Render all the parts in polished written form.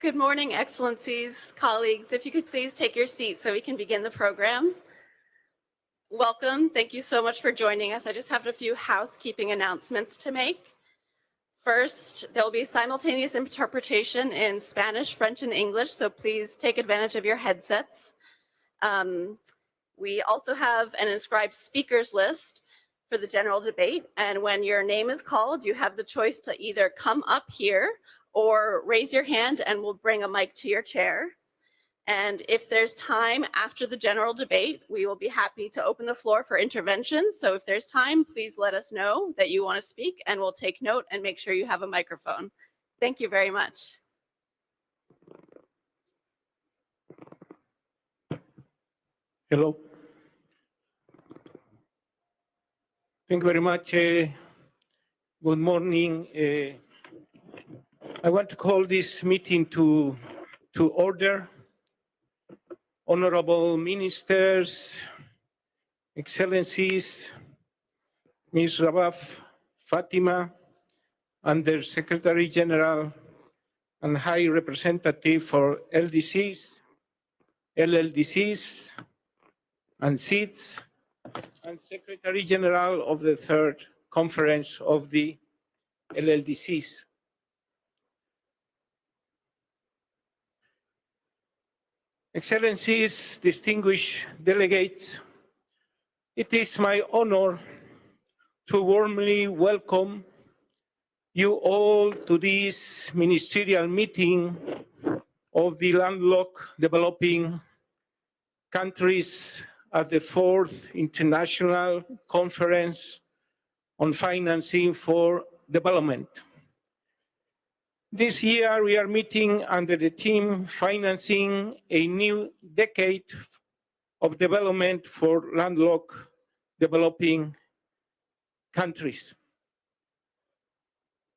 Good morning, Excellencies, colleagues. If you could please take your seats so we can begin the program. Welcome. Thank you so much for joining us. I just have a few housekeeping announcements to make. First, there will be simultaneous interpretation in Spanish, French, and English, so please take advantage of your headsets. We also have an inscribed speakers list for the general debate, and when your name is called, you have the choice to either come up here or raise your hand and we'll bring a mic to your chair. And if there's time after the general debate, we will be happy to open the floor for interventions. So if there's time, please let us know that you want to speak and we'll take note and make sure you have a microphone. Thank you very much. Hello. Thank you very much. Good morning. I want to call this meeting to order. Honorable ministers, excellencies, Ms. Rabaf Fatima, Under Secretary General and High Representative for LDCs, LLDCs, and SEEDs, and Secretary General of the Third Conference of the LLDCs. Excellencies, distinguished delegates, it is my honor to warmly welcome you all to this ministerial meeting of the landlocked developing countries at the 4th International Conference on Financing for Development. This year, we are meeting under the theme Financing a New Decade of Development for Landlocked Developing Countries.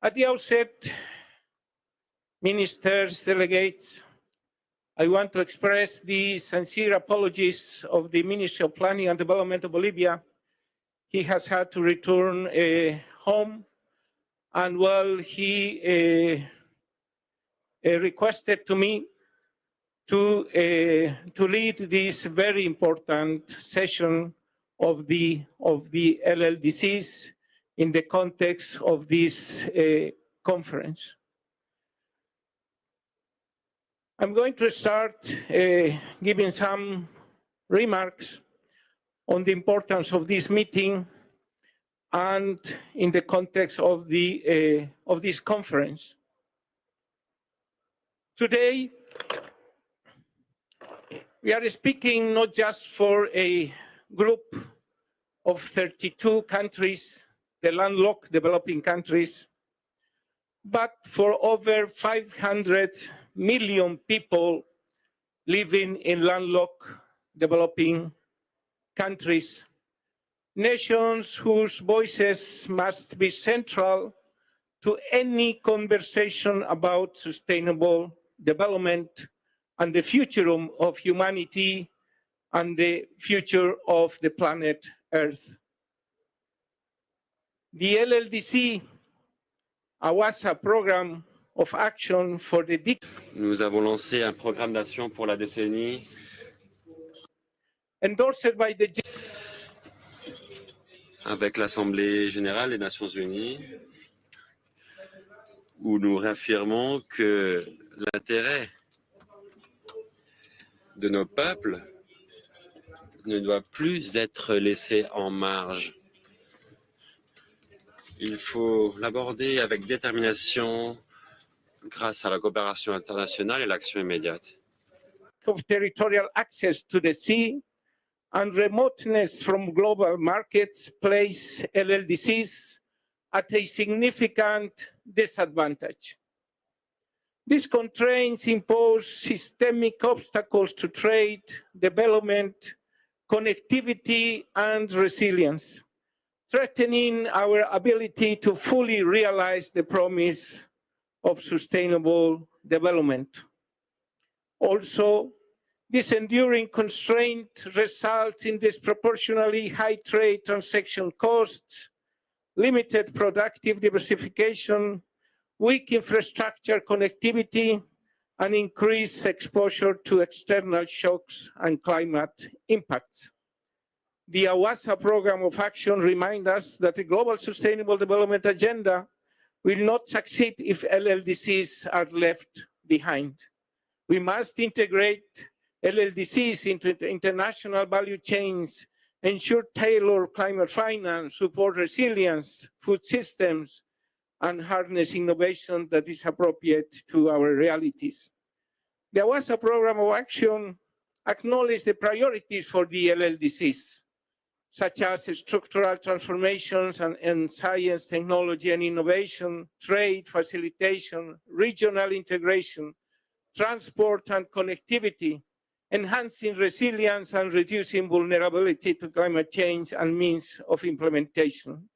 At the outset, ministers, delegates, I want to express the sincere apologies of the Ministry of Planning and Development of Bolivia. He has had to return home, and while he requested to me to lead this very important session of the LLDCs in the context of this conference. I'm going to start giving some remarks on the importance of this meeting and in the context of this conference. Today, we are speaking not just for a group of 32 countries, the landlocked developing countries, but for over 500 million people living in landlocked developing countries, nations whose voices must be central to any conversation about sustainable development and the future of humanity and the future of the planet Earth. The LLDC was a program of action for the decade. Nous avons lancé un programme d'action pour la décennie endorsed by the avec l'Assemblée générale des Nations unies, où nous réaffirmons que l'intérêt de nos peuples ne doit plus être laissé en marge. Il faut l'aborder avec détermination grâce à la coopération internationale et l'action immédiate. Of territorial access to the sea and remoteness from global markets place LLDCs at a significant disadvantage. These constraints impose systemic obstacles to trade, development, connectivity, and resilience, threatening our ability to fully realize the promise of sustainable development. Also, this enduring constraint results in disproportionately high trade transaction costs, limited productive diversification, weak infrastructure connectivity, and increase exposure to external shocks and climate impacts. The AWASA program of action reminds us that the Global Sustainable Development Agenda will not succeed if LLDCs are left behind. We must integrate LLDCs into international value chains, ensure tailored climate finance, support resilience, food systems, and harness innovation that is appropriate to our realities. The AWASA program of action acknowledges the priorities for the LLDCs, such as structural transformations and science, technology, and innovation, trade, facilitation, regional integration, transport and connectivity, enhancing resilience and reducing vulnerability to climate change and means of implementation.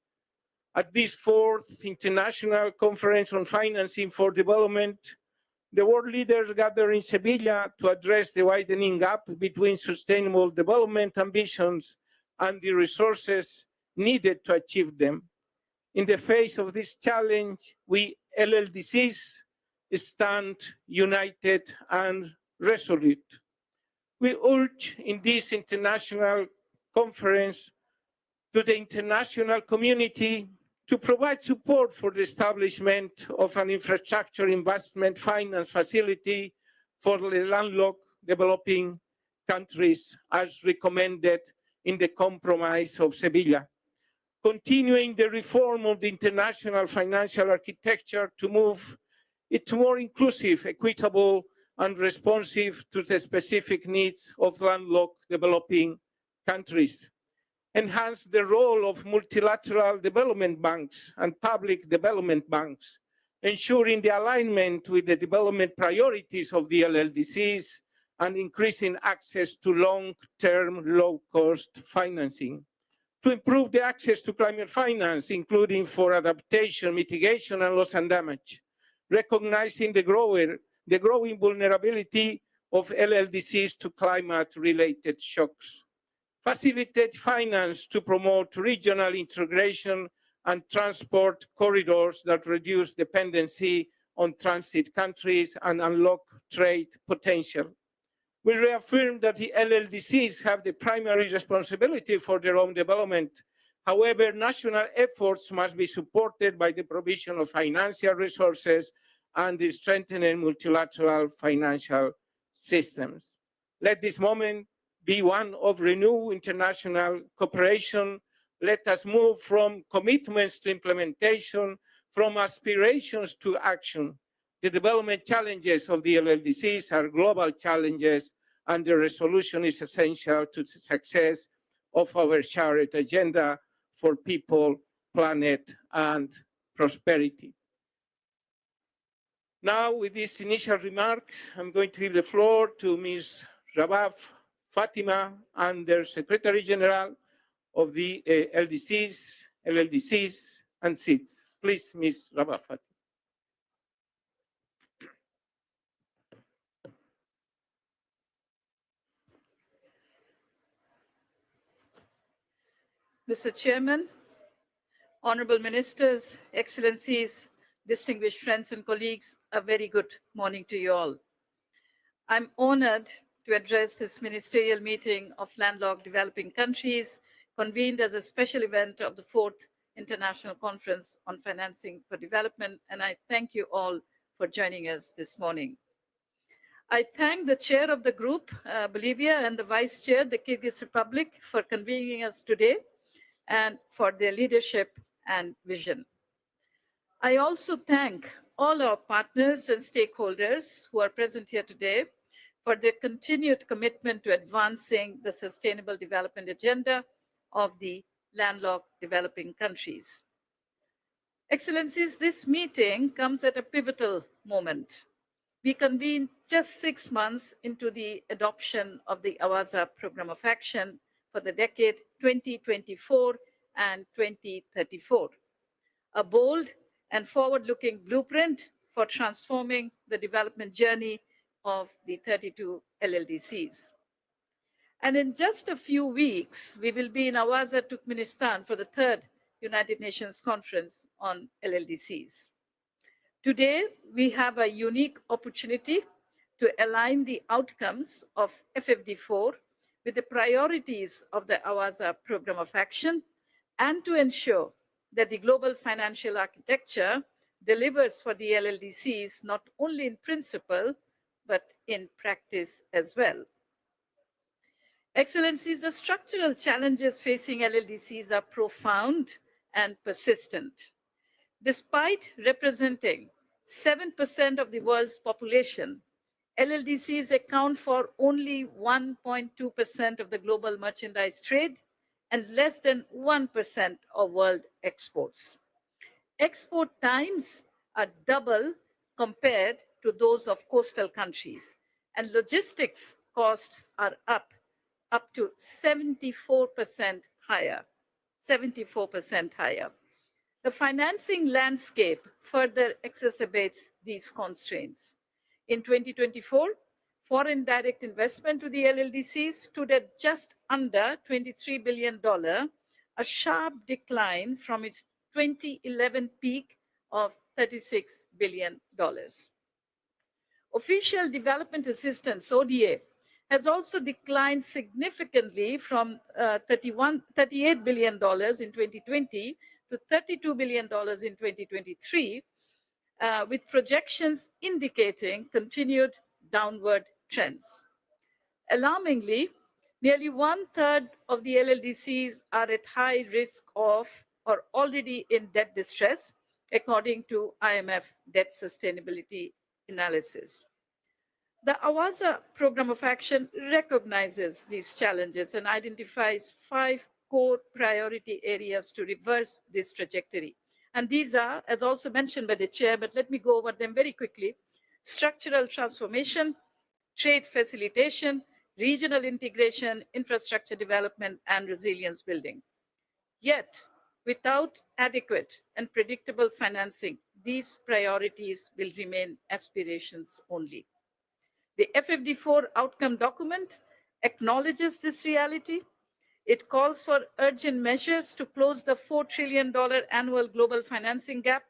At this fourth International Conference on Financing for Development, the world leaders gather in Seville to address the widening gap between sustainable development ambitions and the resources needed to achieve them. In the face of this challenge, we LLDCs stand united and resolute. We urge in this international conference to the international community to provide support for the establishment of an infrastructure investment finance facility for the landlocked developing countries as recommended in the Compromise of Seville, continuing the reform of the international financial architecture to move it more inclusive, equitable, and responsive to the specific needs of landlocked developing countries. Enhance the role of multilateral development banks and public development banks, ensuring the alignment with the development priorities of the LLDCs and increasing access to long-term, low-cost financing. To improve the access to climate finance, including for adaptation, mitigation, and loss and damage, recognizing the growing vulnerability of LLDCs to climate-related shocks. Facilitate finance to promote regional integration and transport corridors that reduce dependency on transit countries and unlock trade potential. We reaffirm that the LLDCs have the primary responsibility for their own development. However, national efforts must be supported by the provision of financial resources and the strengthening multilateral financial systems. Let this moment be one of renewed international cooperation. Let us move from commitments to implementation, from aspirations to action. The development challenges of the LLDCs are global challenges, and the resolution is essential to the success of our shared agenda for people, planet, and prosperity. Now, with these initial remarks, I'm going to give the floor to Ms. Rabaf Fatima, Under Secretary General of the LDCs, LLDCs, and SIDS. Please, Ms. Rabaf Fatima. Mr. Chairman, Honorable Ministers, Excellencies, distinguished friends and colleagues, a very good morning to you all. I'm honored to address this ministerial meeting of landlocked developing countries, convened as a special event of the 4th International Conference on Financing for Development, and I thank you all for joining us this morning. I thank the chair of the group, Bolivia, and the vice chair, the Kyrgyz Republic, for convening us today and for their leadership and vision. I also thank all our partners and stakeholders who are present here today for their continued commitment to advancing the Sustainable Development Agenda of the landlocked developing countries. Excellencies, this meeting comes at a pivotal moment. We convene just 6 months into the adoption of the AWASA Program of Action for the decade 2024 and 2034, a bold and forward-looking blueprint for transforming the development journey of the 32 LLDCs. And in just a few weeks, we will be in AWASA, Turkmenistan for the 3rd United Nations Conference on LLDCs. Today, we have a unique opportunity to align the outcomes of FFD4 with the priorities of the AWASA Program of Action and to ensure that the global financial architecture delivers for the LLDCs not only in principle, but in practice as well. Excellencies, the structural challenges facing LLDCs are profound and persistent. Despite representing 7% of the world's population, LLDCs account for only 1.2% of the global merchandise trade and less than 1% of world exports. Export times are double compared to those of coastal countries, and logistics costs are up to 74% higher, 74% higher. The financing landscape further exacerbates these constraints. In 2024, foreign direct investment to the LLDCs stood at just under $23 billion, a sharp decline from its 2011 peak of $36 billion. Official development assistance, ODA, has also declined significantly from $38 billion in 2020 to $32 billion in 2023, with projections indicating continued downward trends. Alarmingly, nearly 1/3 of the LLDCs are at high risk of or already in debt distress, according to IMF debt sustainability analysis. The AWASA Program of Action recognizes these challenges and identifies 5 core priority areas to reverse this trajectory. And these are, as also mentioned by the chair, but let me go over them very quickly: structural transformation, trade facilitation, regional integration, infrastructure development, and resilience building. Yet, without adequate and predictable financing, these priorities will remain aspirations only. The FFD4 outcome document acknowledges this reality. It calls for urgent measures to close the $4 trillion annual global financing gap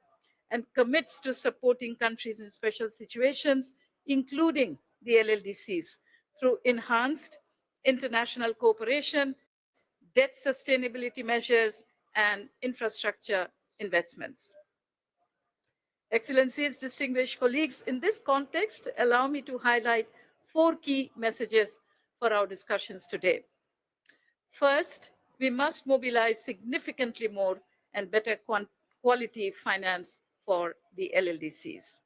and commits to supporting countries in special situations, including the LLDCs, through enhanced international cooperation, debt sustainability measures, and infrastructure investments. Excellencies, distinguished colleagues, in this context, allow me to highlight 4 key messages for our discussions today. First, we must mobilize significantly more and better quality finance for the LLDCs.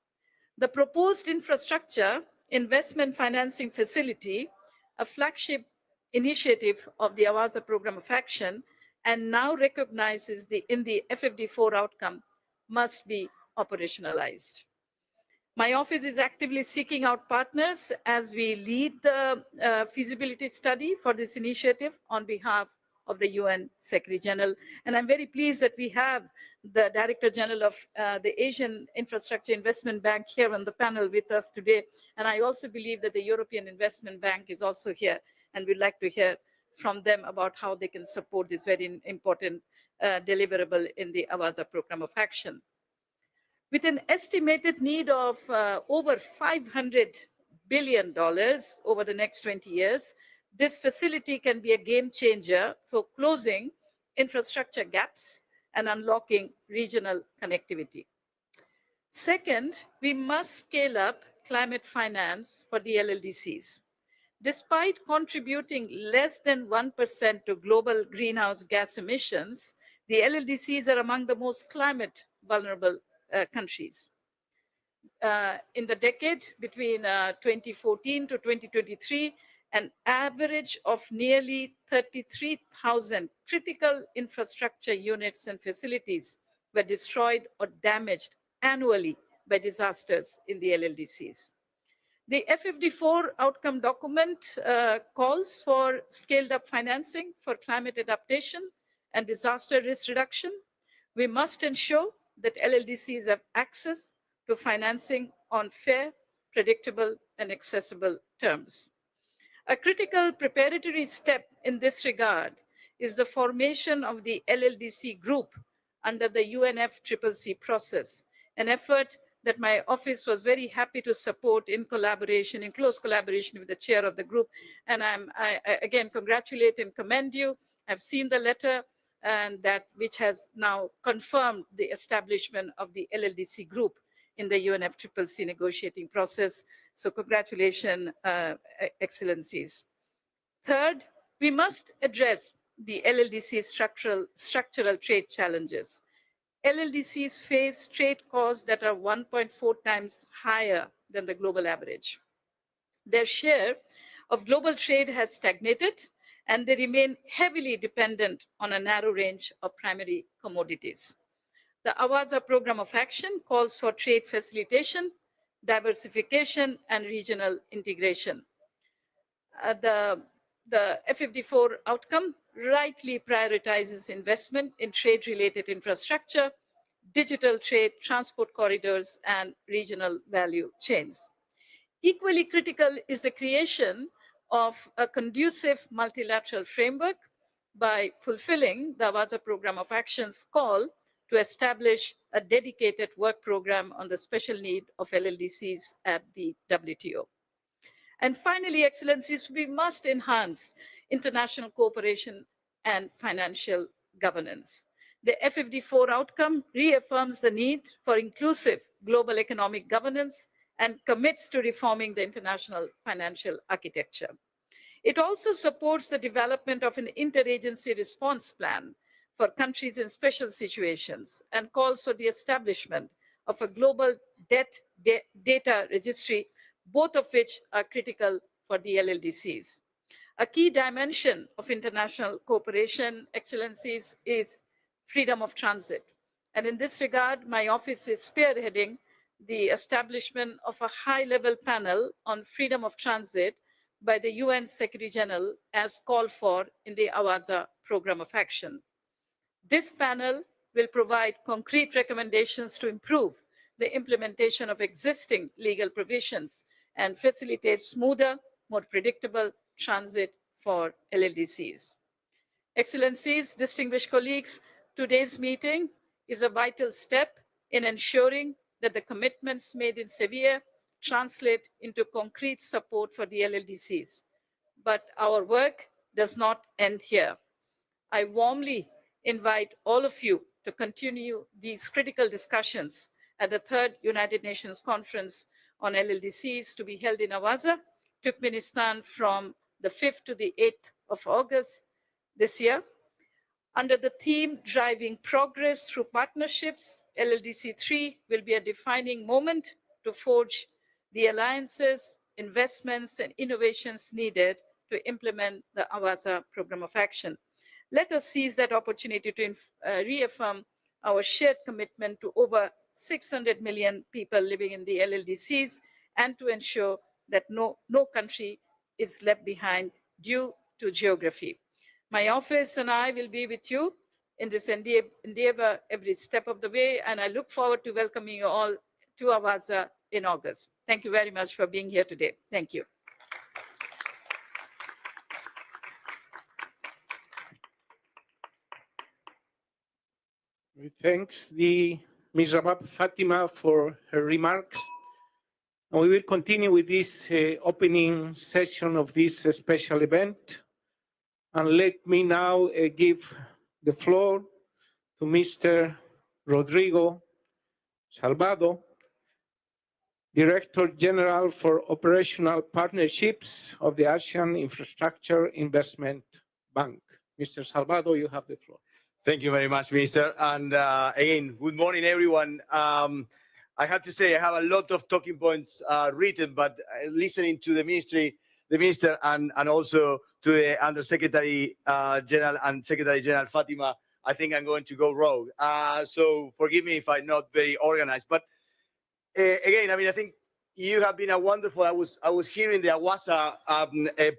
The proposed infrastructure investment financing facility, a flagship initiative of the AWASA Program of Action, and now recognizes in the FFD4 outcome, must be operationalized. My office is actively seeking out partners as we lead the feasibility study for this initiative on behalf of the UN Secretary General. And I'm very pleased that we have the Director General of the Asian Infrastructure Investment Bank here on the panel with us today. And I also believe that the European Investment Bank is also here, and we'd like to hear from them about how they can support this very important deliverable in the AWASA Program of Action. With an estimated need of over $500 billion over the next 20 years, this facility can be a game changer for closing infrastructure gaps and unlocking regional connectivity. Second, we must scale up climate finance for the LLDCs. Despite contributing less than 1% to global greenhouse gas emissions, the LLDCs are among the most climate vulnerable countries. In the decade between 2014 to 2023, an average of nearly 33,000 critical infrastructure units and facilities were destroyed or damaged annually by disasters in the LLDCs. The FFD4 outcome document calls for scaled up financing for climate adaptation and disaster risk reduction. We must ensure that LLDCs have access to financing on fair, predictable, and accessible terms. A critical preparatory step in this regard is the formation of the LLDC group under the UNFCCC process, an effort that my office was very happy to support in close collaboration with the chair of the group. And I again congratulate and commend you. I've seen the letter, and that which has now confirmed the establishment of the LLDC group in the UNFCCC negotiating process. So congratulations, Excellencies. Third, we must address the LLDC structural trade challenges. LLDCs face trade costs that are 1.4 times higher than the global average. Their share of global trade has stagnated, and they remain heavily dependent on a narrow range of primary commodities. The AWASA Program of Action calls for trade facilitation, diversification, and regional integration. The FFD4 outcome rightly prioritizes investment in trade-related infrastructure, digital trade, transport corridors, and regional value chains. Equally critical is the creation of a conducive multilateral framework by fulfilling the AWASA Program of Action's call to establish a dedicated work program on the special need of LLDCs at the WTO. And finally, Excellencies, we must enhance international cooperation and financial governance. The FFD4 outcome reaffirms the need for inclusive global economic governance and commits to reforming the international financial architecture. It also supports the development of an interagency response plan for countries in special situations and calls for the establishment of a global debt data registry, both of which are critical for the LLDCs. A key dimension of international cooperation, Excellencies, is freedom of transit. And in this regard, my office is spearheading the establishment of a high-level panel on freedom of transit by the UN Secretary General as called for in the AWASA Program of Action. This panel will provide concrete recommendations to improve the implementation of existing legal provisions and facilitate smoother, more predictable transit for LLDCs. Excellencies, distinguished colleagues, today's meeting is a vital step in ensuring that the commitments made in Seville translate into concrete support for the LLDCs. But our work does not end here. I warmly invite all of you to continue these critical discussions at the third United Nations Conference on LLDCs to be held in Awasa, Turkmenistan from the 5th to the 8th of August this year. Under the theme Driving Progress Through Partnerships, LLDC 3 will be a defining moment to forge the alliances, investments, and innovations needed to implement the AWASA Program of Action. Let us seize that opportunity to reaffirm our shared commitment to over 600 million people living in the LLDCs and to ensure that no country is left behind due to geography. My office and I will be with you in this endeavor every step of the way, and I look forward to welcoming you all to Awasa in August. Thank you very much for being here today. Thank you. We thanks Ms. Rabab Fatima for her remarks. And we will continue with this opening session of this special event. And let me now give the floor to Mr. Rodrigo Salvado, Director General for Operational Partnerships of the Asian Infrastructure Investment Bank. Mr. Salvado, you have the floor. Thank you very much, Minister. And again, good morning, everyone. I have to say I have a lot of talking points written, but listening to the Minister, and also to the Undersecretary General and Secretary General Fatima, I think I'm going to go rogue. So forgive me if I'm not very organized. But again, I mean, I think you have been a wonderful. I was hearing the Awasa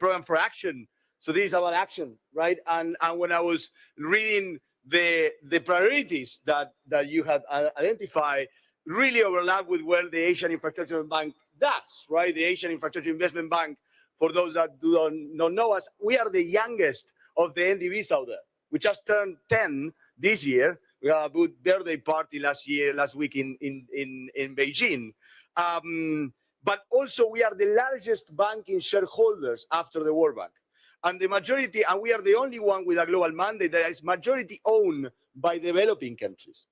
program for action. So this is about action, right? And when I was reading the priorities that you have identified, really overlap with what the Asian Infrastructure Bank does, right? The Asian Infrastructure Investment Bank, for those that do not know us, we are the youngest of the NDBs out there. We just turned 10 this year, We had a good birthday party last week in Beijing. But also we are the largest banking shareholders after the World Bank. And the majority, and we are the only one with a global mandate that is majority owned by developing countries.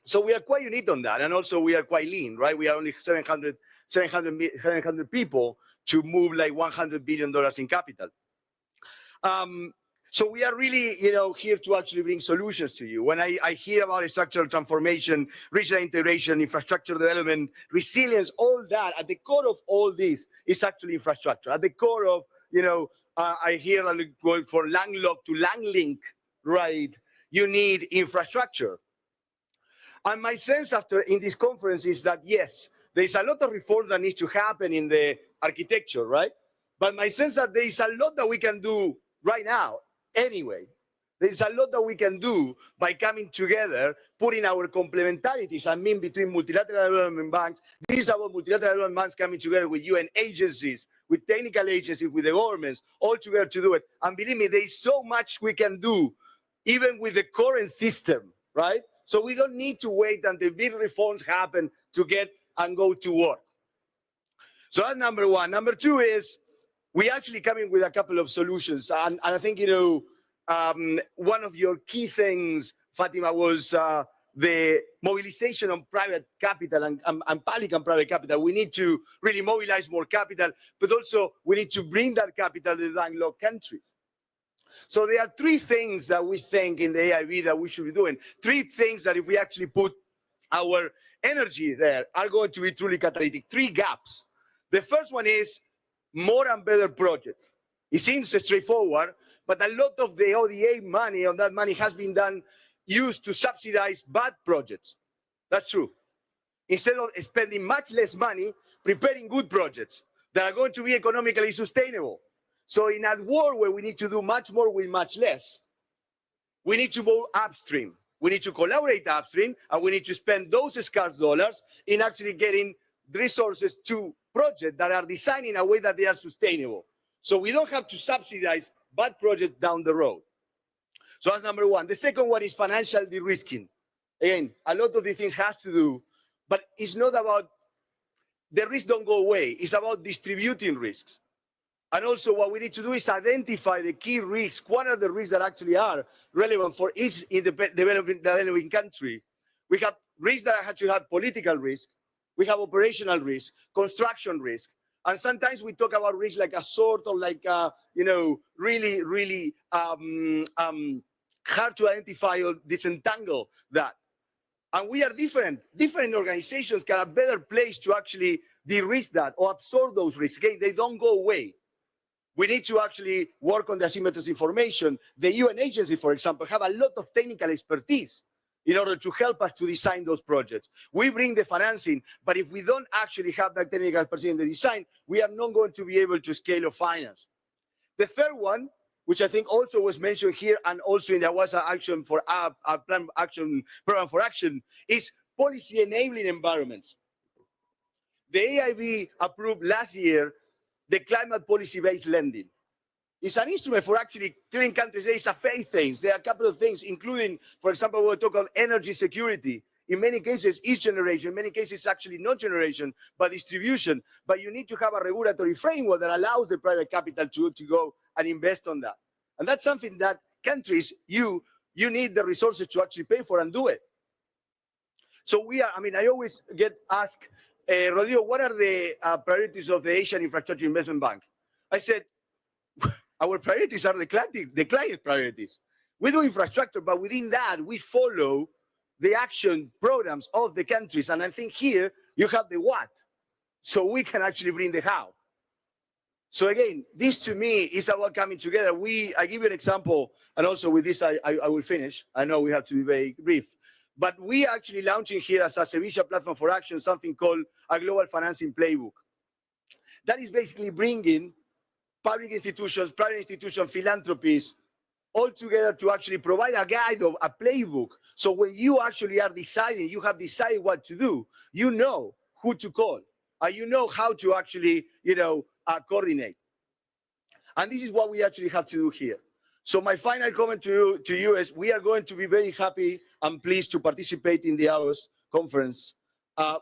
So we are quite unique on that. And also we are quite lean, right? We are only 700 people to move like $100 billion in capital. So we are really, here to actually bring solutions to you. When I hear about structural transformation, regional integration, infrastructure development, resilience, all that, at the core of all this is actually infrastructure. At the core of, I hear going for landlocked to landlink, right? You need infrastructure. And my sense in this conference is that, yes, there's a lot of reform that needs to happen in the architecture, right? But my sense that there is a lot that we can do right now anyway. There's a lot that we can do by coming together, putting our complementarities, between multilateral development banks. This is about multilateral development banks coming together with UN agencies, with technical agencies, with the governments, all together to do it. And believe me, there's so much we can do, even with the current system, right? So we don't need to wait until big reforms happen to get and go to work. So that's number one. Number two is we actually coming with a couple of solutions. And I think, one of your key things, Fatima, was the mobilization of private capital and public and private capital. We need to really mobilize more capital, but also we need to bring that capital to the landlocked countries. So there are three things that we think in the AIB that we should be doing. Three things that if we actually put our energy there are going to be truly catalytic. Three gaps. The first one is more and better projects. It seems straightforward, but a lot of the ODA money on that money has been used to subsidize bad projects. That's true. Instead of spending much less money preparing good projects that are going to be economically sustainable. So in a world where we need to do much more with much less, we need to go upstream. We need to collaborate upstream, and we need to spend those scarce dollars in actually getting resources to projects that are designed in a way that they are sustainable. So we don't have to subsidize bad projects down the road. So that's number one. The second one is financial de-risking. Again, a lot of these things have to do, but it's not about, the risks don't go away. It's about distributing risks. And also what we need to do is identify the key risks. What are the risks that actually are relevant for each developing country? We have risks that actually have political risk. We have operational risk, construction risk. And sometimes we talk about risk like a sort of like, really, really hard to identify or disentangle that. And we are different. Different organizations can have a better place to actually de-risk that or absorb those risks. Okay? They don't go away. We need to actually work on the asymmetric information. The UN agency, for example, have a lot of technical expertise in order to help us to design those projects. We bring the financing, but if we don't actually have that technical expertise in the design, we are not going to be able to scale or finance. The third one, which I think also was mentioned here and also in the Awasa action for our program for action, is policy enabling environments. The AIB approved last year the climate policy-based lending. It's an instrument for actually telling countries there is a faith things. There are a couple of things, including, for example, we'll talk about energy security. In many cases, each generation, in many cases, actually not generation, but distribution. But you need to have a regulatory framework that allows the private capital to go and invest on that. And that's something that countries, you need the resources to actually pay for and do it. So I always get asked, Rodrigo, what are the priorities of the Asian Infrastructure Investment Bank? I said, our priorities are the client priorities. We do infrastructure, but within that, we follow the action programs of the countries. And I think here you have the what, so we can actually bring the how. So again, this to me is about coming together. I give you an example, and also with this, I will finish. I know we have to be very brief. But we are actually launching here as a Seville Platform for Action something called a Global Financing Playbook. That is basically bringing public institutions, private institutions, philanthropies, all together to actually provide a guide of a playbook. So when you actually are deciding, you have decided what to do, you know who to call, and you know how to actually, coordinate. And this is what we actually have to do here. So my final comment to you is we are going to be very happy and pleased to participate in the Davos conference.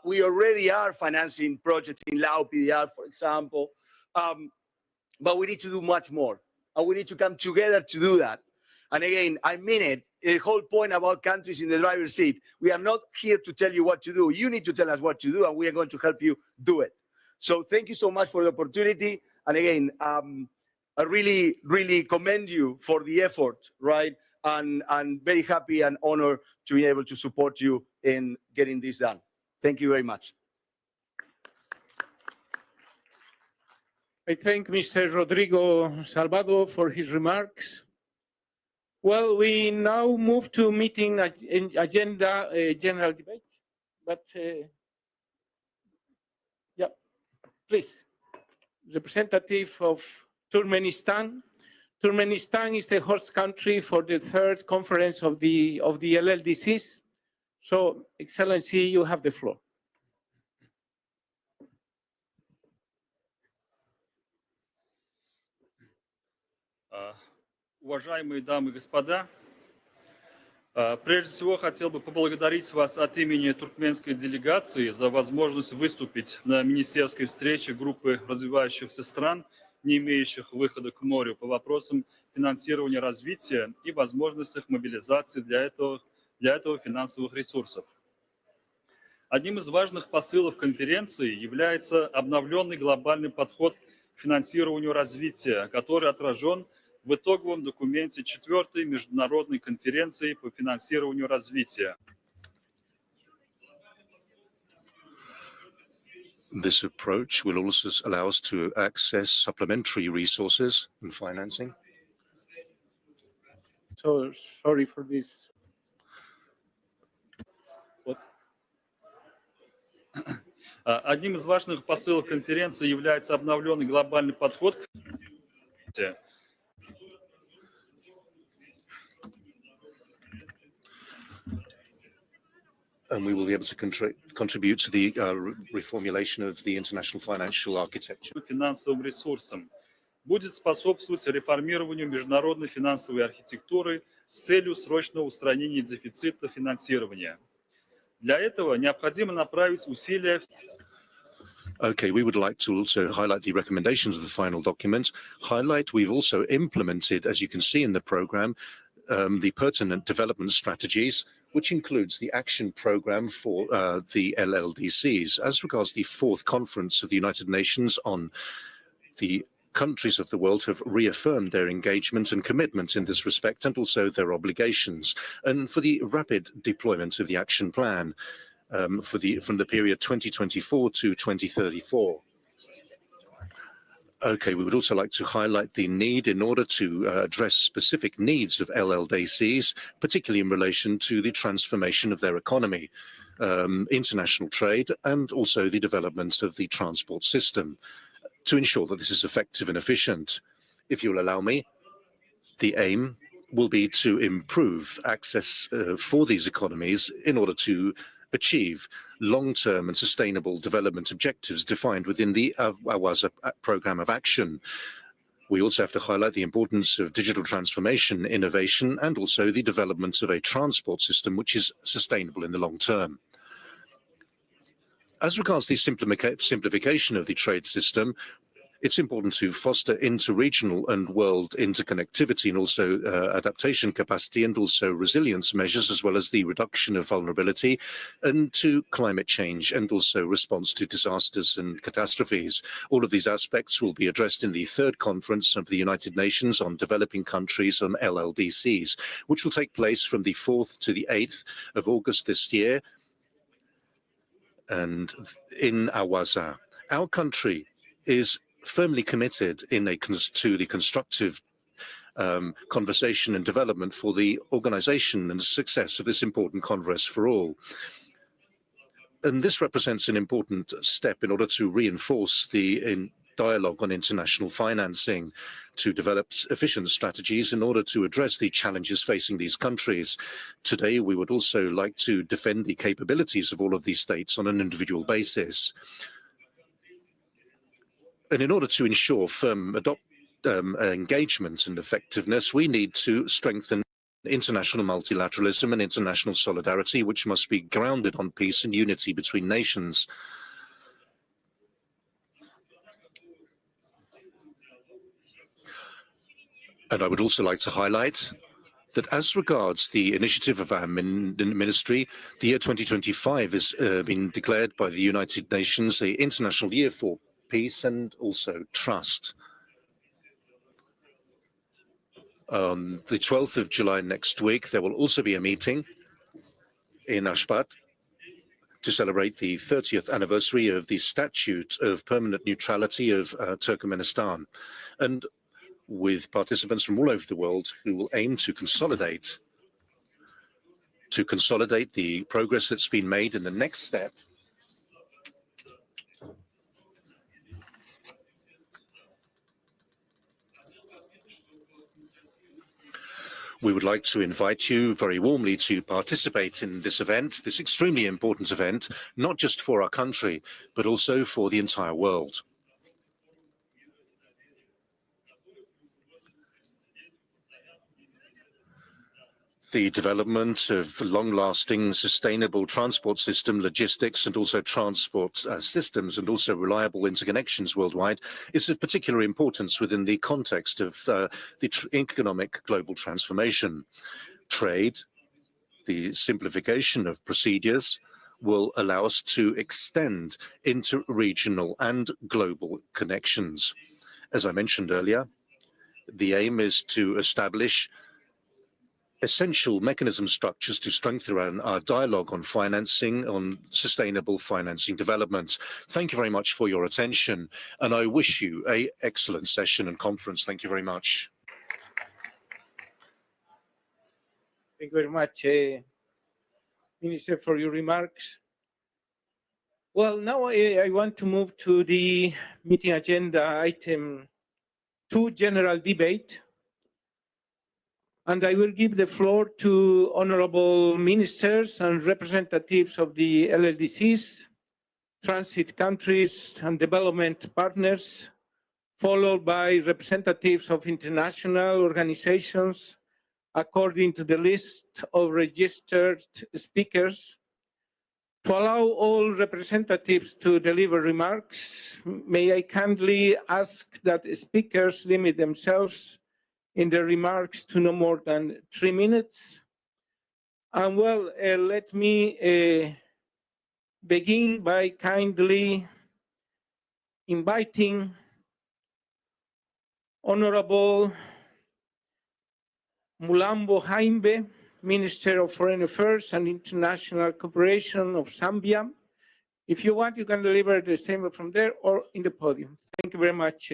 We already are financing projects in Lao PDR, for example, but we need to do much more. And we need to come together to do that. And again, I mean it, the whole point about countries in the driver's seat. We are not here to tell you what to do. You need to tell us what to do, and we are going to help you do it. So thank you so much for the opportunity. And again, I really, really commend you for the effort, right? And very happy and honored to be able to support you in getting this done. Thank you very much. I thank Mr. Rodrigo Salvado for his remarks. Well, we now move to meeting agenda general debate, but yeah, please, representative of Turkmenistan. Turkmenistan is the host country for the third conference of the LLDCs. So, Excellency, you have the floor. Уважаемые дамы и господа, прежде всего хотел бы поблагодарить вас от имени туркменской делегации за возможность выступить на министерской встрече группы развивающихся стран, не имеющих выхода к морю, по вопросам финансирования развития и возможностях мобилизации для этого финансовых ресурсов. Одним из важных посылов конференции является обновленный глобальный подход к финансированию развития, который отражен в итоговом документе 4-й международной конференции по финансированию развития. This approach will also allow us to access supplementary resources and financing. So sorry for this. What? Одним из важных посылов конференции является обновленный глобальный подход к финансированию. And we will be able to contribute to the reformulation of the international financial architecture. Финансовым ресурсам будет способствовать реформированию международной финансовой архитектуры с целью срочного устранения дефицита финансирования. Для этого необходимо направить усилия. Okay, we would like to also highlight the recommendations of the final document. We've also implemented, as you can see in the program, the pertinent development strategies, which includes the action program for the LLDCs. As regards the 4th conference of the United Nations on the countries of the world have reaffirmed their engagement and commitment in this respect, and also their obligations. And for the rapid deployment of the action plan from the period 2024 to 2034. Okay, we would also like to highlight the need in order to address specific needs of LLDCs, particularly in relation to the transformation of their economy, international trade, and also the development of the transport system to ensure that this is effective and efficient. If you'll allow me, the aim will be to improve access for these economies in order to achieve long-term and sustainable development objectives defined within the AWASA program of action. We also have to highlight the importance of digital transformation, innovation, and also the development of a transport system which is sustainable in the long term. As regards the simplification of the trade system, it's important to foster inter-regional and world interconnectivity and also adaptation capacity and also resilience measures, as well as the reduction of vulnerability and to climate change and also response to disasters and catastrophes. All of these aspects will be addressed in the 3rd conference of the United Nations on developing countries on LLDCs, which will take place from the 4th to the 8th of August this year and in Awasa. Our country is firmly committed to the constructive conversation and development for the organization and success of this important Congress for all. And this represents an important step in order to reinforce the dialogue on international financing, to develop efficient strategies in order to address the challenges facing these countries. Today, we would also like to defend the capabilities of all of these states on an individual basis. And in order to ensure firm engagement and effectiveness, we need to strengthen international multilateralism and international solidarity, which must be grounded on peace and unity between nations. And I would also like to highlight that as regards the initiative of our ministry, the year 2025 has been declared by the United Nations the International Year for Peace and also Trust. On the 12th of July next week, there will also be a meeting in Ashbat to celebrate the 30th anniversary of the Statute of Permanent Neutrality of Turkmenistan, and with participants from all over the world who will aim to consolidate the progress that's been made in the next step. We would like to invite you very warmly to participate in this event, this extremely important event, not just for our country, but also for the entire world. The development of long-lasting, sustainable transport system, logistics, and also transport systems, and also reliable interconnections worldwide is of particular importance within the context of the economic global transformation. Trade, the simplification of procedures, will allow us to extend into regional and global connections. As I mentioned earlier, the aim is to establish essential mechanism structures to strengthen our dialogue on financing, on sustainable financing development. Thank you very much for your attention, and I wish you an excellent session and conference. Thank you very much. Thank you very much, Minister, for your remarks. Well, now I want to move to the meeting agenda item 2, general debate. And I will give the floor to honorable ministers and representatives of the LLDCs, transit countries and development partners, followed by representatives of international organizations, according to the list of registered speakers. To allow all representatives to deliver remarks, may I kindly ask that speakers limit themselves in their remarks to no more than 3 minutes. And well, let me begin by kindly inviting Honorable Mulambo Haimbe, Minister of Foreign Affairs and International Cooperation of Zambia. If you want, you can deliver the statement from there or in the podium. Thank you very much,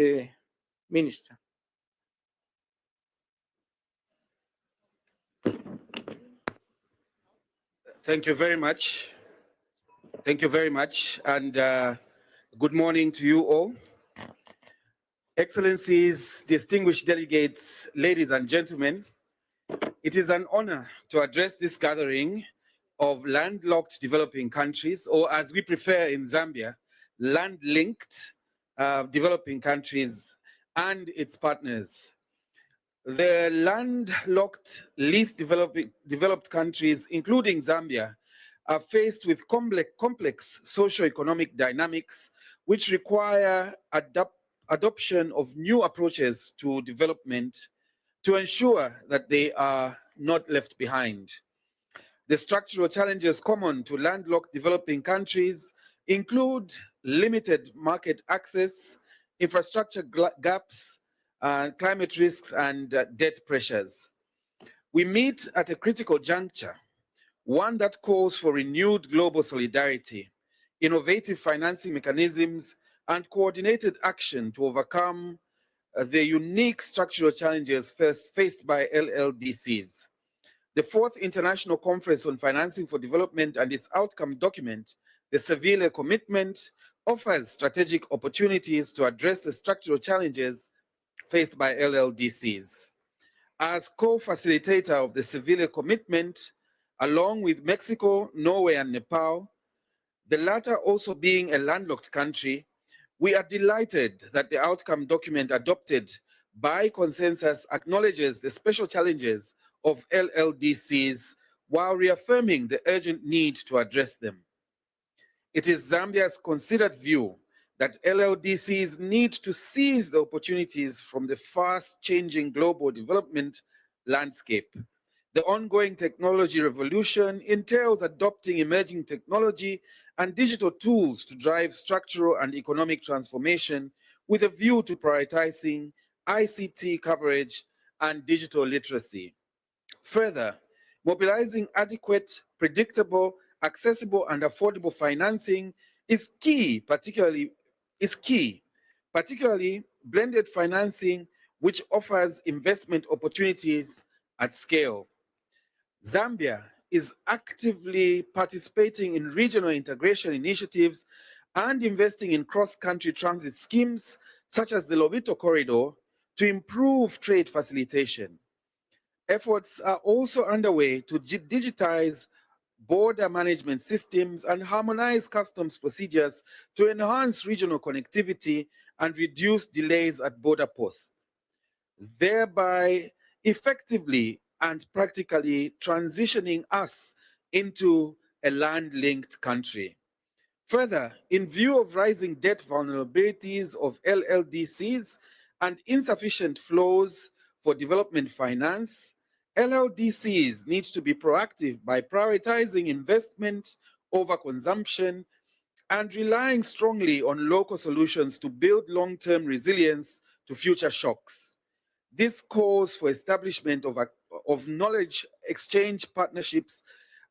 Minister. Thank you very much. Thank you very much, and good morning to you all. Excellencies, distinguished delegates, ladies and gentlemen, it is an honor to address this gathering of landlocked developing countries, or as we prefer in Zambia, land-linked developing countries and its partners. The landlocked, least developed countries, including Zambia, are faced with complex socio-economic dynamics which require adoption of new approaches to development to ensure that they are not left behind. The structural challenges common to landlocked developing countries include limited market access, infrastructure gaps, climate risks, and debt pressures. We meet at a critical juncture, one that calls for renewed global solidarity, innovative financing mechanisms, and coordinated action to overcome the unique structural challenges faced by LLDCs. The 4th International Conference on Financing for Development and its outcome document, the Seville Commitment, offers strategic opportunities to address the structural challenges faced by LLDCs. As co-facilitator of the Seville Commitment, along with Mexico, Norway, and Nepal, the latter also being a landlocked country, we are delighted that the outcome document adopted by consensus, acknowledges the special challenges of LLDCs while reaffirming the urgent need to address them. It is Zambia's considered view that LLDCs need to seize the opportunities from the fast-changing global development landscape. The ongoing technology revolution entails adopting emerging technology and digital tools to drive structural and economic transformation with a view to prioritizing ICT coverage and digital literacy. Further, mobilizing adequate, predictable, accessible, and affordable financing is key, particularly blended financing, which offers investment opportunities at scale. Zambia is actively participating in regional integration initiatives and investing in cross-country transit schemes, such as the Lobito Corridor, to improve trade facilitation. Efforts are also underway to digitize border management systems and harmonize customs procedures to enhance regional connectivity and reduce delays at border posts, thereby effectively and practically transitioning us into a land-linked country. Further, in view of rising debt vulnerabilities of LLDCs and insufficient flows for development finance, LLDCs need to be proactive by prioritizing investment over consumption and relying strongly on local solutions to build long-term resilience to future shocks. This calls for establishment of knowledge exchange partnerships,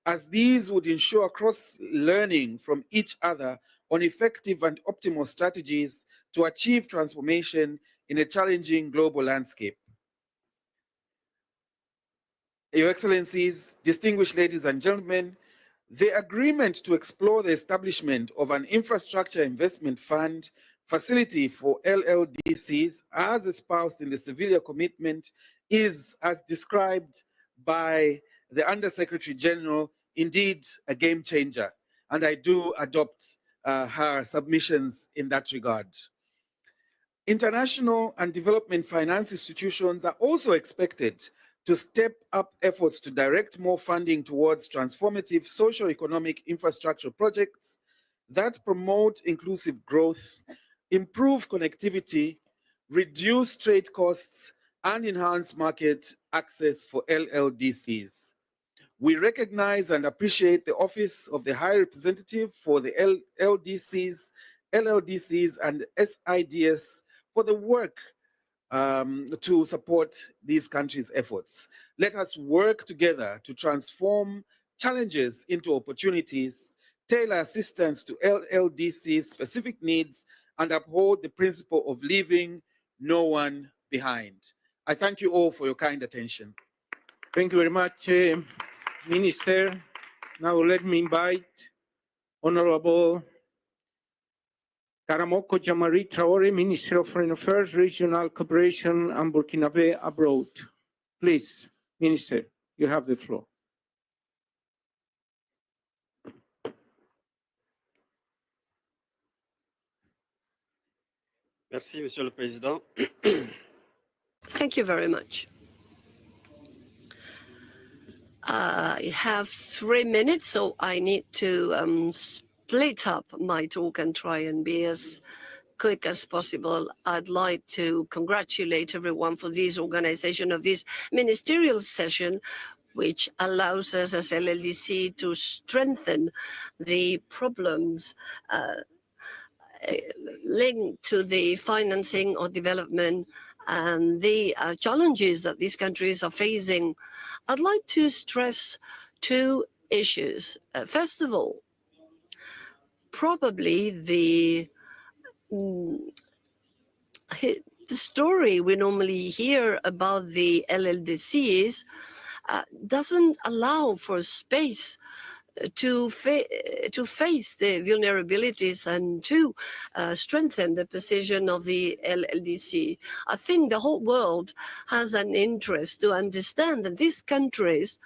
as these would ensure cross-learning from each other on effective and optimal strategies to achieve transformation in a challenging global landscape. Your Excellencies, distinguished ladies and gentlemen, the agreement to explore the establishment of an infrastructure investment fund facility for LLDCs, as espoused in the Seville commitment, is, as described by the Undersecretary General, indeed a game changer. And I do adopt her submissions in that regard. International and development finance institutions are also expected to step up efforts to direct more funding towards transformative socio-economic infrastructure projects that promote inclusive growth, improve connectivity, reduce trade costs, and enhance market access for LLDCs. We recognize and appreciate the Office of the High Representative for the LLDCs, and SIDS for the work to support these countries' efforts. Let us work together to transform challenges into opportunities, tailor assistance to LLDC's specific needs, and uphold the principle of leaving no one behind. I thank you all for your kind attention. Thank you very much, Minister. Now let me invite Honorable Karamoko Jamari Traore, Minister of Foreign Affairs, Regional Cooperation and Burkina Faso Abroad. Please, Minister, you have the floor. Merci, Monsieur le Président. Thank you very much. I have 3 minutes, so I need to split up my talk and try and be as quick as possible. I'd like to congratulate everyone for this organization of this ministerial session, which allows us as LLDC to strengthen the problems linked to the financing or development and the challenges that these countries are facing. I'd like to stress 2 issues. First of all, probably the story we normally hear about the LLDCs doesn't allow for space to face the vulnerabilities and to strengthen the position of the LLDC. I think the whole world has an interest to understand that these countries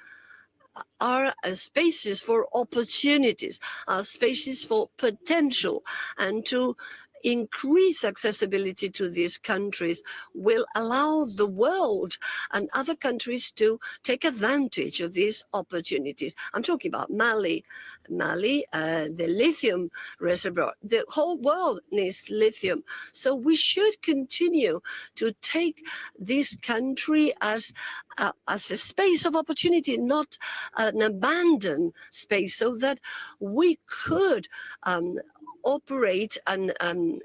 are spaces for opportunities, are spaces for potential, and to increase accessibility to these countries will allow the world and other countries to take advantage of these opportunities. I'm talking about Mali. The lithium reservoir. The whole world needs lithium. So we should continue to take this country as a space of opportunity, not an abandoned space, so that we could operate and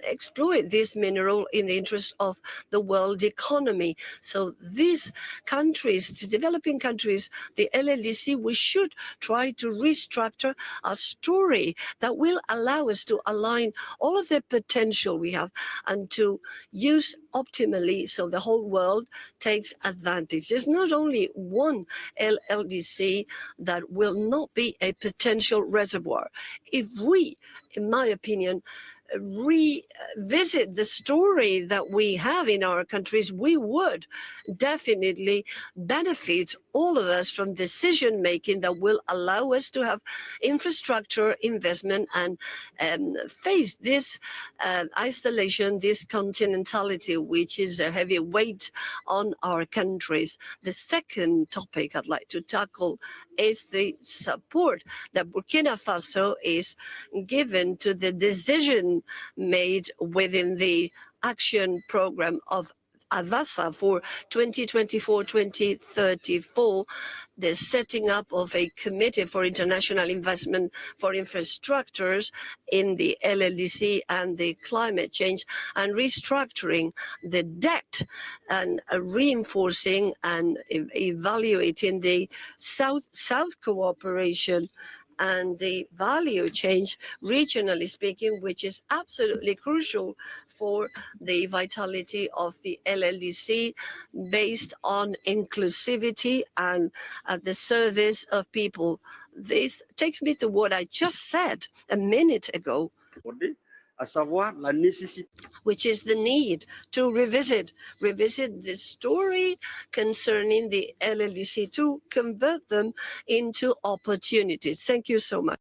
exploit this mineral in the interest of the world economy. So these countries, the developing countries, the LLDC, we should try to restructure a story that will allow us to align all of the potential we have and to use optimally so the whole world takes advantage. There's not only one LLDC that will not be a potential reservoir. If we, in my opinion, revisit the story that we have in our countries, we would definitely benefit, all of us, from decision making that will allow us to have infrastructure investment and face this isolation, this continentality, which is a heavy weight on our countries. The second topic I'd like to tackle is the support that Burkina Faso is given to the decision made within the action program of AVASA for 2024-2034, the setting up of a committee for international investment for infrastructures in the LLDC and the climate change, and restructuring the debt and reinforcing and evaluating the South cooperation and the value change, regionally speaking, which is absolutely crucial for the vitality of the LLDC, based on inclusivity and at the service of people. This takes me to what I just said a minute ago, à savoir la nécessité which is the need to revisit the story concerning the LLDC, to convert them into opportunities. Thank you so much.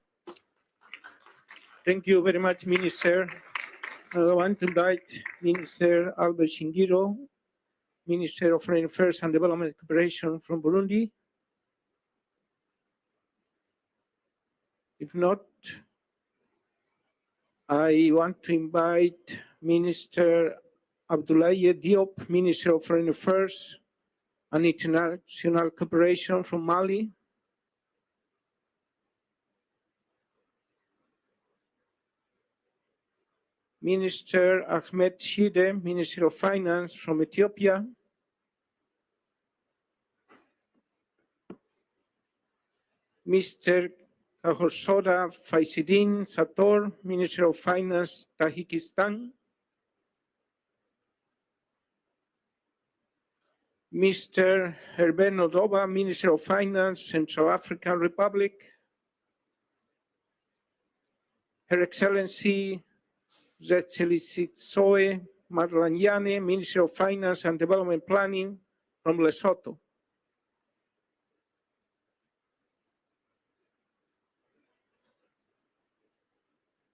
Thank you very much, Minister. I want to invite Minister Albert Shingiro, Minister of Foreign Affairs and Development Cooperation from Burundi. If not, I want to invite Minister Abdoulaye Diop, Minister of Foreign Affairs and International Cooperation from Mali. Minister Ahmed Shide, Minister of Finance from Ethiopia. Mr. Kahorsoda Faisidin Sator, Minister of Finance, Tajikistan. Mr. Herbert Nodoba, Minister of Finance, Central African Republic. Her Excellency Zetselisitsoe Madlanyane, Minister of Finance and Development Planning from Lesotho.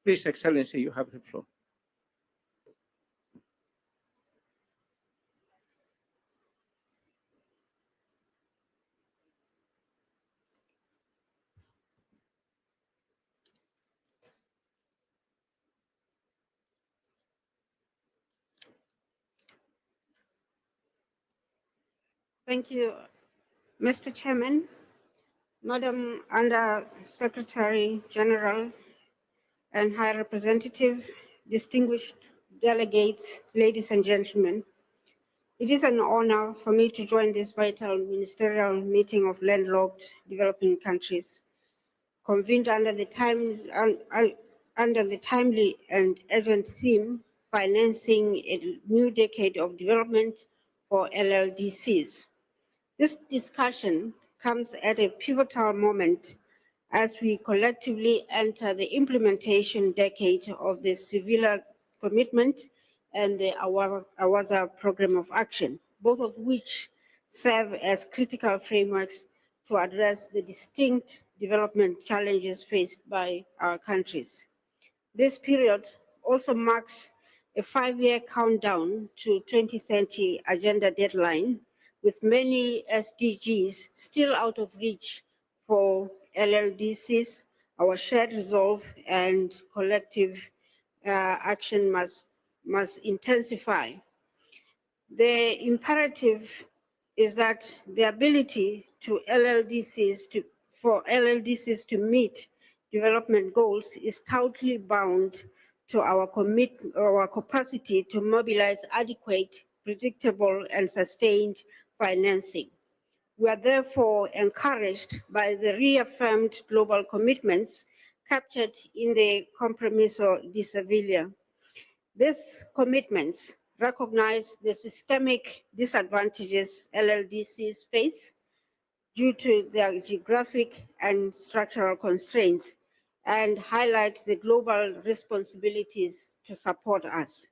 Please, Excellency, you have the floor. Thank you, Mr. Chairman, Madam Under Secretary General and High Representative, distinguished delegates, ladies and gentlemen. It is an honor for me to join this vital ministerial meeting of landlocked developing countries, convened under the timely and urgent theme, financing a new decade of development for LLDCs. This discussion comes at a pivotal moment as we collectively enter the implementation decade of the Seville Commitment and the AWASA Program of Action, both of which serve as critical frameworks to address the distinct development challenges faced by our countries. This period also marks a 5-year countdown to 2030 agenda deadline, with many SDGs still out of reach for LLDCs. Our shared resolve and collective action must intensify. The imperative is that the ability for LLDCs to meet development goals is tightly bound to our capacity to mobilize adequate, predictable, and sustained financing. We are therefore encouraged by the reaffirmed global commitments captured in the Compromiso de Seville. These commitments recognize the systemic disadvantages LLDCs face due to their geographic and structural constraints and highlight the global responsibilities to support us.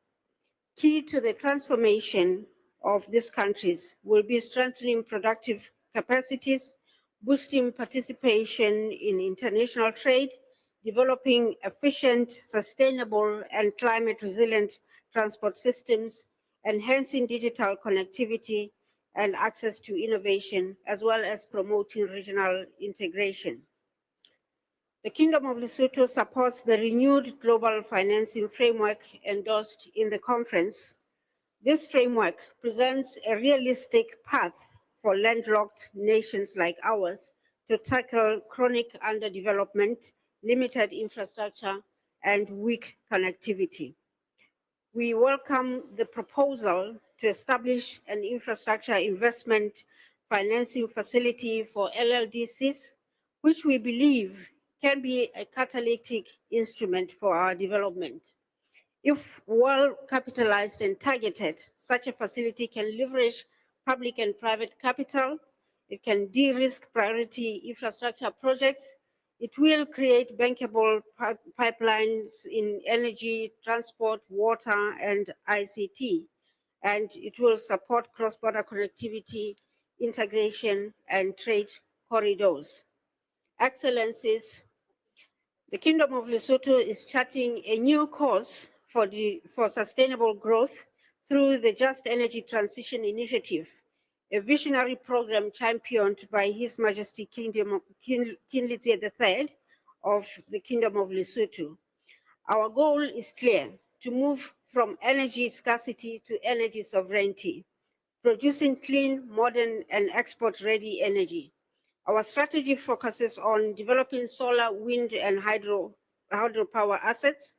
Key to the transformation of these countries will be strengthening productive capacities, boosting participation in international trade, developing efficient, sustainable, and climate-resilient transport systems, enhancing digital connectivity and access to innovation, as well as promoting regional integration. The Kingdom of Lesotho supports the renewed global financing framework endorsed in the conference. This framework presents a realistic path for landlocked nations like ours to tackle chronic underdevelopment, limited infrastructure, and weak connectivity. We welcome the proposal to establish an infrastructure investment financing facility for LLDCs, which we believe can be a catalytic instrument for our development. If well capitalized and targeted, such a facility can leverage public and private capital. It can de-risk priority infrastructure projects. It will create bankable pipelines in energy, transport, water, and ICT. And it will support cross-border connectivity, integration, and trade corridors. Excellencies, the Kingdom of Lesotho is charting a new course for sustainable growth through the Just Energy Transition Initiative, a visionary program championed by His Majesty King Kinlitsy III of the Kingdom of Lesotho. Our goal is clear: to move from energy scarcity to energy sovereignty, producing clean, modern, and export-ready energy. Our strategy focuses on developing solar, wind, and hydropower assets,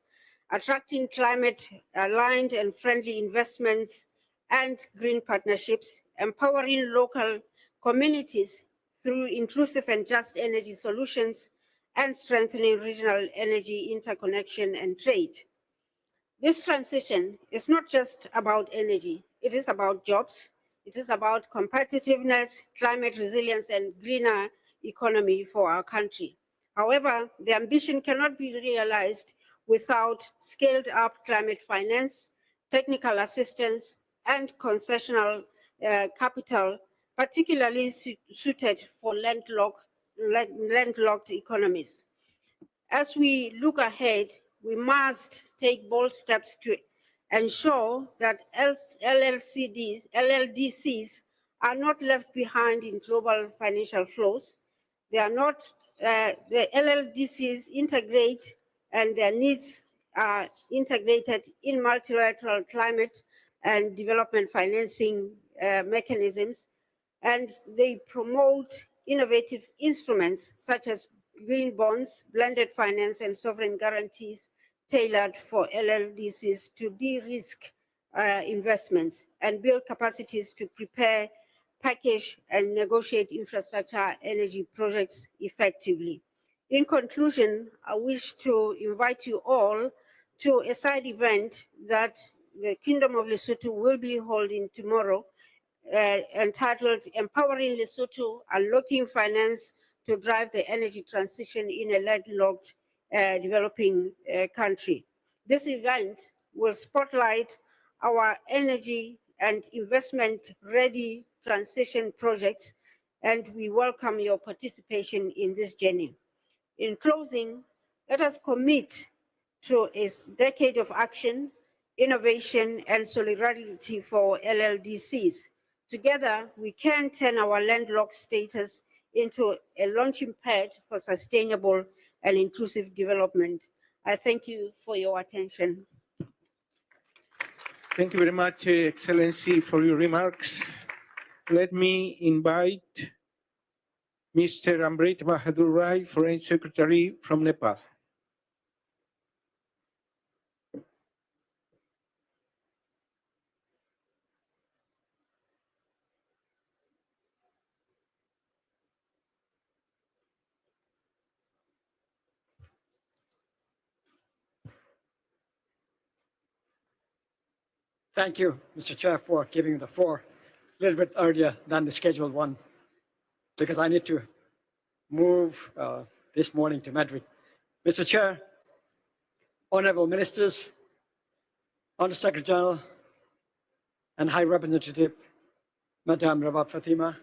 attracting climate-aligned and friendly investments and green partnerships, empowering local communities through inclusive and just energy solutions, and strengthening regional energy interconnection and trade. This transition is not just about energy, it is about jobs, it is about competitiveness, climate resilience, and greener economy for our country. However, the ambition cannot be realized without scaled-up climate finance, technical assistance, and concessional capital, particularly suited for landlocked economies. As we look ahead, we must take bold steps to ensure that LLDCs are not left behind in global financial flows. They are not, the LLDCs integrate and their needs are integrated in multilateral climate and development financing mechanisms, and they promote innovative instruments such as green bonds, blended finance, and sovereign guarantees tailored for LLDCs to de-risk investments and build capacities to prepare, package, and negotiate infrastructure energy projects effectively. In conclusion, I wish to invite you all to a side event that the Kingdom of Lesotho will be holding tomorrow, entitled Empowering Lesotho, Unlocking Finance to Drive the Energy Transition in a Landlocked Developing Country. This event will spotlight our energy and investment-ready transition projects, and we welcome your participation in this journey. In closing, let us commit to a decade of action, innovation, and solidarity for LLDCs. Together, we can turn our landlocked status into a launching pad for sustainable and inclusive development. I thank you for your attention. Thank you very much, Excellency, for your remarks. Let me invite Mr. Amrit Bahadur Rai, Foreign Secretary from Nepal. Thank you, Mr. Chair, for giving the floor a little bit earlier than the scheduled one, because I need to move this morning to Madrid. Mr. Chair, honorable ministers, Under Secretary General, and High Representative, Madame Rabab Fatima,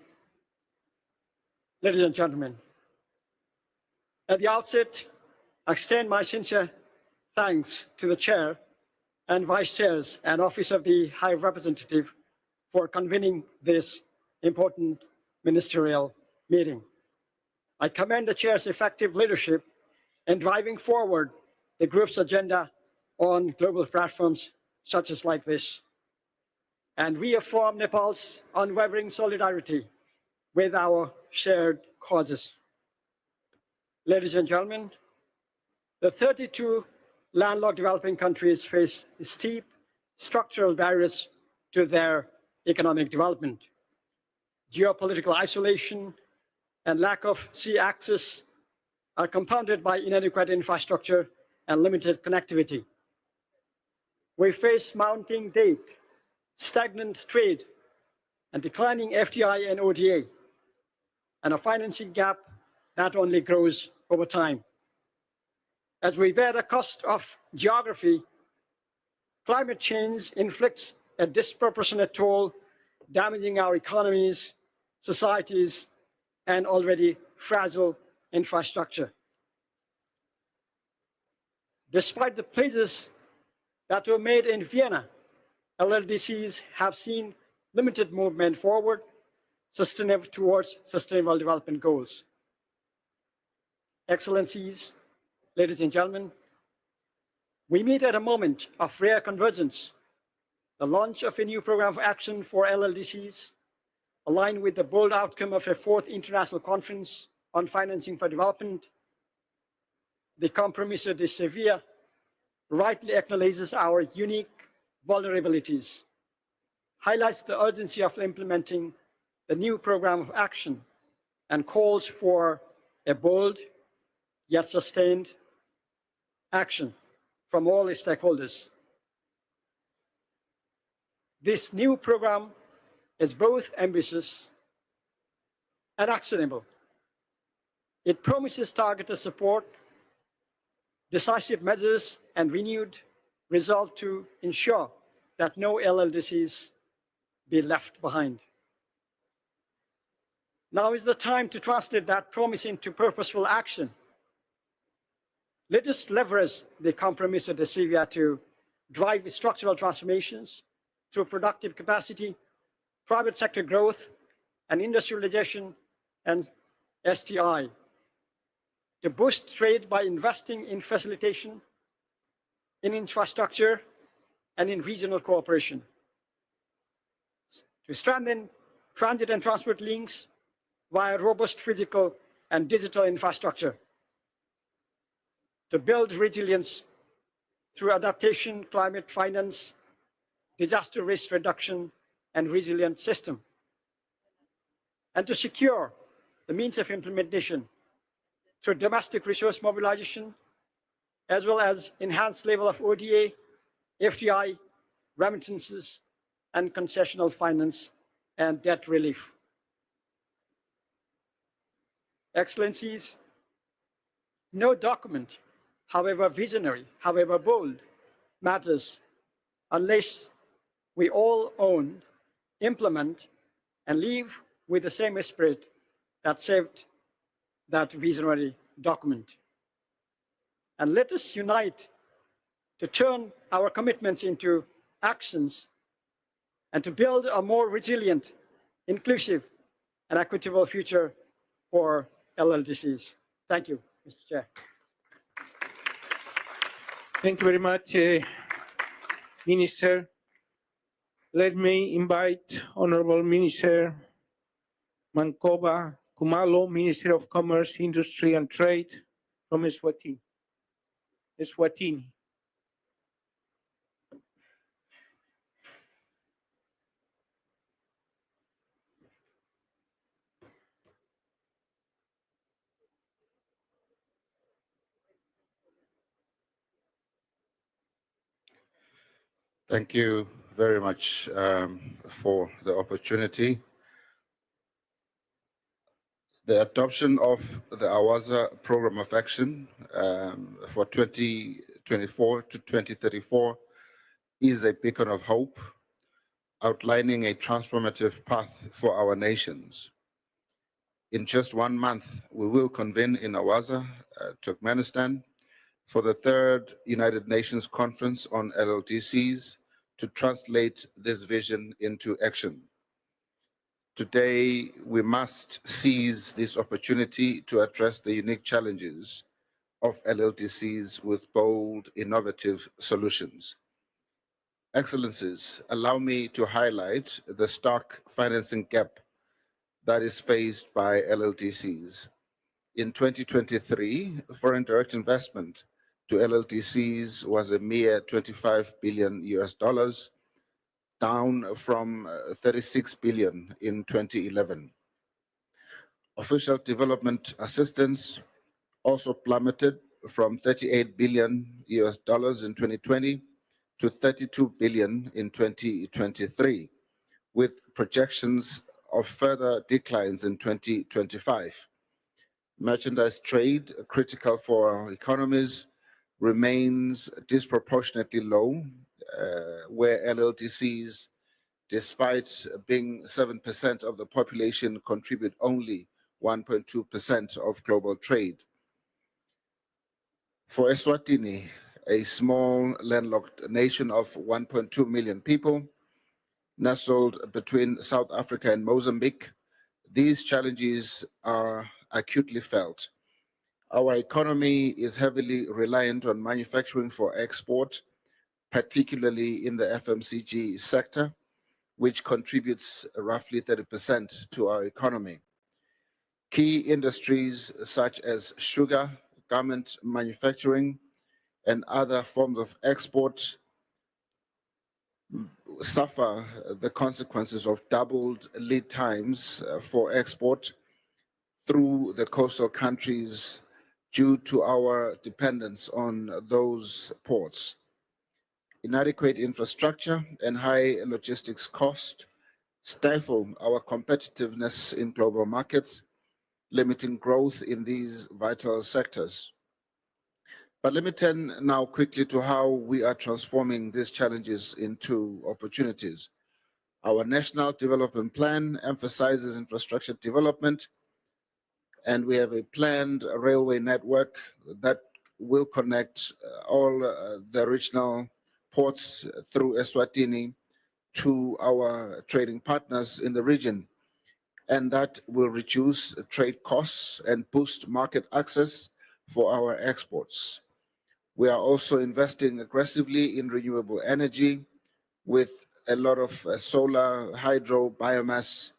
ladies and gentlemen, at the outset, I extend my sincere thanks to the Chair and Vice Chairs and Office of the High Representative for convening this important ministerial meeting. I commend the Chair's effective leadership in driving forward the group's agenda on global platforms such as like this, and reaffirm Nepal's unwavering solidarity with our shared causes. Ladies and gentlemen, the 32 landlocked developing countries face steep structural barriers to their economic development. Geopolitical isolation and lack of sea access are compounded by inadequate infrastructure and limited connectivity. We face mounting debt, stagnant trade, and declining FDI and ODA, and a financing gap that only grows over time. As we bear the cost of geography, climate change inflicts a disproportionate toll, damaging our economies, societies, and already fragile infrastructure. Despite the pledges that were made in Vienna, LLDCs have seen limited movement forward towards sustainable development goals. Excellencies, ladies and gentlemen, we meet at a moment of rare convergence. The launch of a new program of action for LLDCs, aligned with the bold outcome of a 4th International Conference on Financing for Development, the Compromiso de Seville rightly acknowledges our unique vulnerabilities, highlights the urgency of implementing the new program of action, and calls for a bold yet sustained action from all its stakeholders. This new program is both ambitious and actionable. It promises targeted support, decisive measures, and renewed resolve to ensure that no LLDCs be left behind. Now is the time to translate that promise into purposeful action. Let us leverage the Compromiso de Seville to drive structural transformations through productive capacity, private sector growth, and industrialization and STI, to boost trade by investing in facilitation, in infrastructure, and in regional cooperation, to strengthen transit and transport links via robust physical and digital infrastructure, to build resilience through adaptation, climate finance, disaster risk reduction, and resilient system, and to secure the means of implementation through domestic resource mobilization, as well as enhanced level of ODA, FDI, remittances, and concessional finance and debt relief. Excellencies, no document, however visionary, however bold, matters unless we all own, implement, and live with the same spirit that shaped that visionary document. And let us unite to turn our commitments into actions and to build a more resilient, inclusive, and equitable future for LLDCs. Thank you, Mr. Chair. Thank you very much, Minister. Let me invite Honorable Minister Mankoba Kumalo, Minister of Commerce, Industry and Trade from Eswatini. Thank you very much for the opportunity. The adoption of the AWASA Program of Action for 2024 to 2034 is a beacon of hope, outlining a transformative path for our nations. In just 1 month, we will convene in AWASA, Turkmenistan, for the 3rd United Nations Conference on LLDCs to translate this vision into action. Today, we must seize this opportunity to address the unique challenges of LLDCs with bold, innovative solutions. Excellencies, allow me to highlight the stark financing gap that is faced by LLDCs. In 2023, foreign direct investment to LLDCs was a mere $25 billion, down from 36 billion in 2011. Official development assistance also plummeted from $38 billion in 2020 to 32 billion in 2023, with projections of further declines in 2025. Merchandise trade, critical for our economies, remains disproportionately low, where LLDCs, despite being 7% of the population, contribute only 1.2% of global trade. For Eswatini, a small landlocked nation of 1.2 million people, nestled between South Africa and Mozambique, these challenges are acutely felt. Our economy is heavily reliant on manufacturing for export, particularly in the FMCG sector, which contributes roughly 30% to our economy. Key industries such as sugar, garment manufacturing, and other forms of export suffer the consequences of doubled lead times for export through the coastal countries due to our dependence on those ports. Inadequate infrastructure and high logistics cost stifle our competitiveness in global markets, limiting growth in these vital sectors. But let me turn now quickly to how we are transforming these challenges into opportunities. Our National Development Plan emphasizes infrastructure development, and we have a planned railway network that will connect all the regional ports through Eswatini to our trading partners in the region, and that will reduce trade costs and boost market access for our exports. We are also investing aggressively in renewable energy with a lot of solar, hydro, biomass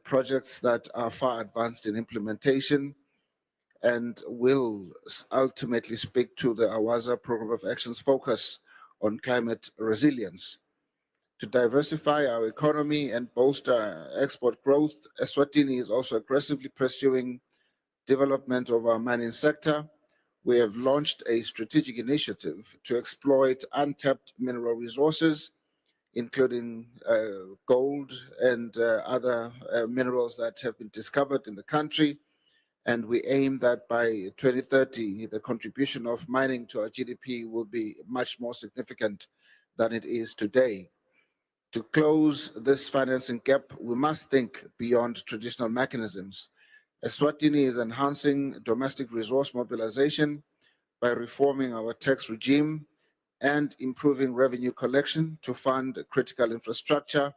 projects that are far advanced in implementation and will ultimately speak to the AWASA Program of Action's focus on climate resilience. To diversify our economy and bolster export growth, Eswatini is also aggressively pursuing development of our mining sector. We have launched a strategic initiative to exploit untapped mineral resources, including gold and other minerals that have been discovered in the country. And we aim that by 2030, the contribution of mining to our GDP will be much more significant than it is today. To close this financing gap, we must think beyond traditional mechanisms. Eswatini is enhancing domestic resource mobilization by reforming our tax regime and improving revenue collection to fund critical infrastructure,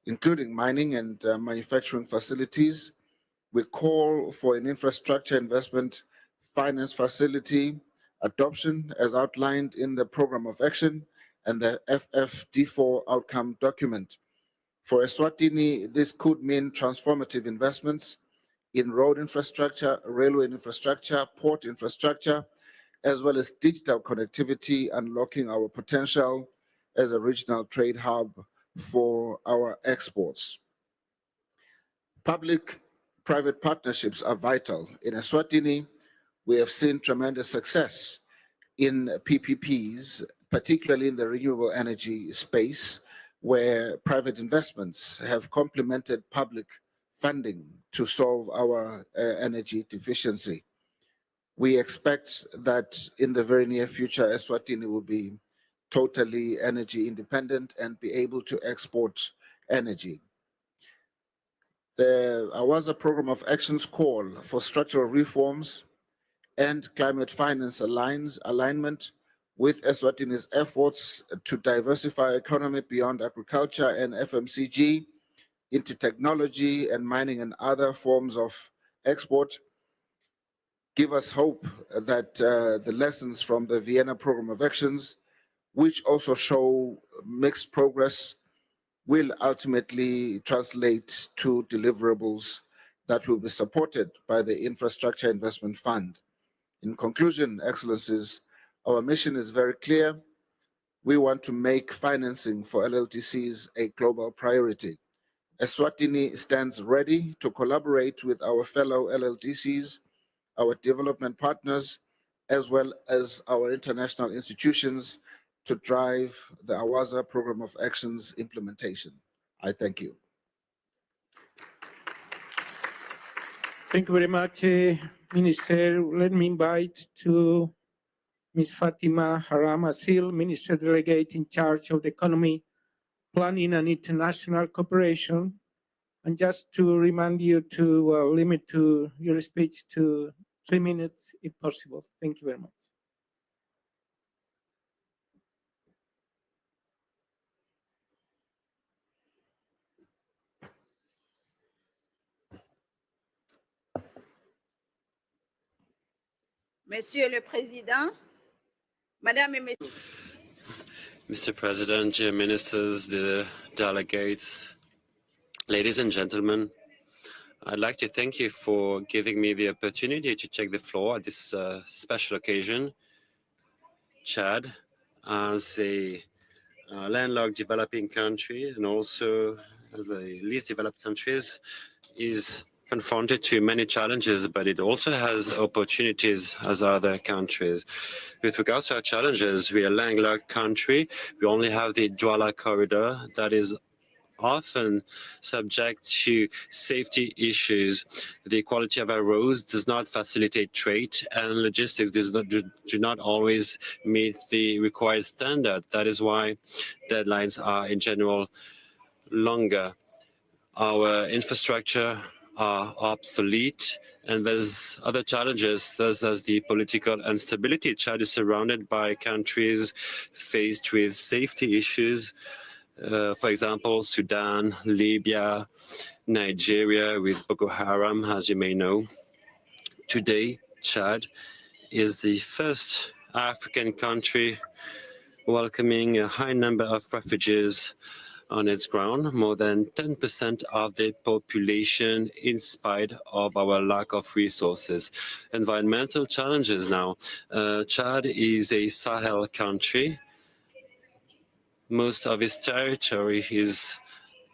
including mining and manufacturing facilities. We call for an infrastructure investment finance facility adoption as outlined in the program of action and the FFD4 outcome document. For Eswatini, this could mean transformative investments in road infrastructure, railway infrastructure, port infrastructure, as well as digital connectivity, unlocking our potential as a regional trade hub for our exports. Public-private partnerships are vital. In Eswatini, we have seen tremendous success in PPPs, particularly in the renewable energy space, where private investments have complemented public funding to solve our energy deficiency. We expect that in the very near future, Eswatini will be totally energy independent and be able to export energy. The Awaza Program of Actions call for structural reforms and climate finance alignment with Eswatini's efforts to diversify economy beyond agriculture and FMCG into technology and mining and other forms of export. Give us hope that the lessons from the Vienna Program of Actions, which also show mixed progress, will ultimately translate to deliverables that will be supported by the Infrastructure Investment Fund. In conclusion, Excellencies, our mission is very clear. We want to make financing for LLDCs a global priority. Eswatini stands ready to collaborate with our fellow LLDCs, our development partners, as well as our international institutions to drive the Awaza Program of Actions implementation. I thank you. Thank you very much, Minister. Let me invite to Ms. Fatima Haram Asil, Minister Delegate in charge of the Economy, Planning and International Cooperation. And just to remind you to limit to your speech to 3 minutes, if possible. Thank you very much. Monsieur le Président, Madame et Messieurs. Mr. President, dear ministers, dear delegates, ladies and gentlemen, I'd like to thank you for giving me the opportunity to take the floor at this special occasion. Chad, as a landlocked developing country and also as a least developed countries, is confronted to many challenges, but it also has opportunities as other countries. With regards to our challenges, we are a landlocked country. We only have the Douala corridor that is often subject to safety issues. The quality of our roads does not facilitate trade, and logistics do not always meet the required standard. That is why deadlines are in general longer. Our infrastructure are obsolete, and there's other challenges, such as the political instability. Chad is surrounded by countries faced with safety issues. For example, Sudan, Libya, Nigeria with Boko Haram, as you may know. Today, Chad is the first African country welcoming a high number of refugees on its ground, more than 10% of the population, in spite of our lack of resources. Environmental challenges now. Chad is a Sahel country. Most of its territory is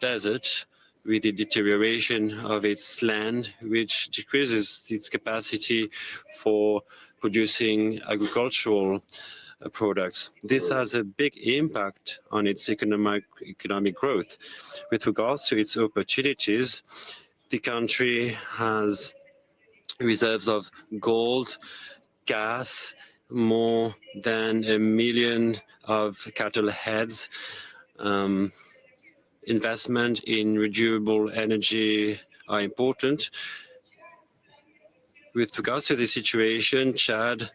desert, with the deterioration of its land, which decreases its capacity for producing agricultural products. This has a big impact on its economic growth. With regards to its opportunities, the country has reserves of gold, gas, more than 1 million of cattle heads. Investment in renewable energy are important. With regards to the situation, Chad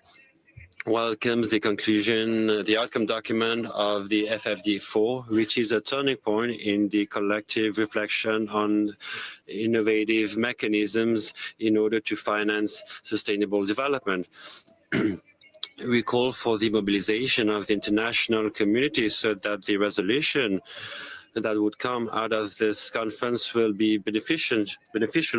welcomes the conclusion, the outcome document of the FFD4, which is a turning point in the collective reflection on innovative mechanisms in order to finance sustainable development. We call for the mobilization of the international community so that the resolution that would come out of this conference will be beneficial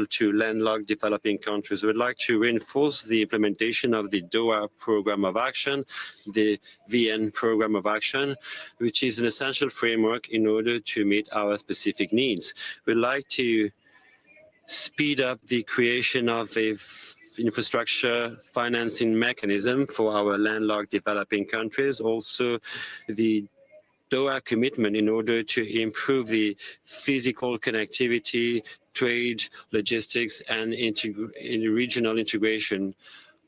to landlocked developing countries. We'd like to reinforce the implementation of the Doha Program of Action, the VN Program of Action, which is an essential framework in order to meet our specific needs. We'd like to speed up the creation of a infrastructure financing mechanism for our landlocked developing countries, also the Doha commitment in order to improve the physical connectivity, trade, logistics, and regional integration.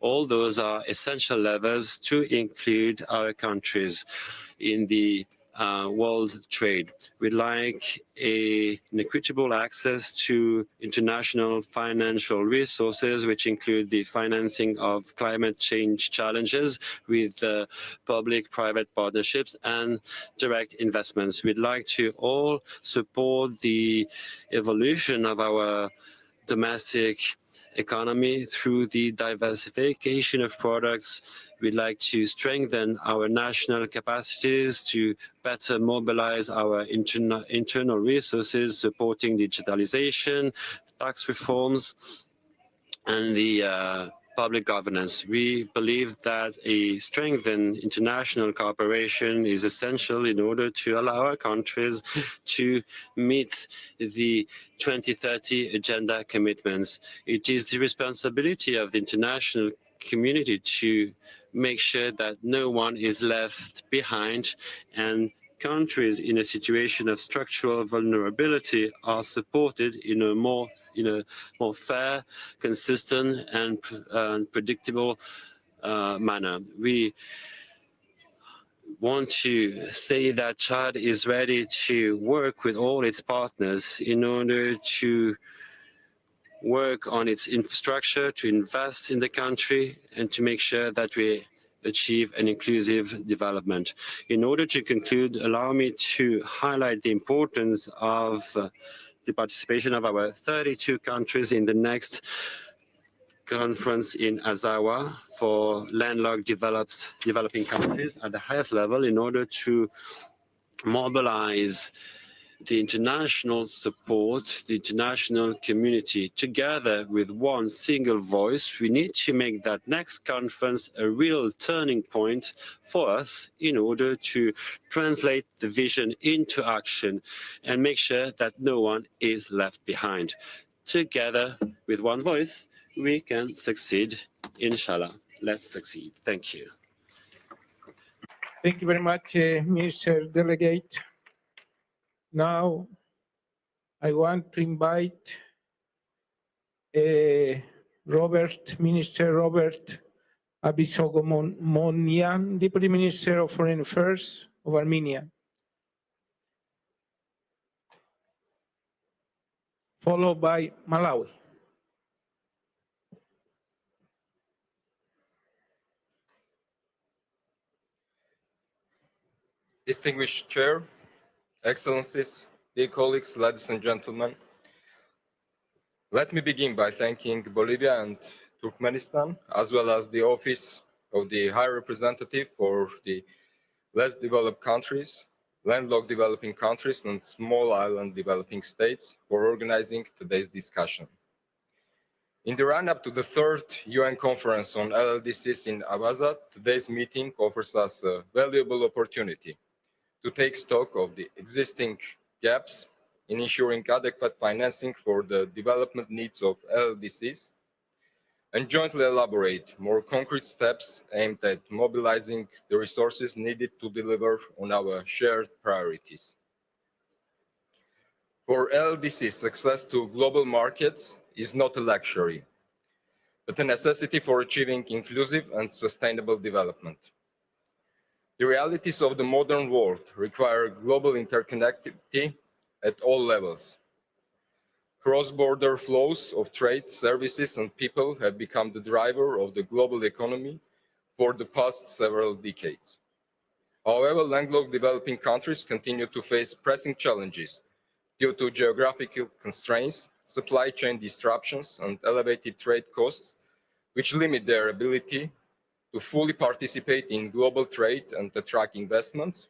All those are essential levers to include our countries in the world trade. We'd like an equitable access to international financial resources, which include the financing of climate change challenges with public-private partnerships and direct investments. We'd like to all support the evolution of our domestic economy through the diversification of products. We'd like to strengthen our national capacities to better mobilize our internal resources, supporting digitalization, tax reforms, and the public governance. We believe that a strengthened international cooperation is essential in order to allow our countries to meet the 2030 agenda commitments. It is the responsibility of the international community to make sure that no one is left behind, and countries in a situation of structural vulnerability are supported in a more fair, consistent, and predictable manner. We want to say that Chad is ready to work with all its partners in order to work on its infrastructure, to invest in the country, and to make sure that we achieve an inclusive development. In order to conclude, allow me to highlight the importance of the participation of our 32 countries in the next conference in Azawa for landlocked developing countries at the highest level in order to mobilize the international support, the international community. Together with one single voice, we need to make that next conference a real turning point for us in order to translate the vision into action and make sure that no one is left behind. Together with one voice, we can succeed, inshallah. Let's succeed. Thank you. Thank you very much, Minister Delegate. Now, I want to invite Minister Robert Abisogomonian, Deputy Minister of Foreign Affairs of Armenia, followed by Malawi. Distinguished Chair, Excellencies, dear colleagues, ladies and gentlemen, let me begin by thanking Bolivia and Turkmenistan, as well as the Office of the High Representative for the less developed countries, landlocked developing countries, and small island developing states for organizing today's discussion. In the run-up to the third UN conference on LLDCs in Abaza, today's meeting offers us a valuable opportunity to take stock of the existing gaps in ensuring adequate financing for the development needs of LLDCs and jointly elaborate more concrete steps aimed at mobilizing the resources needed to deliver on our shared priorities. For LLDCs, success to global markets is not a luxury, but a necessity for achieving inclusive and sustainable development. The realities of the modern world require global interconnectivity at all levels. Cross-border flows of trade, services, and people have become the driver of the global economy, for the past several decades. However, landlocked developing countries continue to face pressing challenges due to geographical constraints, supply chain disruptions, and elevated trade costs, which limit their ability to fully participate in global trade and attract investments,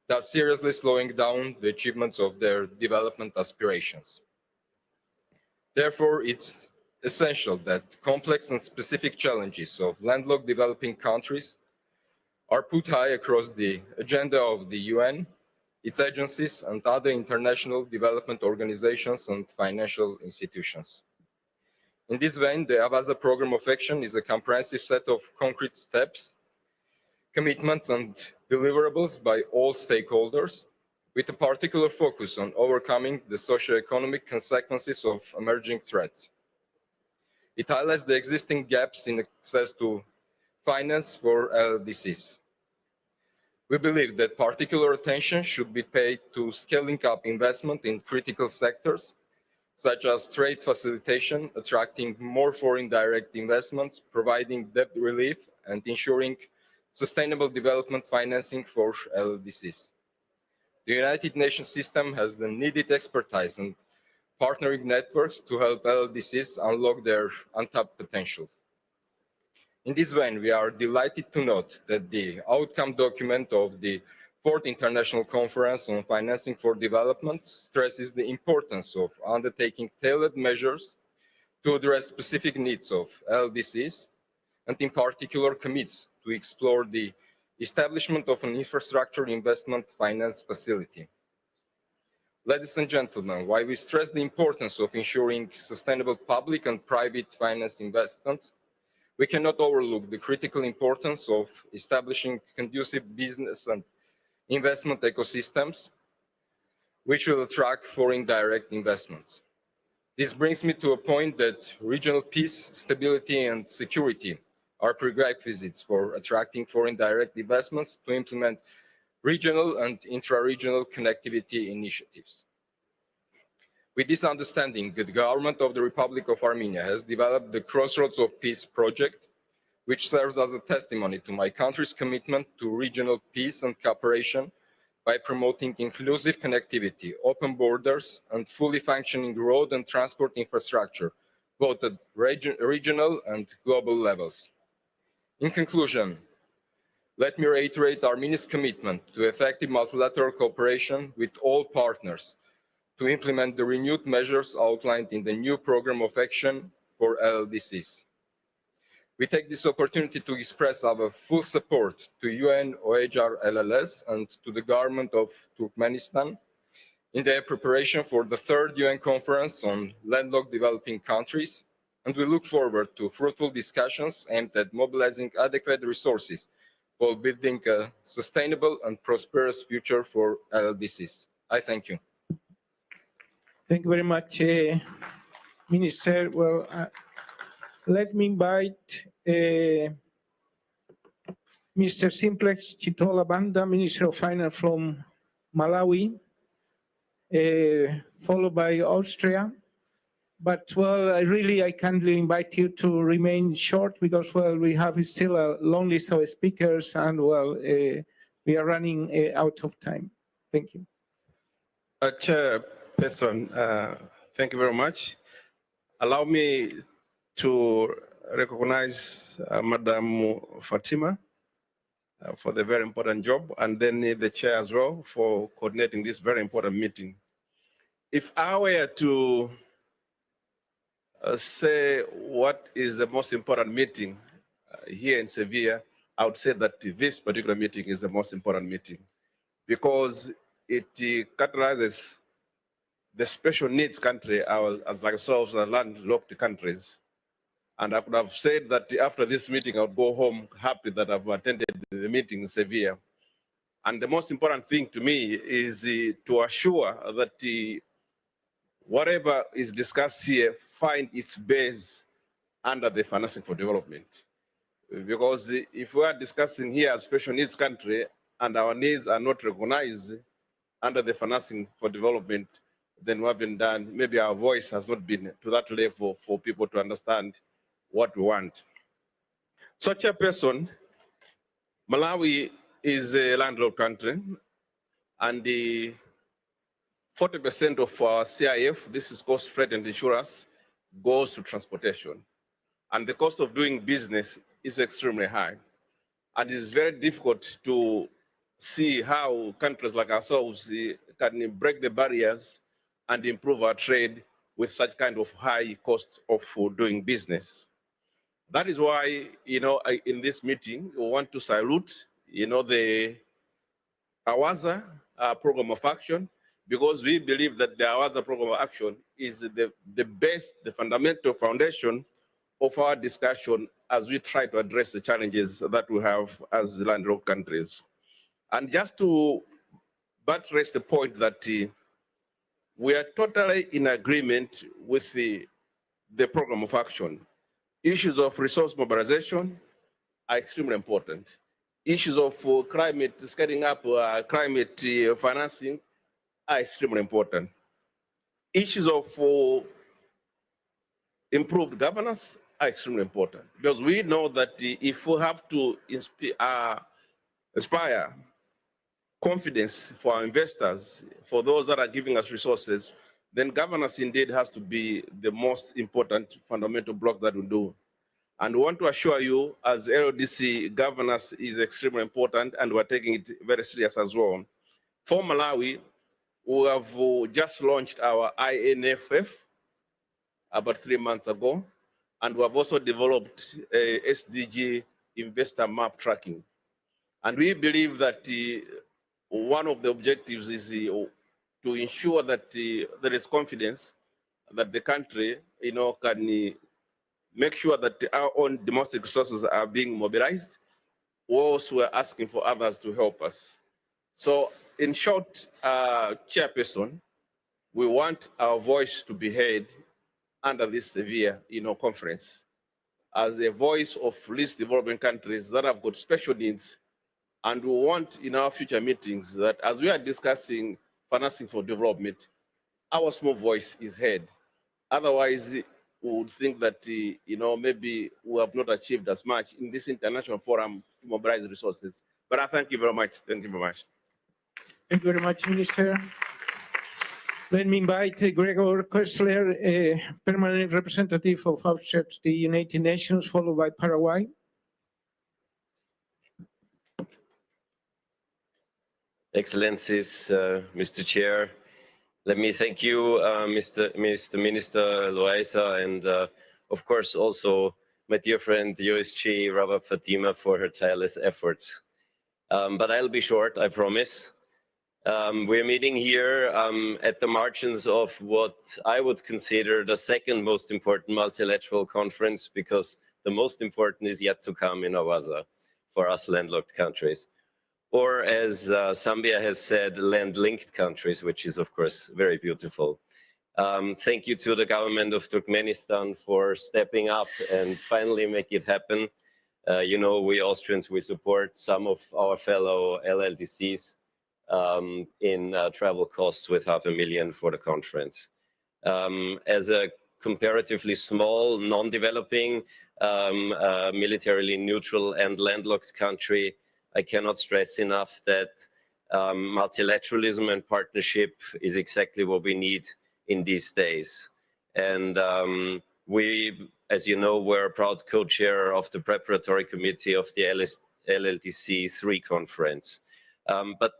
thus seriously slowing down the achievements of their development aspirations. Therefore, it's essential that complex and specific challenges of landlocked developing countries are put high across the agenda of the UN, its agencies, and other international development organizations and financial institutions. In this vein, the Avaza Program of Action is a comprehensive set of concrete steps, commitments, and deliverables by all stakeholders, with a particular focus on overcoming the socio-economic consequences of emerging threats. It highlights the existing gaps in access to finance for LDCs. We believe that particular attention should be paid to scaling up investment in critical sectors, such as trade facilitation, attracting more foreign direct investments, providing debt relief, and ensuring sustainable development financing for LDCs. The United Nations system has the needed expertise and partnering networks to help LDCs unlock their untapped potential. In this vein, we are delighted to note that the outcome document of the 4th International Conference on Financing for Development stresses the importance of undertaking tailored measures to address specific needs of LDCs, and in particular commits to explore the establishment of an infrastructure investment finance facility. Ladies and gentlemen, while we stress the importance of ensuring sustainable public and private finance investments, we cannot overlook the critical importance of establishing conducive business and investment ecosystems, which will attract foreign direct investments. This brings me to a point that regional peace, stability, and security are prerequisites for attracting foreign direct investments to implement regional and intra-regional connectivity initiatives. With this understanding, the government of the Republic of Armenia has developed the Crossroads of Peace project, which serves as a testimony to my country's commitment to regional peace and cooperation by promoting inclusive connectivity, open borders, and fully functioning road and transport infrastructure, both at regional and global levels. In conclusion, let me reiterate Armenia's commitment to effective multilateral cooperation with all partners to implement the renewed measures outlined in the new Program of Action for LDCs. We take this opportunity to express our full support to UN OHR LLS and to the government of Turkmenistan in their preparation for the 3rd UN Conference on Landlocked Developing Countries, and we look forward to fruitful discussions aimed at mobilizing adequate resources for building a sustainable and prosperous future for LDCs. I thank you. Thank you very much, Minister. Well, let me invite Mr. Simplex Chitola Banda, Minister of Finance from Malawi, followed by Austria. But, well, I kindly invite you to remain short because, well, we have still a long list of speakers and, well, we are running out of time. Thank you. Chairperson, thank you very much. Allow me to recognize Madam Fatima for the very important job, and then the chair as well for coordinating this very important meeting. If I were to say what is the most important meeting here in Seville, I would say that this particular meeting is the most important meeting because it characterizes the special needs country as ourselves are landlocked countries. And I could have said that after this meeting, I would go home happy that I've attended the meeting in Seville. And the most important thing to me is to assure that whatever is discussed here find its base under the financing for development. Because if we are discussing here a special needs country and our needs are not recognized under the financing for development, then we haven't done, maybe our voice has not been to that level for people to understand what we want. So, Chairperson, Malawi is a landlocked country, and the 40% of our CIF, this is cost, freight, and insurance, goes to transportation. And the cost of doing business is extremely high. And it's very difficult to see how countries like ourselves can break the barriers and improve our trade with such kind of high cost of doing business. That is why, in this meeting, we want to salute, the AWASA program of action, because we believe that the AWASA program of action is the best, the fundamental foundation of our discussion as we try to address the challenges that we have as landlocked countries. And just to buttress the point that we are totally in agreement with the program of action. Issues of resource mobilization are extremely important. Issues of scaling up climate financing are extremely important. Issues of improved governance are extremely important, because we know that if we have to inspire confidence for our investors, for those that are giving us resources, then governance indeed has to be the most important fundamental block that we do. And we want to assure you, as LDC, governance is extremely important, and we're taking it very serious as well. For Malawi, we have just launched our INFF about 3 months ago, and we have also developed a SDG investor map tracking. And we believe that one of the objectives is to ensure that there is confidence that the country, can make sure that our own domestic resources are being mobilized. We also are asking for others to help us. So, in short, Chairperson, we want our voice to be heard under this severe, conference, as a voice of least developing countries that have got special needs. And we want in our future meetings that as we are discussing financing for development, our small voice is heard. Otherwise, we would think that, maybe we have not achieved as much in this international forum to mobilize resources. But I thank you very much. Thank you very much. Thank you very much, Minister. Let me invite Gregor Kessler, a permanent representative of AUSCHEPS, the United Nations, followed by Paraguay. Excellencies, Mr. Chair, let me thank you, Mr. Minister Loaiza, and of course also my dear friend USG Rabab Fatima for her tireless efforts. But I'll be short, I promise. We're meeting here at the margins of what I would consider the second most important multilateral conference, because the most important is yet to come in AWASA for us landlocked countries. Or as Zambia has said, land-linked countries, which is of course very beautiful. Thank you to the government of Turkmenistan for stepping up and finally make it happen. We Austrians, we support some of our fellow LLDCs in travel costs with $500,000 for the conference. As a comparatively small, non-developing, militarily neutral and landlocked country, I cannot stress enough that multilateralism and partnership is exactly what we need in these days. And we, as you know, were a proud co-chair of the preparatory committee of the LLDC 3 conference. But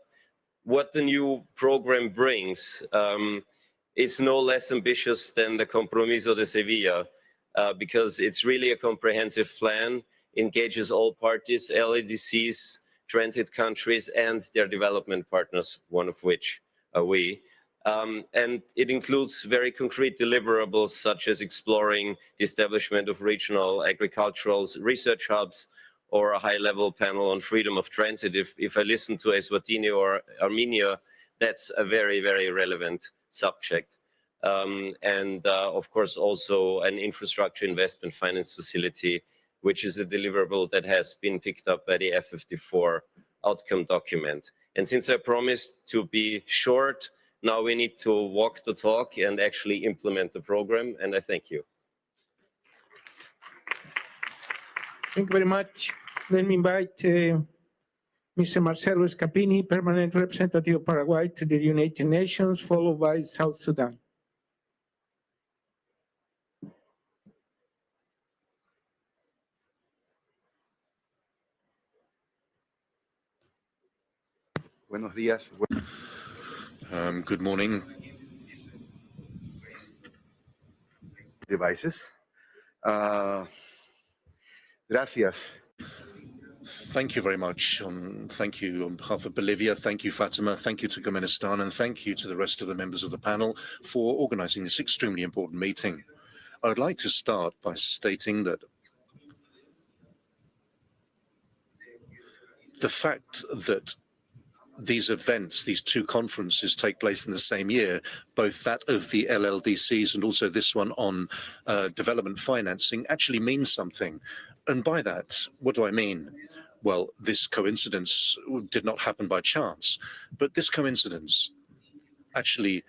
what the new program brings is no less ambitious than the Compromiso de Sevilla, because it's really a comprehensive plan, engages all parties, LADCs, transit countries, and their development partners, one of which are we. And it includes very concrete deliverables, such as exploring the establishment of regional agricultural research hubs, or a high-level panel on freedom of transit. If I listen to Eswatini or Armenia, that's a very, very relevant subject. And of course, also an infrastructure investment finance facility, which is a deliverable that has been picked up by the FFD4 outcome document. And since I promised to be short, now we need to walk the talk and actually implement the program, and I thank you. Thank you very much. Let me invite Mr. Marcelo Scapini, Permanent Representative of Paraguay to the United Nations, followed by South Sudan. Buenos días. Good morning. Devices. Gracias. Thank you very much. Thank you on behalf of Bolivia. Thank you, Fatima. Thank you to Turkmenistan. And thank you to the rest of the members of the panel for organizing this extremely important meeting. I would like to start by stating that the fact that these events, these two conferences take place in the same year, both that of the LLDCs and also this one on development financing, actually means something. And by that, what do I mean? Well, this coincidence did not happen by chance, but this coincidence actually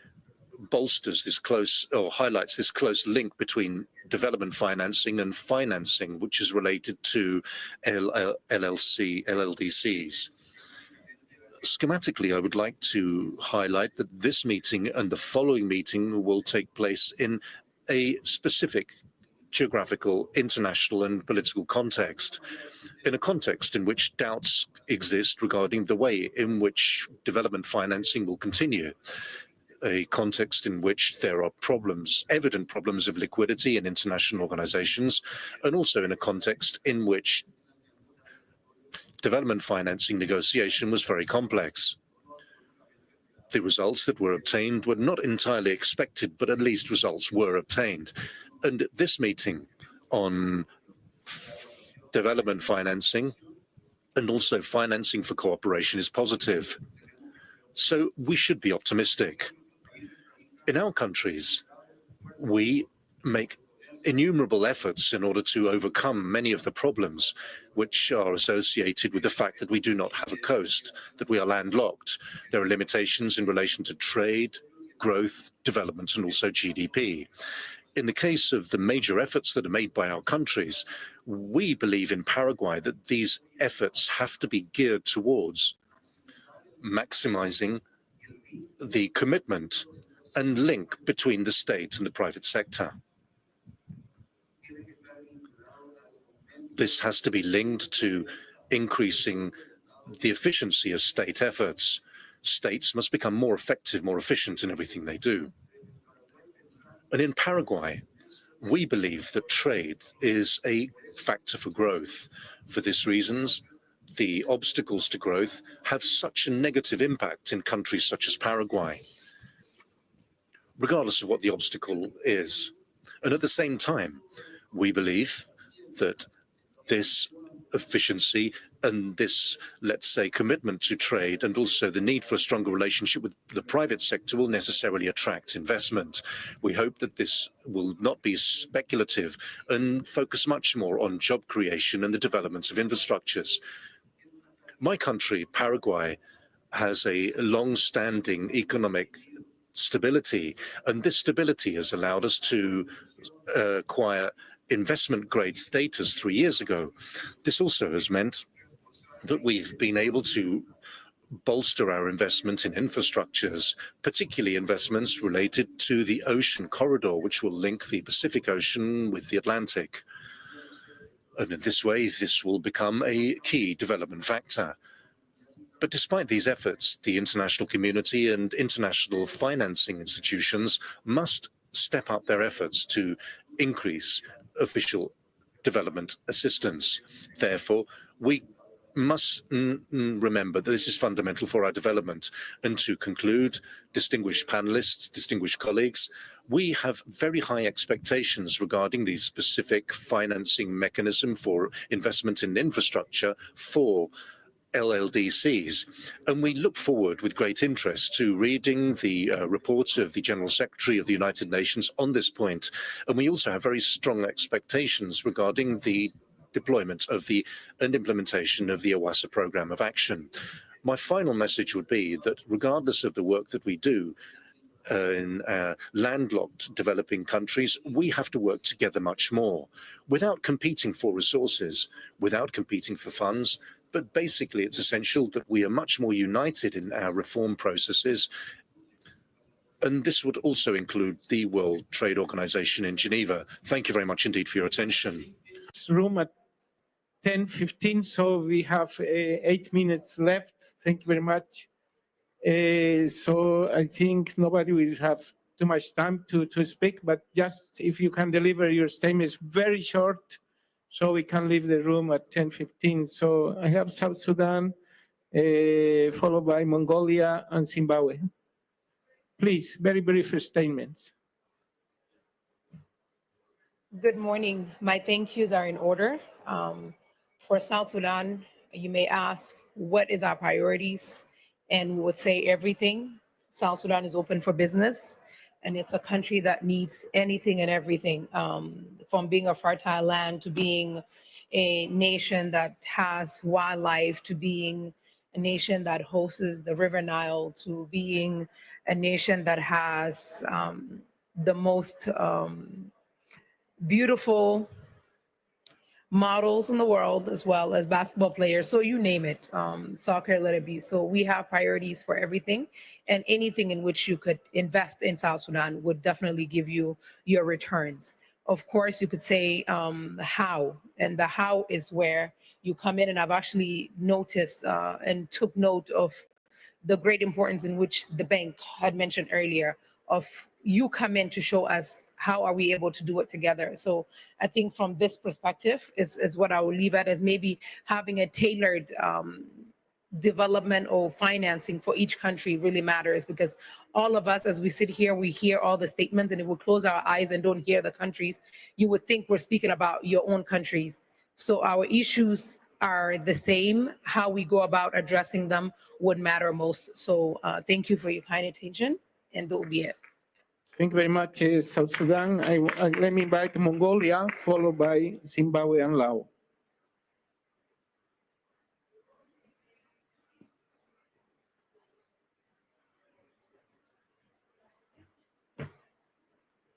bolsters this close or highlights this close link between development financing and financing, which is related to LLDCs. Schematically, I would like to highlight that this meeting and the following meeting will take place in a specific geographical, international, and political context, in a context in which doubts exist regarding the way in which development financing will continue, a context in which there are problems, evident problems of liquidity in international organizations, and also in a context in which development financing negotiation was very complex. The results that were obtained were not entirely expected, but at least results were obtained. And this meeting on development financing and also financing for cooperation is positive. So we should be optimistic. In our countries, we make innumerable efforts in order to overcome many of the problems which are associated with the fact that we do not have a coast, that we are landlocked. There are limitations in relation to trade, growth, development, and also GDP. In the case of the major efforts that are made by our countries, we believe in Paraguay that these efforts have to be geared towards maximizing the commitment and link between the state and the private sector. This has to be linked to increasing the efficiency of state efforts. States must become more effective, more efficient in everything they do. And in Paraguay, we believe that trade is a factor for growth. For these reasons, the obstacles to growth have such a negative impact in countries such as Paraguay, regardless of what the obstacle is. And at the same time, we believe that this efficiency and this, let's say, commitment to trade and also the need for a stronger relationship with the private sector will necessarily attract investment. We hope that this will not be speculative and focus much more on job creation and the development of infrastructures. My country, Paraguay, has a long-standing economic stability, and this stability has allowed us to acquire investment grade status 3 years ago. This also has meant that we've been able to bolster our investment in infrastructures, particularly investments related to the ocean corridor, which will link the Pacific Ocean with the Atlantic. And in this way, this will become a key development factor. But despite these efforts, the international community and international financing institutions must step up their efforts to increase official development assistance. Therefore, we must remember that this is fundamental for our development. And to conclude, distinguished panelists, distinguished colleagues, we have very high expectations regarding the specific financing mechanism for investment in infrastructure for LLDCs. And we look forward with great interest to reading the reports of the General Secretary of the United Nations on this point. And we also have very strong expectations regarding the deployment of and implementation of the OASA Programme of Action. My final message would be that regardless of the work that we do, in landlocked developing countries, we have to work together much more without competing for resources, without competing for funds. But basically, it's essential that we are much more united in our reform processes. And this would also include the World Trade Organization in Geneva. Thank you very much indeed for your attention. Room at 10:15, so we have 8 minutes left. Thank you very much. So I think nobody will have too much time to speak, but just if you can deliver your statements very short, so we can leave the room at 10:15. So I have South Sudan, followed by Mongolia and Zimbabwe. Please, very brief statements. Good morning. My thank yous are in order. For South Sudan, you may ask, what is our priorities? And we would say everything. South Sudan is open for business, and it's a country that needs anything and everything, from being a fertile land to being a nation that has wildlife, to being a nation that hosts the River Nile, to being a nation that has the most beautiful models in the world, as well as basketball players. So you name it, soccer, let it be. So we have priorities for everything, and anything in which you could invest in South Sudan would definitely give you your returns. Of course, you could say how, and the how is where you come in. And I've actually noticed and took note of the great importance in which the bank had mentioned earlier of you come in to show us how are we able to do it together. So I think from this perspective is what I will leave at, as maybe having a tailored development or financing for each country really matters, because all of us, as we sit here, we hear all the statements, and if we close our eyes and don't hear the countries, you would think we're speaking about your own countries. So our issues are the same. How we go about addressing them would matter most. So thank you for your kind attention, and that will be it. Thank you very much, South Sudan. Let me invite Mongolia, followed by Zimbabwe and Laos.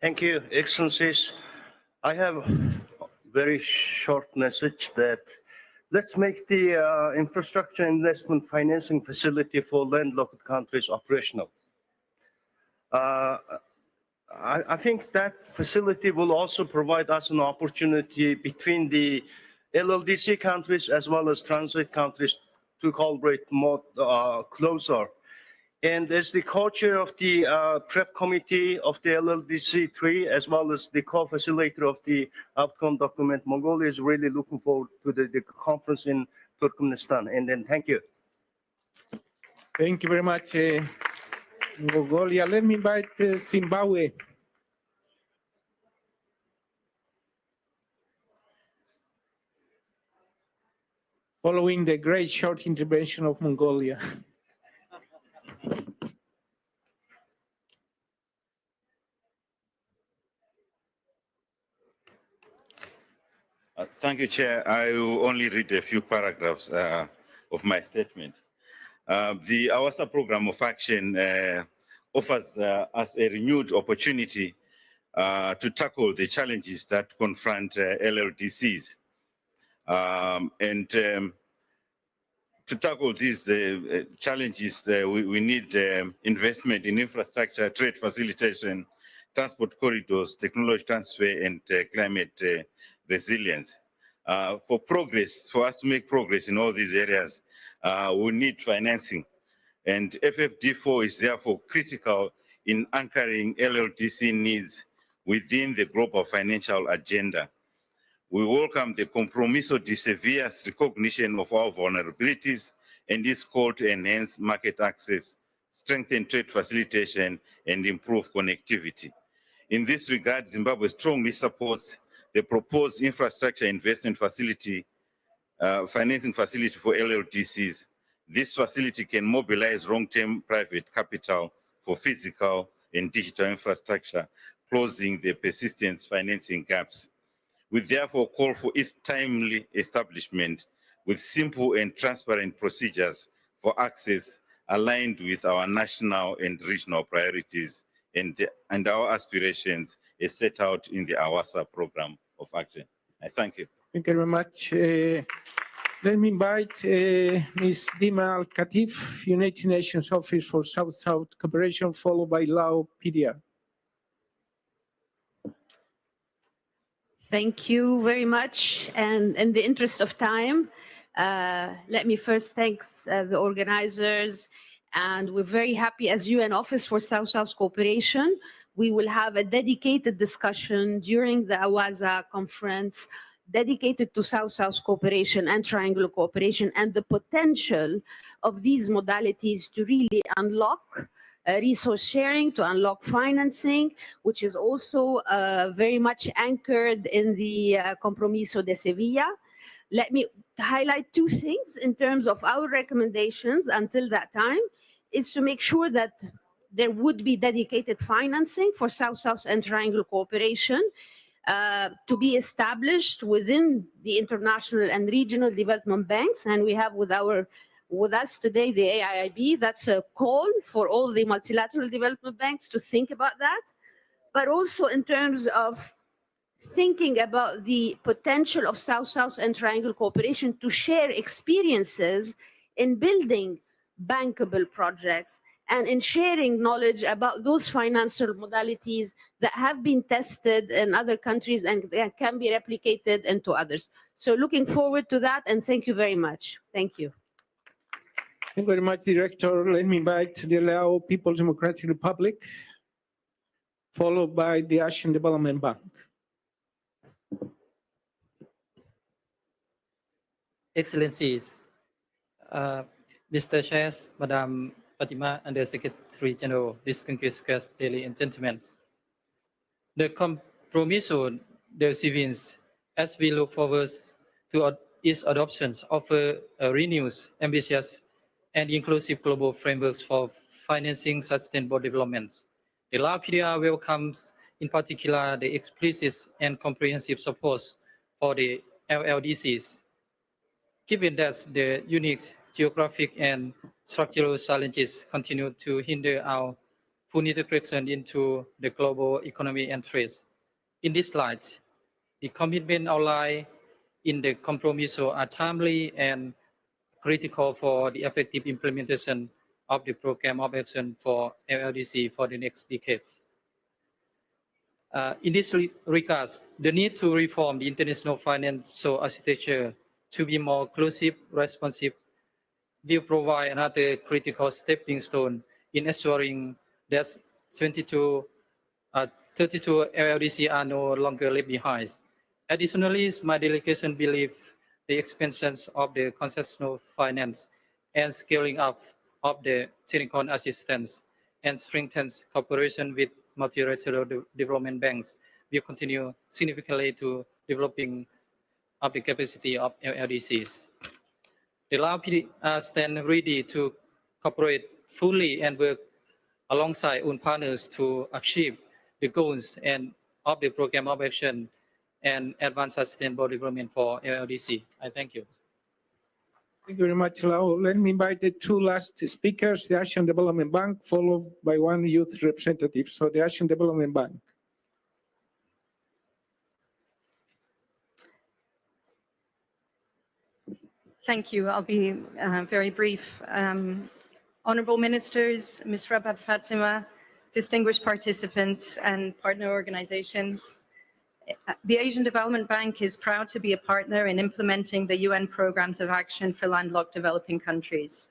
Thank you, Excellencies. I have a very short message that let's make the infrastructure investment financing facility for landlocked countries operational. I think that facility will also provide us an opportunity between the LLDC countries as well as transit countries to collaborate more closer. And as the co-chair of the prep committee of the LLDC3, as well as the co-facilitator of the outcome document, Mongolia is really looking forward to the conference in Turkmenistan. And then thank you. Thank you very much, Mongolia. Let me invite Zimbabwe. Following the great short intervention of Mongolia. Thank you, Chair. I will only read a few paragraphs of my statement. The AWASA program of action offers us a renewed opportunity to tackle the challenges that confront LLDCs. To tackle these challenges, we need investment in infrastructure, trade facilitation, transport corridors, technology transfer, and climate resilience. For us to make progress in all these areas, we need financing. And FFD4 is therefore critical in anchoring LLDC needs within the global financial agenda. We welcome the Compromiso de Sevilla's recognition of our vulnerabilities and its call to enhance market access, strengthen trade facilitation, and improve connectivity. In this regard, Zimbabwe strongly supports the proposed infrastructure investment facility, financing facility for LLDCs. This facility can mobilize long-term private capital for physical and digital infrastructure, closing the persistent financing gaps. We therefore call for its timely establishment with simple and transparent procedures for access aligned with our national and regional priorities and our aspirations is set out in the AWASA program of action. I thank you. Thank you very much. Let me invite Ms. Dima Al-Katif, United Nations Office for South-South Cooperation, followed by Lao PDR. Thank you very much. And in the interest of time, let me first thank the organizers. And we're very happy as UN Office for South-South Cooperation. We will have a dedicated discussion during the AWASA conference dedicated to South-South cooperation and triangular cooperation and the potential of these modalities to really unlock resource sharing, to unlock financing, which is also very much anchored in the Compromiso de Sevilla. Let me highlight two things in terms of our recommendations until that time, is to make sure that there would be dedicated financing for South-South and triangular cooperation to be established within the international and regional development banks. And we have with us today the AIIB. That's a call for all the multilateral development banks to think about that, but also in terms of thinking about the potential of South-South and triangle cooperation to share experiences in building bankable projects and in sharing knowledge about those financial modalities that have been tested in other countries and that can be replicated into others. So looking forward to that, and thank you very much. Thank you. Thank you very much, Director. Let me invite the Lao People's Democratic Republic, followed by the Asian Development Bank. Excellencies, Mr. Chairs, Madam Fatima, Under Secretary General, distinguished guests, ladies and gentlemen. The Compromiso de Civils, as we look forward to its adoption, offer a renewed, ambitious, and inclusive global frameworks for financing sustainable development. The Lao PDR welcomes, in particular, the explicit and comprehensive support for the LLDCs. Given that the unique geographic and structural challenges continue to hinder our full integration into the global economy and trade. In this light, the commitment outlined in the Compromiso are timely and critical for the effective implementation of the program of action for LLDC for the next decade. In this regard, the need to reform the international financial architecture to be more inclusive, responsive, will provide another critical stepping stone in ensuring that 32 LLDC are no longer left behind. Additionally, my delegation believes the expansion of the concessional finance and scaling up of the technical assistance and strengthens cooperation with multilateral development banks will continue significantly to developing of the capacity of LLDCs. The Lao PDR stand ready to cooperate fully and work alongside UN partners to achieve the goals and of the program of action and advance sustainable development for LLDC. I thank you. Thank you very much, Lao. Let me invite the two last speakers, the Asian Development Bank, followed by one youth representative. So the Asian Development Bank. Thank you. I'll be very brief. Honorable Ministers, Ms. Rabat Fatima, distinguished participants and partner organizations, the Asian Development Bank is proud to be a partner in implementing the UN programs of action for landlocked developing countries.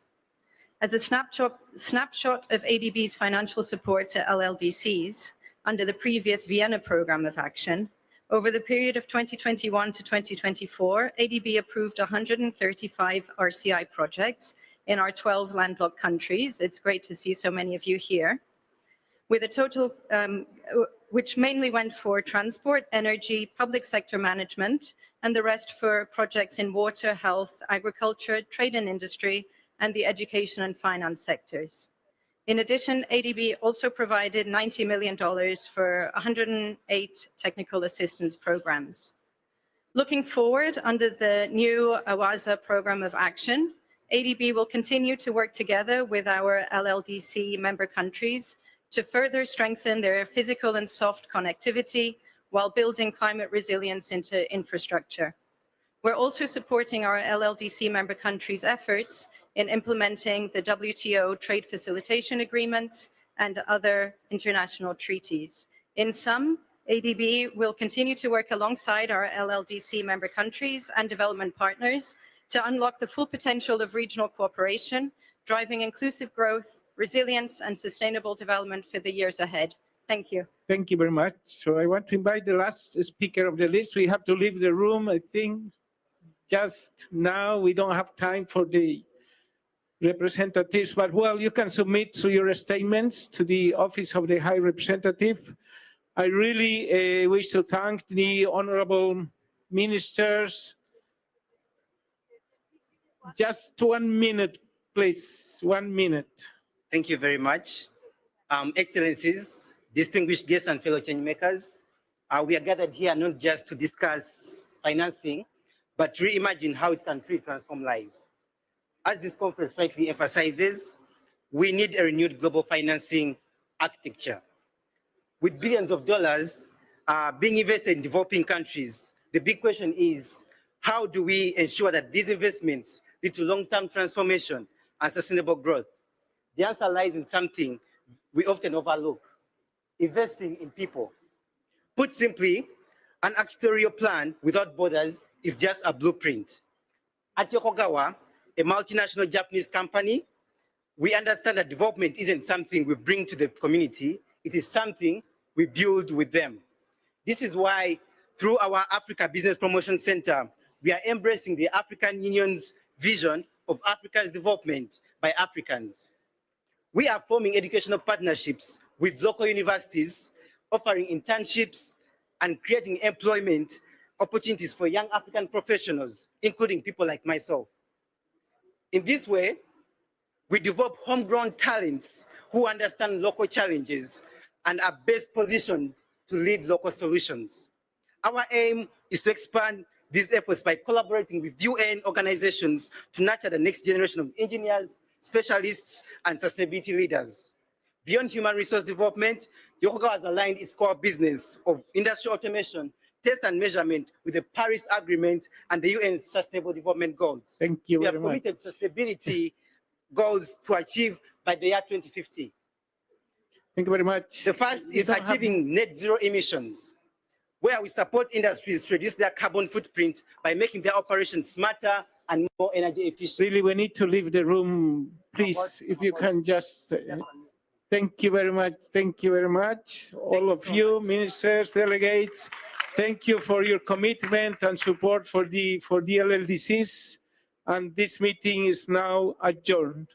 As a snapshot of ADB's financial support to LLDCs under the previous Vienna program of action, over the period of 2021 to 2024, ADB approved 135 RCI projects in our 12 landlocked countries. It's great to see so many of you here, with a total, which mainly went for transport, energy, public sector management, and the rest for projects in water, health, agriculture, trade and industry, and the education and finance sectors. In addition, ADB also provided $90 million for 108 technical assistance programs. Looking forward, under the new AWASA program of action, ADB will continue to work together with our LLDC member countries to further strengthen their physical and soft connectivity while building climate resilience into infrastructure. We're also supporting our LLDC member countries' efforts in implementing the WTO Trade Facilitation Agreement and other international treaties. In sum, ADB will continue to work alongside our LLDC member countries and development partners to unlock the full potential of regional cooperation, driving inclusive growth, resilience, and sustainable development for the years ahead. Thank you. Thank you very much. So I want to invite the last speaker of the list. We have to leave the room, I think, just now. We don't have time for the representatives, but well, you can submit to your statements to the Office of the High Representative. I really wish to thank the honorable ministers. Just 1 minute, please, 1 minute. Thank you very much. Excellencies, distinguished guests and fellow change makers, we are gathered here not just to discuss financing, but to reimagine how it can truly transform lives. As this conference rightly emphasizes, we need a renewed global financing architecture. With billions of dollars being invested in developing countries, the big question is, how do we ensure that these investments lead to long-term transformation and sustainable growth? The answer lies in something we often overlook: investing in people. Put simply, an actuarial plan without borders is just a blueprint. At Yokogawa, a multinational Japanese company, we understand that development isn't something we bring to the community, it is something we build with them. This is why, through our Africa Business Promotion Center, we are embracing the African Union's vision of Africa's development by Africans. We are forming educational partnerships with local universities, offering internships and creating employment opportunities for young African professionals, including people like myself. In this way, we develop homegrown talents who understand local challenges and are best positioned to lead local solutions. Our aim is to expand these efforts by collaborating with UN organizations to nurture the next generation of engineers, specialists, and sustainability leaders. Beyond human resource development, Yokogawa has aligned its core business of industrial automation, test and measurement with the Paris Agreement and the UN's Sustainable Development Goals. Thank you We very have much. committed sustainability goals to achieve by the year 2050. Thank you very much. The first is achieving net zero emissions, where we support industries to reduce their carbon footprint by making their operations smarter and more energy efficient. Really, we need to leave the room. Please, if you can just... Thank you very much. Thank you very much. All of you, ministers, delegates, thank you for your commitment and support for the LLDCs. And this meeting is now adjourned.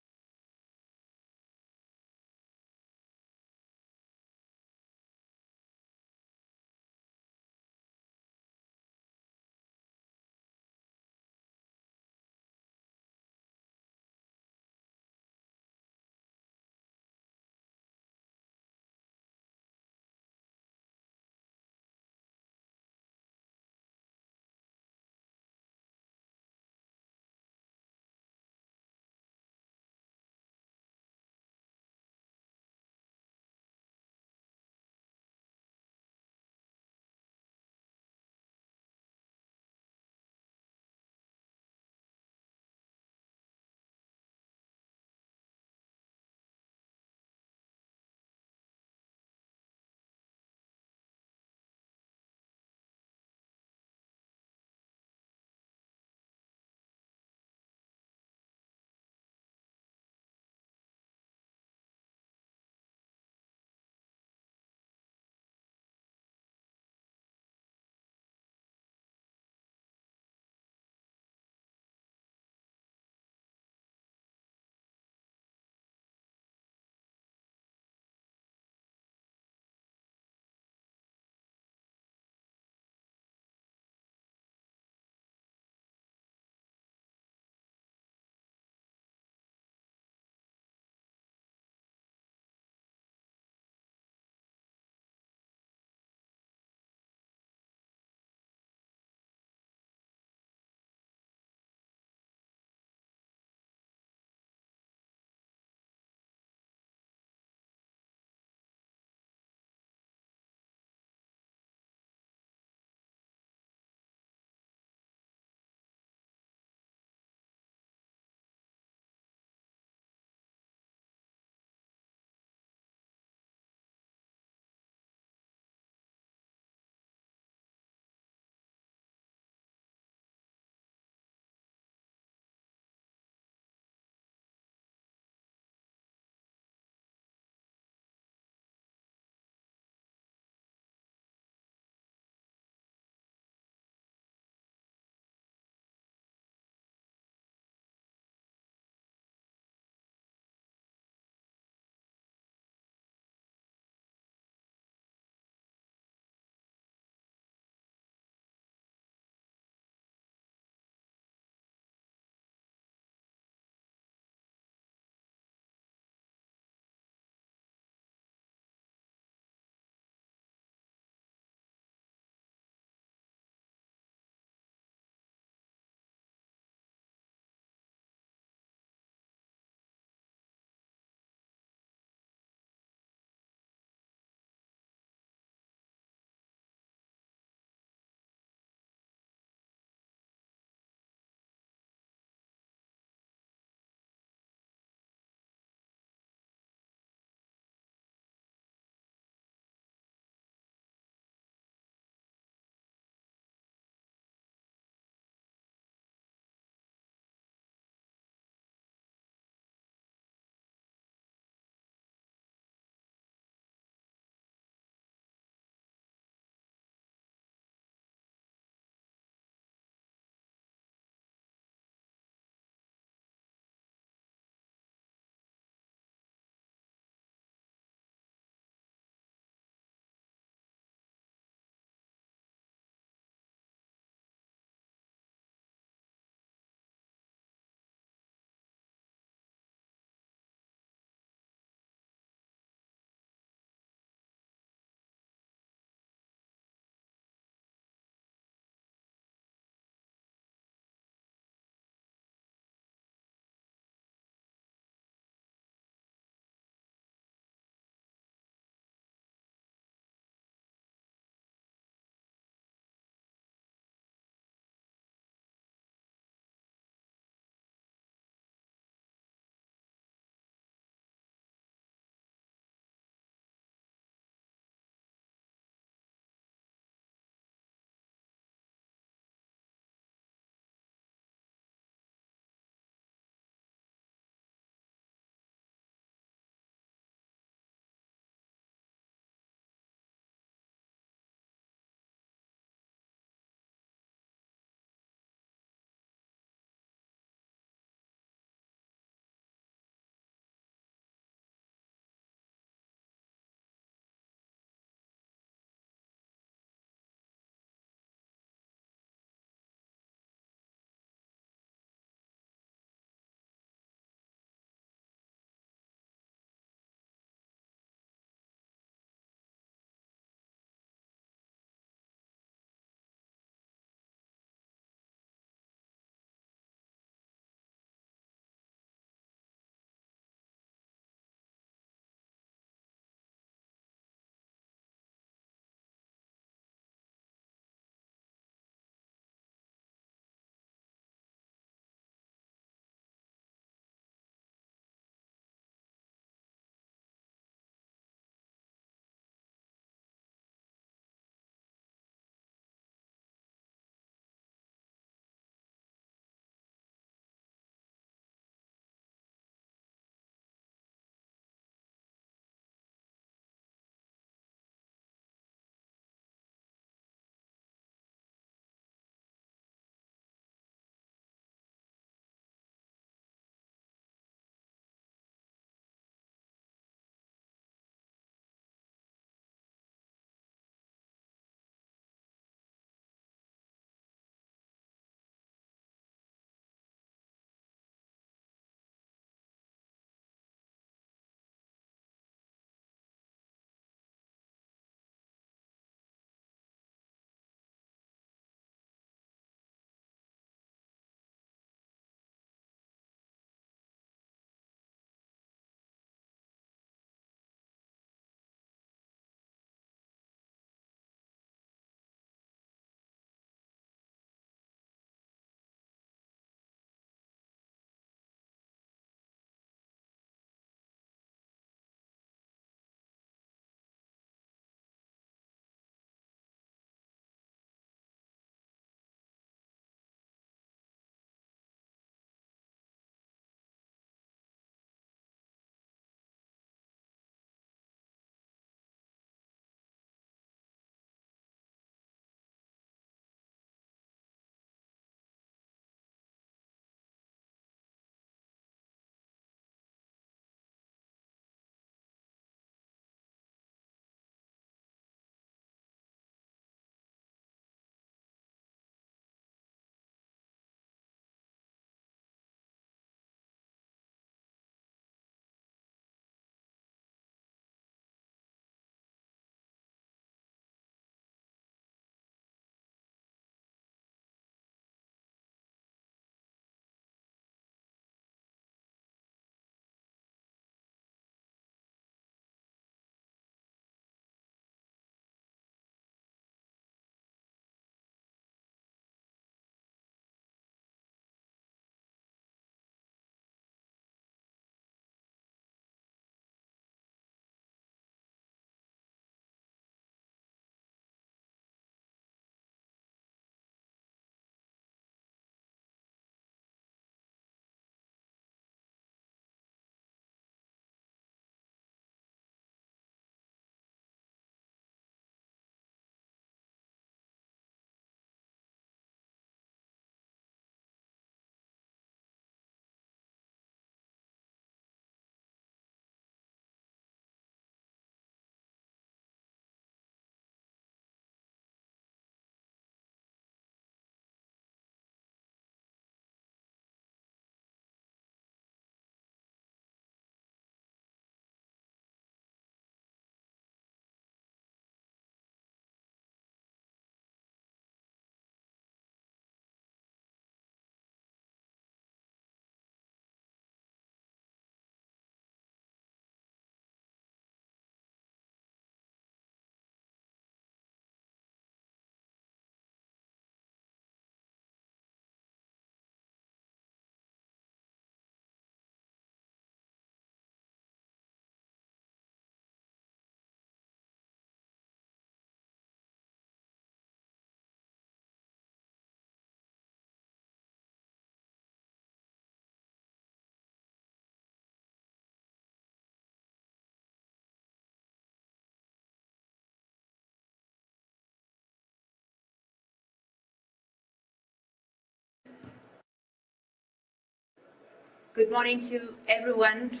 Good morning to everyone,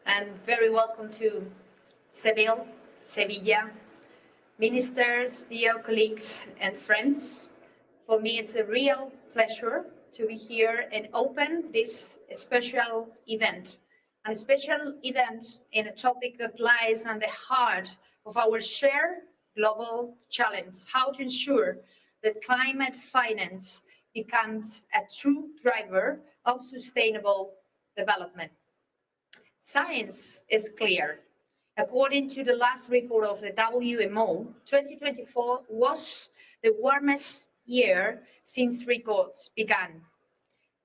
and very welcome to Seville, Sevilla, ministers, dear colleagues and friends. For me, it's a real pleasure to be here and open this special event. A special event in a topic that lies on the heart of our shared global challenge, how to ensure that climate finance becomes a true driver of sustainable development. Science is clear. According to the last report of the WMO, 2024 was the warmest year since records began.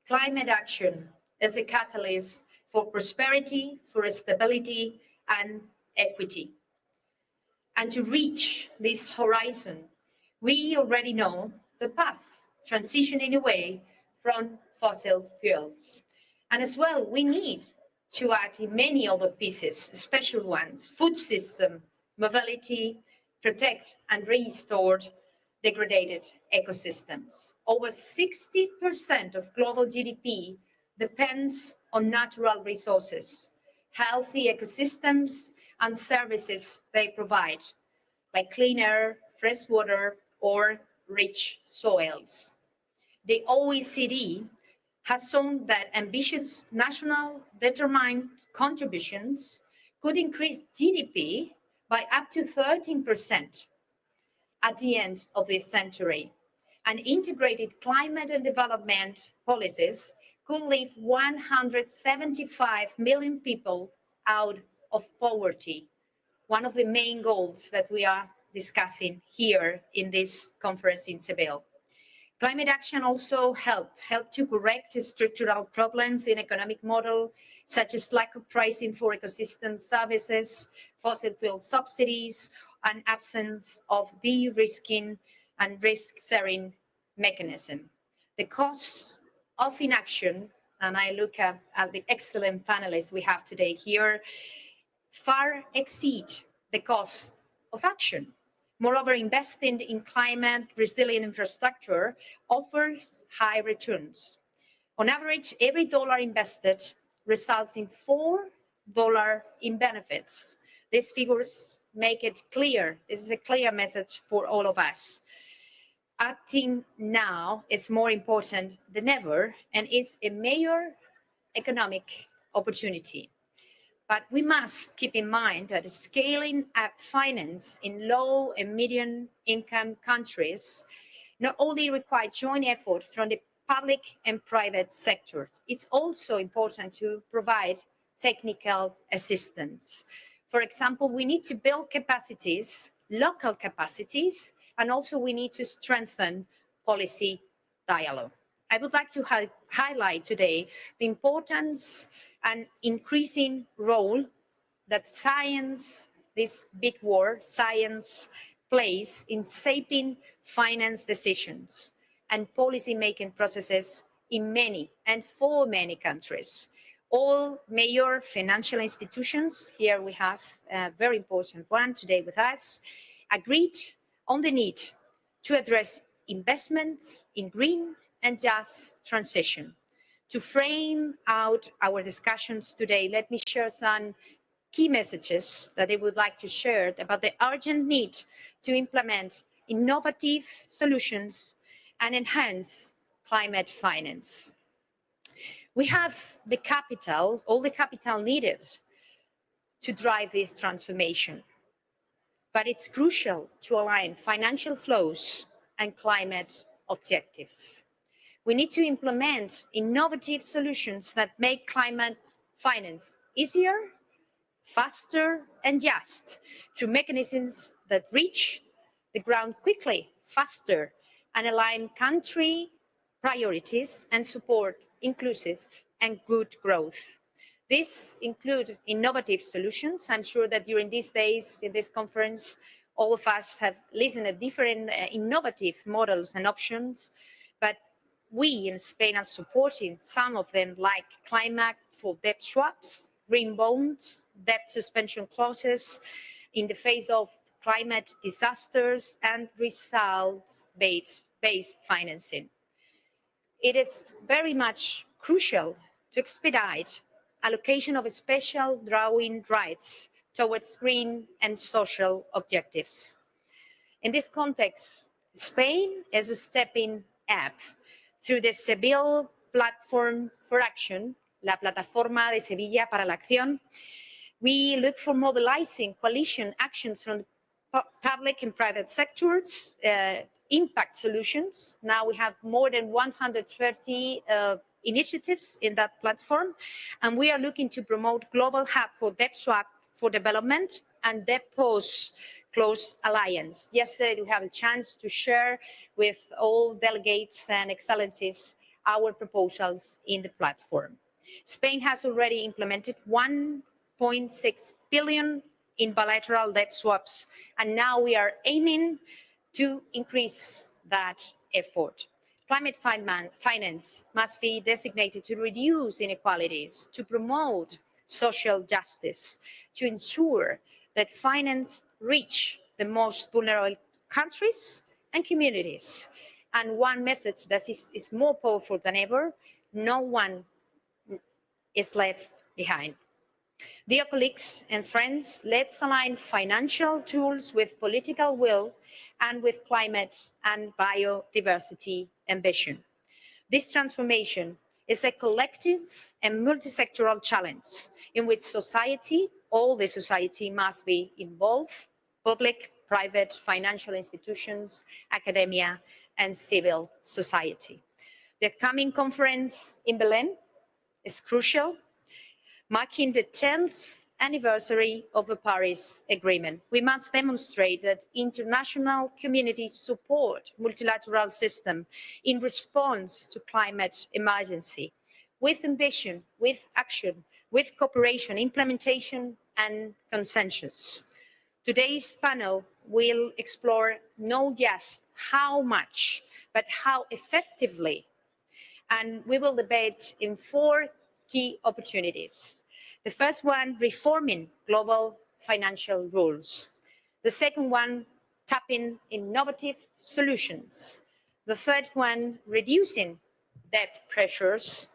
Climate action is a catalyst for prosperity, for stability, and equity. And to reach this horizon, we already know the path, transitioning away from fossil fuels. And as well, we need to act in many other pieces, special ones: food system, mobility, protect and restore degraded ecosystems. Over 60% of global GDP depends on natural resources, healthy ecosystems, and services they provide, like clean air, fresh water, or rich soils. The OECD has shown that ambitious national determined contributions could increase GDP by up to 13% at the end of this century. And integrated climate and development policies could lift 175 million people out of poverty, one of the main goals that we are discussing here in this conference in Seville. Climate action also help to correct structural problems in economic model, such as lack of pricing for ecosystem services, fossil fuel subsidies, and absence of de-risking and risk-sharing mechanism. The cost of inaction, and I look at the excellent panelists we have today here, far exceed the cost of action. Moreover, investing in climate resilient infrastructure offers high returns. On average, every dollar invested results in $4 in benefits. These figures make it clear. This is a clear message for all of us. Acting now is more important than ever and is a major economic opportunity. But we must keep in mind that scaling up finance in low and medium income countries not only requires joint effort from the public and private sectors, it's also important to provide technical assistance. For example, we need to build capacities, local capacities, and also we need to strengthen policy dialogue. I would like to highlight today the importance and increasing role that science, this big word, science, plays in shaping finance decisions and policy-making processes in many and for many countries. All major financial institutions, here we have a very important one today with us, agreed on the need to address investments in green and just transition. To frame out our discussions today, let me share some key messages that I would like to share about the urgent need to implement innovative solutions and enhance climate finance. We have the capital, all the capital needed to drive this transformation, but it's crucial to align financial flows and climate objectives. We need to implement innovative solutions that make climate finance easier, faster, and just through mechanisms that reach the ground quickly, faster, and align country priorities and support inclusive and good growth. These include innovative solutions. I'm sure that during these days in this conference, all of us have listened to different innovative models and options, but we in Spain are supporting some of them, like climate for debt swaps, green bonds, debt suspension clauses in the face of climate disasters, and results-based financing. It is very much crucial to expedite allocation of special drawing rights towards green and social objectives. In this context, Spain is stepping up through the Seville Platform for Action, la Plataforma de Sevilla para la Acción. We look for mobilizing coalition actions from the public and private sectors, impact solutions. Now we have more than 130 initiatives in that platform, and we are looking to promote global hub for debt swap for development and debt post-close alliance. Yesterday, we had a chance to share with all delegates and excellencies our proposals in the platform. Spain has already implemented 1.6 billion in bilateral debt swaps, and now we are aiming to increase that effort. Climate finance must be designated to reduce inequalities, to promote social justice, to ensure that finance reach the most vulnerable countries and communities. And one message that is more powerful than ever: no one is left behind. Dear colleagues and friends, let's align financial tools with political will and with climate and biodiversity ambition. This transformation is a collective and multi-sectoral challenge in which society, all the society, must be involved: public, private, financial institutions, academia, and civil society. The coming conference in Berlin is crucial, marking the 10th anniversary of the Paris Agreement. We must demonstrate that international communities support multilateral system in response to climate emergency, with ambition, with action, with cooperation, implementation, and consensus. Today's panel will explore not just how much, but how effectively. And we will debate in 4 key opportunities. The first one, reforming global financial rules. The second one, tapping innovative solutions. The third one, reducing debt pressures.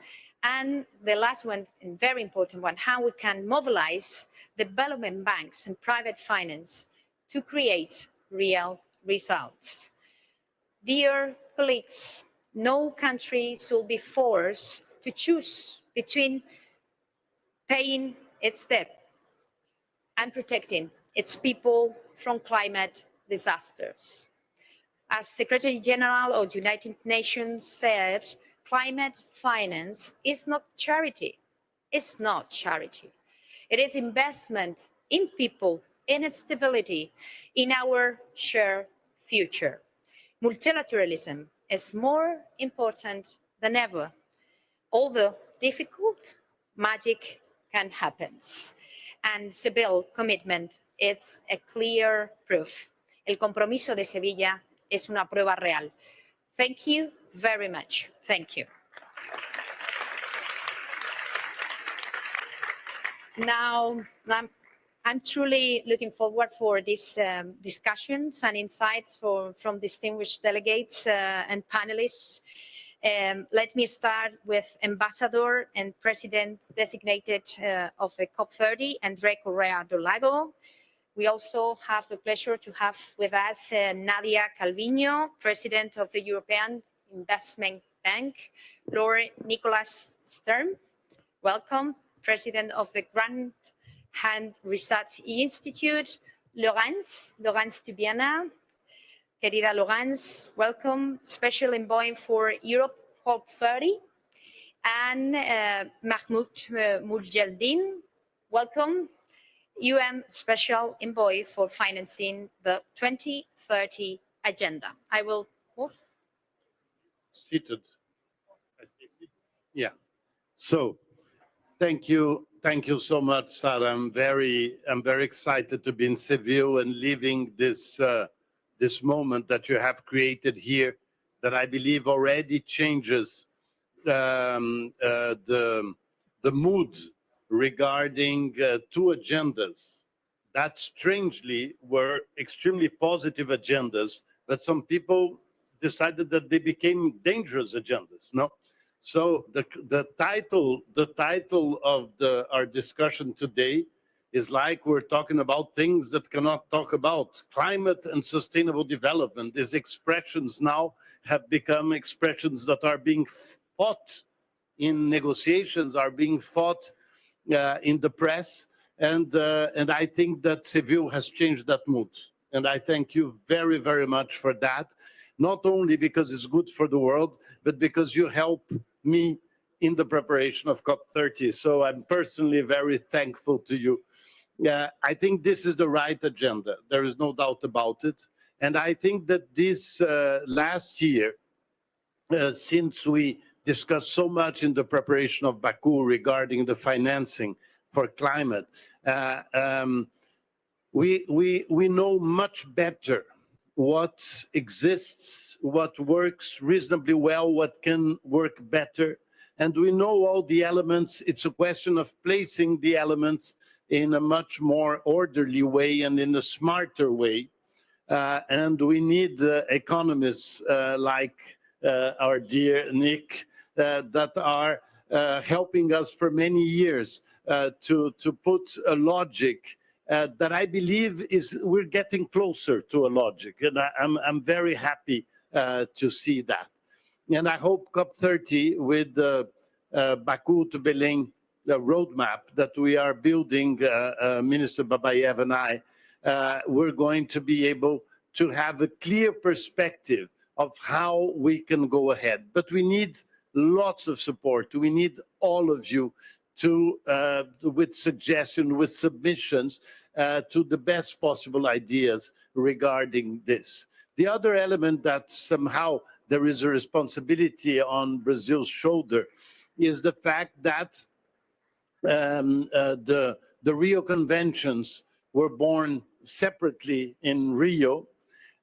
And the last one, and very important one, how we can mobilize development banks and private finance to create real results. Dear colleagues, no country should be forced to choose between paying its debt and protecting its people from climate disasters. As Secretary General of the United Nations said, climate finance is not charity. It's not charity. It is investment in people, in stability, in our shared future. Multilateralism is more important than ever. Although difficult, magic can happen. And Seville commitment is a clear proof. El compromiso de Sevilla es una prueba real. Thank you very much. Thank you. Now, I'm truly looking forward for these discussions and insights from distinguished delegates and panelists. Let me start with Ambassador and President designated of the COP30, André Correa do Lago. We also have the pleasure to have with us Nadia Calviño, President of the European Investment Bank, Lord Nicholas Stern, welcome, President of the Grand Hand Research Institute, Laurence Tubiana. Querida Laurence, welcome, Special Envoy for Europe COP30, and Mahmoud Mujahideen, welcome, UN Special Envoy for Financing the 2030 Agenda. I will move. Seated. Yeah. So, thank you so much, Sarah. I'm very excited to be in Seville and living this this moment that you have created here, that I believe already changes the mood regarding 2 agendas that strangely were extremely positive agendas, but some people decided that they became dangerous agendas. No, So the title of our discussion today is like we're talking about things that cannot talk about. Climate and sustainable development. These expressions now have become expressions that are being fought in negotiations, are being fought in the press, and I think that Seville has changed that mood. And I thank you very, very much for that, not only because it's good for the world, but because you help me in the preparation of COP30. So I'm personally very thankful to you. I think this is the right agenda. There is no doubt about it. And I think that this last year, since we discussed so much in the preparation of Baku regarding the financing for climate, we know much better what exists, what works reasonably well, what can work better. And we know all the elements. It's a question of placing the elements in a much more orderly way and in a smarter way. And we need economists like our dear Nick that are helping us for many years to put a logic that I believe we're getting closer to a logic. And I'm very happy to see that. And I hope COP30 with the Baku to Belém roadmap that we are building, Minister Babayev and I, we're going to be able to have a clear perspective of how we can go ahead. But we need lots of support. We need all of you to, with suggestions, with submissions to the best possible ideas regarding this. The other element that somehow there is a responsibility on Brazil's shoulder is the fact that the Rio Conventions were born separately in Rio,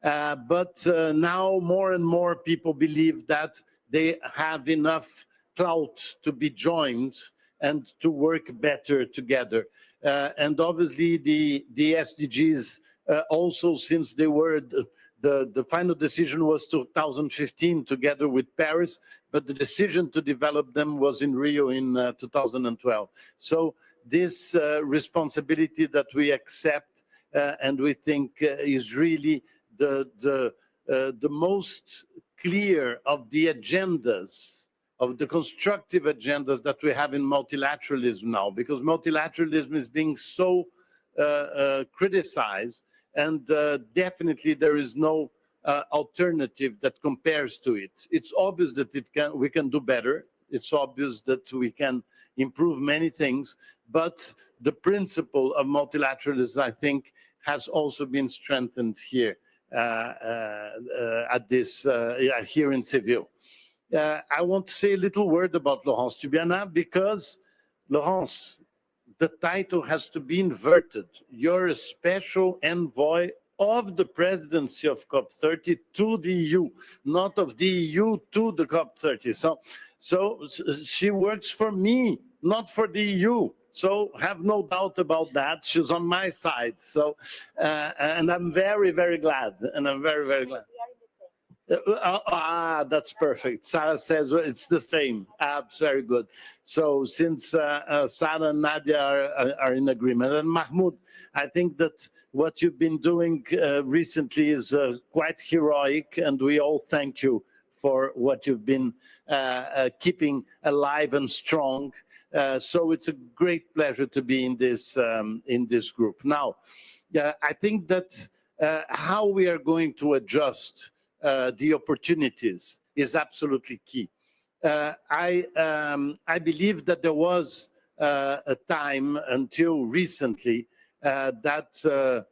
but now more and more people believe that they have enough clout to be joined and to work better together. And obviously the SDGs also, since they were, the final decision was 2015 together with Paris, but the decision to develop them was in Rio in 2012. So this responsibility that we accept and we think is really the most clear of the agendas, of the constructive agendas that we have in multilateralism now, because multilateralism is being so criticized, and definitely there is no alternative that compares to it. It's obvious that we can do better. It's obvious that we can improve many things, but the principle of multilateralism, I think, has also been strengthened here at this here in Seville. I want to say a little word about Laurence Tubiana because, Laurence, the title has to be inverted. You're a special envoy of the presidency of COP30 to the EU, not of the EU to the COP30. So she works for me, not for the EU. So have no doubt about that. She's on my side. So, and I'm very, very glad. And I'm very, very glad. That's perfect. Sarah says it's the same. Very good. So since Sarah and Nadia are in agreement, and Mahmoud, I think that what you've been doing recently is quite heroic, and we all thank you for what you've been keeping alive and strong. So it's a great pleasure to be in this group. Now, I think that how we are going to adjust the opportunities is absolutely key. I believe that there was a time until recently that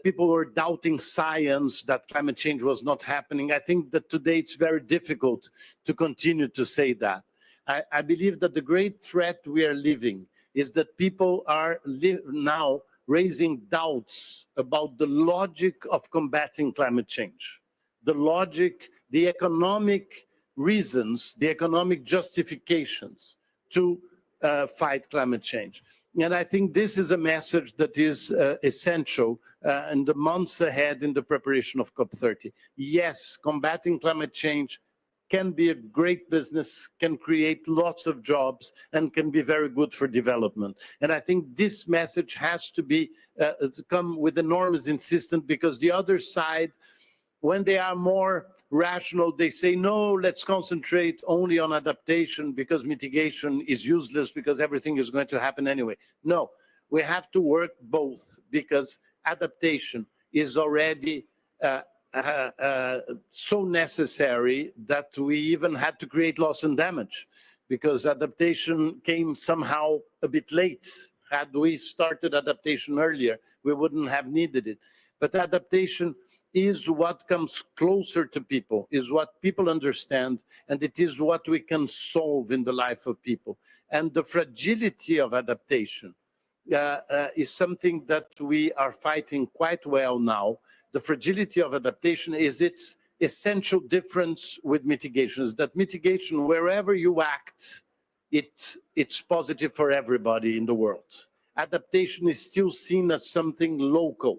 people were doubting science, that climate change was not happening. I think that today it's very difficult to continue to say that. I believe that the great threat we are living is that people are now raising doubts about the logic of combating climate change. The logic, the economic reasons, the economic justifications to fight climate change. And I think this is a message that is essential in the months ahead in the preparation of COP30. Yes, combating climate change can be a great business, can create lots of jobs, and can be very good for development. And I think this message has to be to come with enormous insistence, because the other side, when they are more rational, they say, no, let's concentrate only on adaptation because mitigation is useless because everything is going to happen anyway. No, we have to work both, because adaptation is already so necessary that we even had to create loss and damage, because adaptation came somehow a bit late. Had we started adaptation earlier, we wouldn't have needed it. But adaptation is what comes closer to people, is what people understand, and it is what we can solve in the life of people. And the fragility of adaptation is something that we are fighting quite well now. The fragility of adaptation is its essential difference with mitigation, is that mitigation, wherever you act, it's positive for everybody in the world. Adaptation is still seen as something local.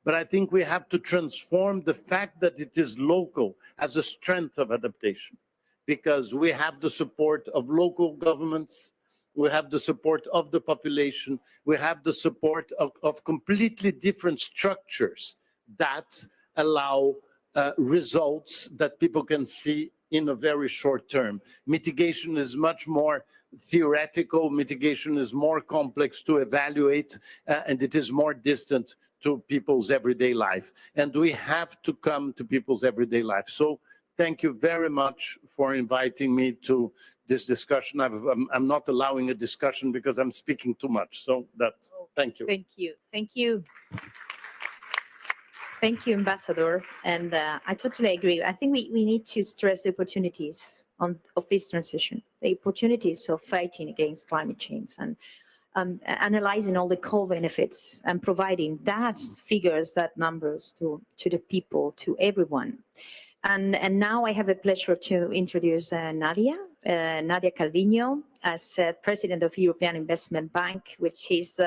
But I think we have to transform the fact that it is local as a strength of adaptation, because we have the support of local governments, we have the support of the population, we have the support of completely different structures that allow results that people can see in a very short term. Mitigation is much more theoretical, mitigation is more complex to evaluate, and it is more distant to people's everyday life. And we have to come to people's everyday life. So thank you very much for inviting me to this discussion. I'm not allowing a discussion because I'm speaking too much. So that's, thank you. Thank you. Thank you. Thank you, Ambassador. And I totally agree. I think we need to stress the opportunities of this transition, the opportunities of fighting against climate change, and analyzing all the co-benefits and providing that figures, that numbers to the people, to everyone. And now I have the pleasure to introduce Nadia Calvino as President of the European Investment Bank, which is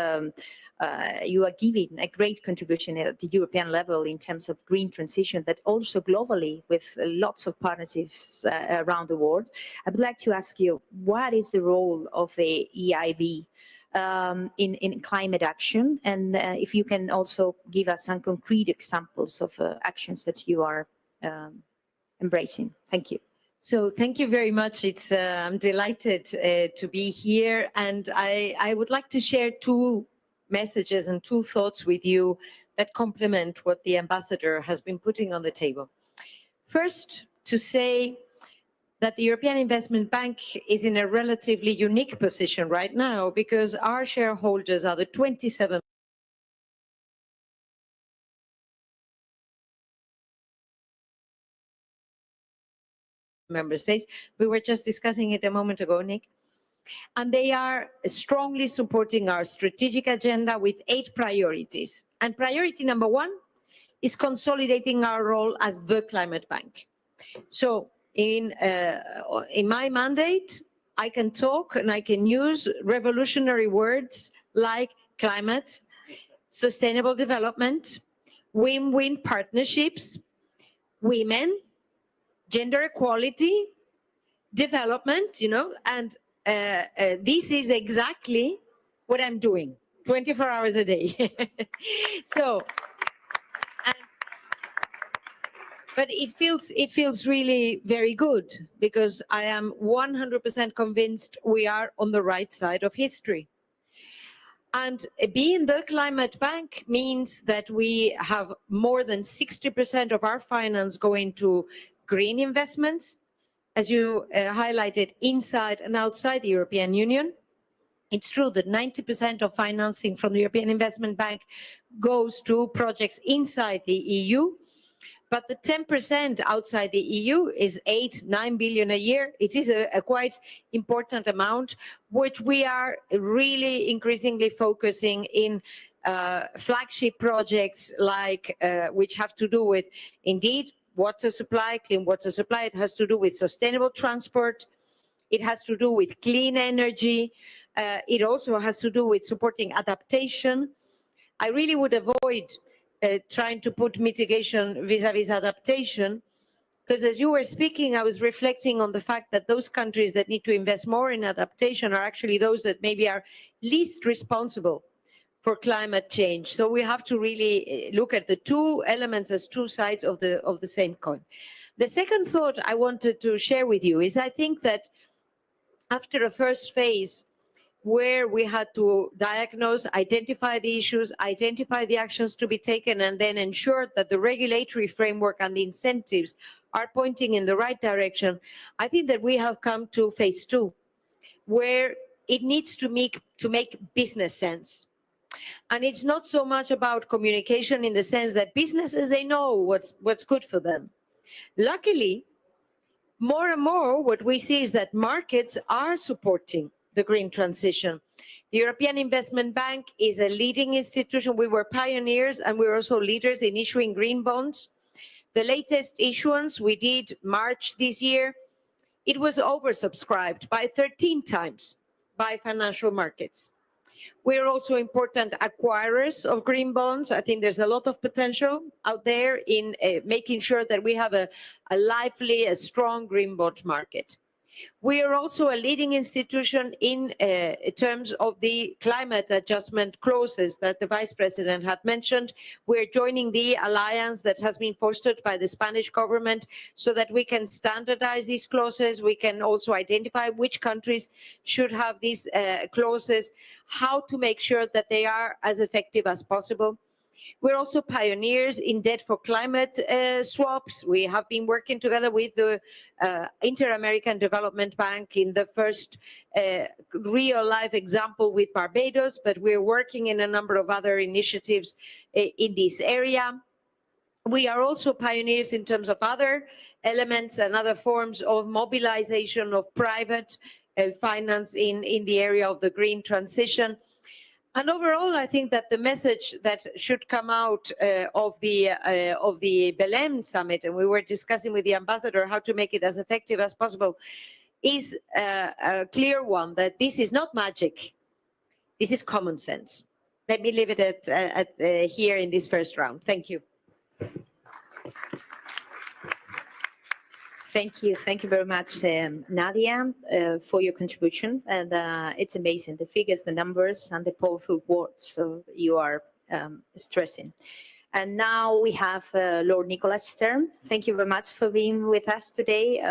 you are giving a great contribution at the European level in terms of green transition, but also globally with lots of partnerships around the world. I would like to ask you, what is the role of the EIB in climate action? And if you can also give us some concrete examples of actions that you are embracing. Thank you. So thank you very much. I'm delighted to be here. And I would like to share two messages and two thoughts with you that complement what the ambassador has been putting on the table. First, to say that the European Investment Bank is in a relatively unique position right now, because our shareholders are the 27 member states. We were just discussing it a moment ago, Nick. And they are strongly supporting our strategic agenda with 8 priorities. And priority number 1 is consolidating our role as the climate bank. So in my mandate, I can talk and I can use revolutionary words like climate, sustainable development, win-win partnerships, women, gender equality, development, and this is exactly what I'm doing 24 hours a day. So, but it feels really very good, because I am 100% convinced we are on the right side of history. And being the climate bank means that we have more than 60% of our finance going to green investments, as you highlighted, inside and outside the European Union. It's true that 90% of financing from the European Investment Bank goes to projects inside the EU, but the 10% outside the EU is 8-9 billion a year. It is a quite important amount, which we are really increasingly focusing in flagship projects like which have to do with, indeed, water supply, clean water supply. It has to do with sustainable transport. It has to do with clean energy. It also has to do with supporting adaptation. I really would avoid trying to put mitigation vis-a-vis adaptation, Because as you were speaking, I was reflecting on the fact that those countries that need to invest more in adaptation are actually those that maybe are least responsible for climate change. So we have to really look at the two elements as two sides of the same coin. The second thought I wanted to share with you is I think that after a first phase where we had to diagnose, identify the issues, identify the actions to be taken, and then ensure that the regulatory framework and the incentives are pointing in the right direction, I think that we have come to phase two, where it needs to make business sense. And it's not so much about communication in the sense that businesses, they know what's good for them. Luckily, more and more what we see is that markets are supporting the green transition. The European Investment Bank is a leading institution. We were pioneers and we're also leaders in issuing green bonds. The latest issuance we did March this year, it was oversubscribed by 13 times by financial markets. We're also important acquirers of green bonds. I think there's a lot of potential out there in making sure that we have a lively, a strong green bond market. We are also a leading institution in terms of the climate adjustment clauses that the Vice President had mentioned. We're joining the alliance that has been fostered by the Spanish government so that we can standardize these clauses. We can also identify which countries should have these clauses, how to make sure that they are as effective as possible. We're also pioneers in debt for climate swaps. We have been working together with the Inter-American Development Bank in the first real-life example with Barbados, but we're working in a number of other initiatives in this area. We are also pioneers in terms of other elements and other forms of mobilization of private finance in the area of the green transition. And overall, I think that the message that should come out of the Belém summit, and we were discussing with the ambassador how to make it as effective as possible, is a clear one, that this is not magic. This is common sense. Let me leave it at here in this first round. Thank you. Thank you very much, Nadia, for your contribution. And it's amazing, the figures, the numbers, and the powerful words you are stressing. And now we have Lord Nicholas Stern. Thank you very much for being with us today.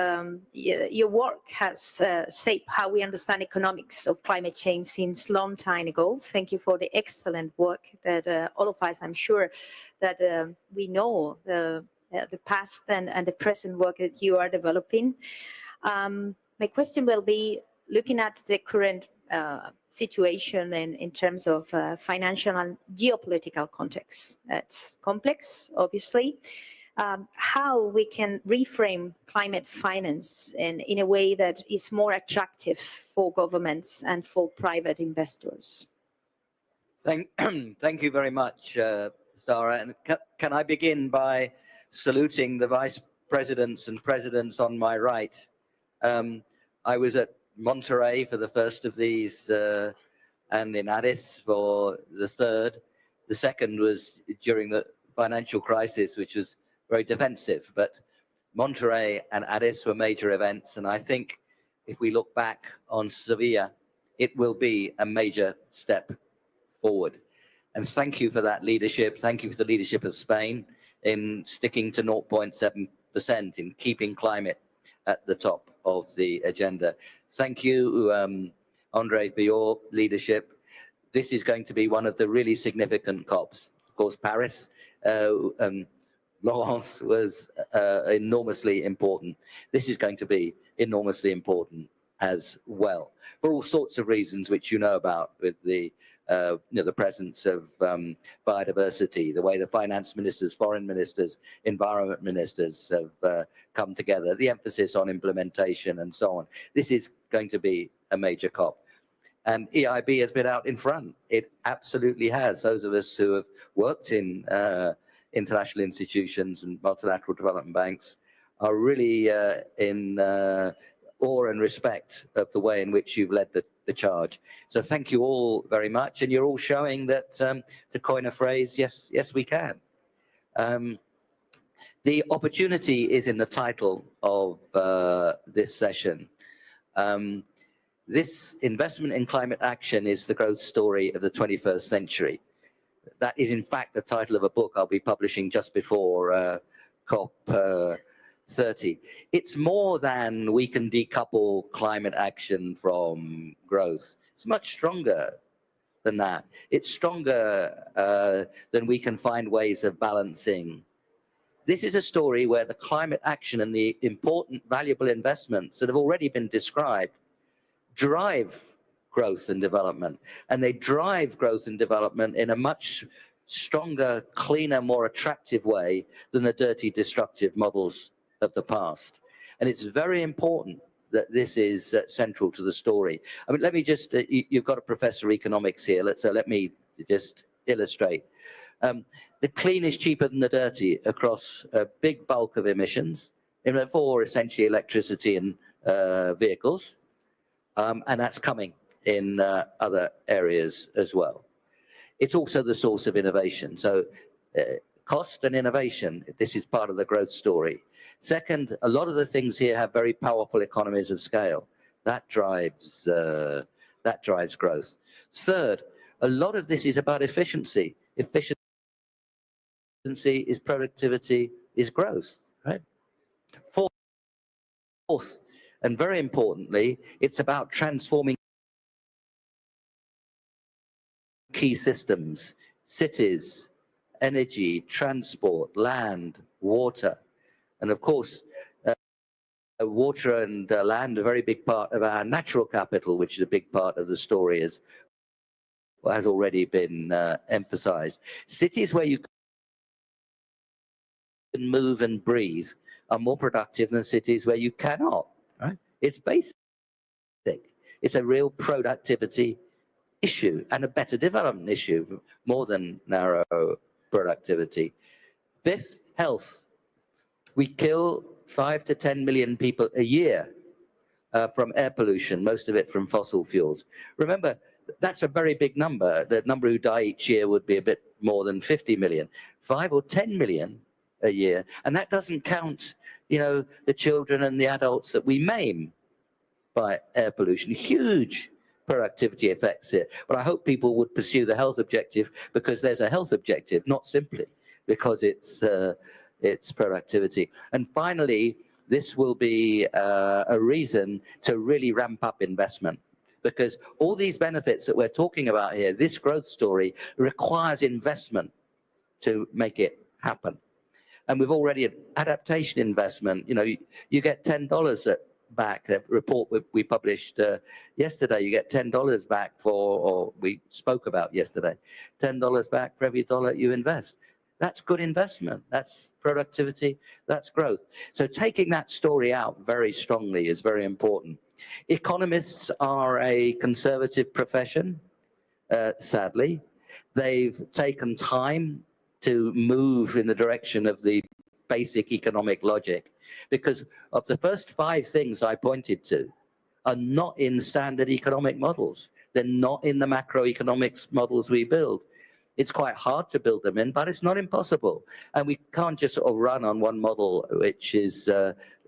Your work has shaped how we understand economics of climate change since long time ago. Thank you for the excellent work that all of us, I'm sure, that we know the past and the present work that you are developing. My question will be, looking at the current situation in terms of financial and geopolitical context. It's complex, obviously. How we can reframe climate finance in a way that is more attractive for governments and for private investors? Thank you very much, Sarah. And can I begin by saluting the vice presidents and presidents on my right? I was at Monterey for the first of these and in Addis for the third. The second was during the financial crisis, which was very defensive. But Monterey and Addis were major events. And I think if we look back on Sevilla, it will be a major step forward. And thank you for that leadership. Thank you for the leadership of Spain in sticking to 0.7%, in keeping climate at the top of the agenda. Thank you, Andre, for your leadership. This is going to be one of the really significant COPs. Of course, Paris, Laurence was enormously important. This is going to be enormously important as well, for all sorts of reasons which you know about, with the the presence of biodiversity, the way the finance ministers, foreign ministers, environment ministers have come together, the emphasis on implementation and so on. This is going to be a major COP. And EIB has been out in front. It absolutely has. Those of us who have worked in international institutions and multilateral development banks are really in awe and respect of the way in which you've led the charge. So thank you all very much. And you're all showing that, to coin a phrase, yes, we can. The opportunity is in the title of this session. This investment in climate action is the growth story of the 21st century. That is, in fact, the title of a book I'll be publishing just before COP 30. It's more than we can decouple climate action from growth. It's much stronger than that. It's stronger than we can find ways of balancing. This is a story where the climate action and the important, valuable investments that have already been described drive growth and development. And they drive growth and development in a much stronger, cleaner, more attractive way than the dirty, destructive models of the past. And it's very important that this is central to the story. I mean, let me just, you've got a professor of economics here, so let me just illustrate. The clean is cheaper than the dirty across a big bulk of emissions, for essentially electricity and vehicles, and that's coming in other areas as well. It's also the source of innovation. So cost and innovation, this is part of the growth story. Second, a lot of the things here have very powerful economies of scale. That drives growth. Third, a lot of this is about efficiency. Efficiency is productivity, is growth, right? Fourth, and very importantly, it's about transforming key systems, cities, energy, transport, land, water. And of course, water and land are a very big part of our natural capital, which is a big part of the story, as has already been emphasized. Cities where you can move and breathe are more productive than cities where you cannot, right? It's basic. It's a real productivity issue and a better development issue, more than narrow productivity. Fifth, health. We kill 5 to 10 million people a year from air pollution, most of it from fossil fuels. Remember, that's a very big number. The number who die each year would be a bit more than 50 million. 5 or 10 million a year. And that doesn't count, you know, the children and the adults that we maim by air pollution. Huge productivity effects here. But I hope people would pursue the health objective because there's a health objective, not simply because it's productivity. And finally, this will be a reason to really ramp up investment, because all these benefits that we're talking about here, this growth story requires investment to make it happen. And we've already adaptation investment, you know, you get $10 back. The report we published yesterday, you get $10 back for, or we spoke about yesterday, $10 back for every dollar you invest. That's good investment. That's productivity. That's growth. So taking that story out very strongly is very important. Economists are a conservative profession, sadly. They've taken time to move in the direction of the basic economic logic, because of the first 5 things I pointed to are not in standard economic models. They're not in the macroeconomics models we build. It's quite hard to build them in, but it's not impossible. And we can't just sort of run on one model, which is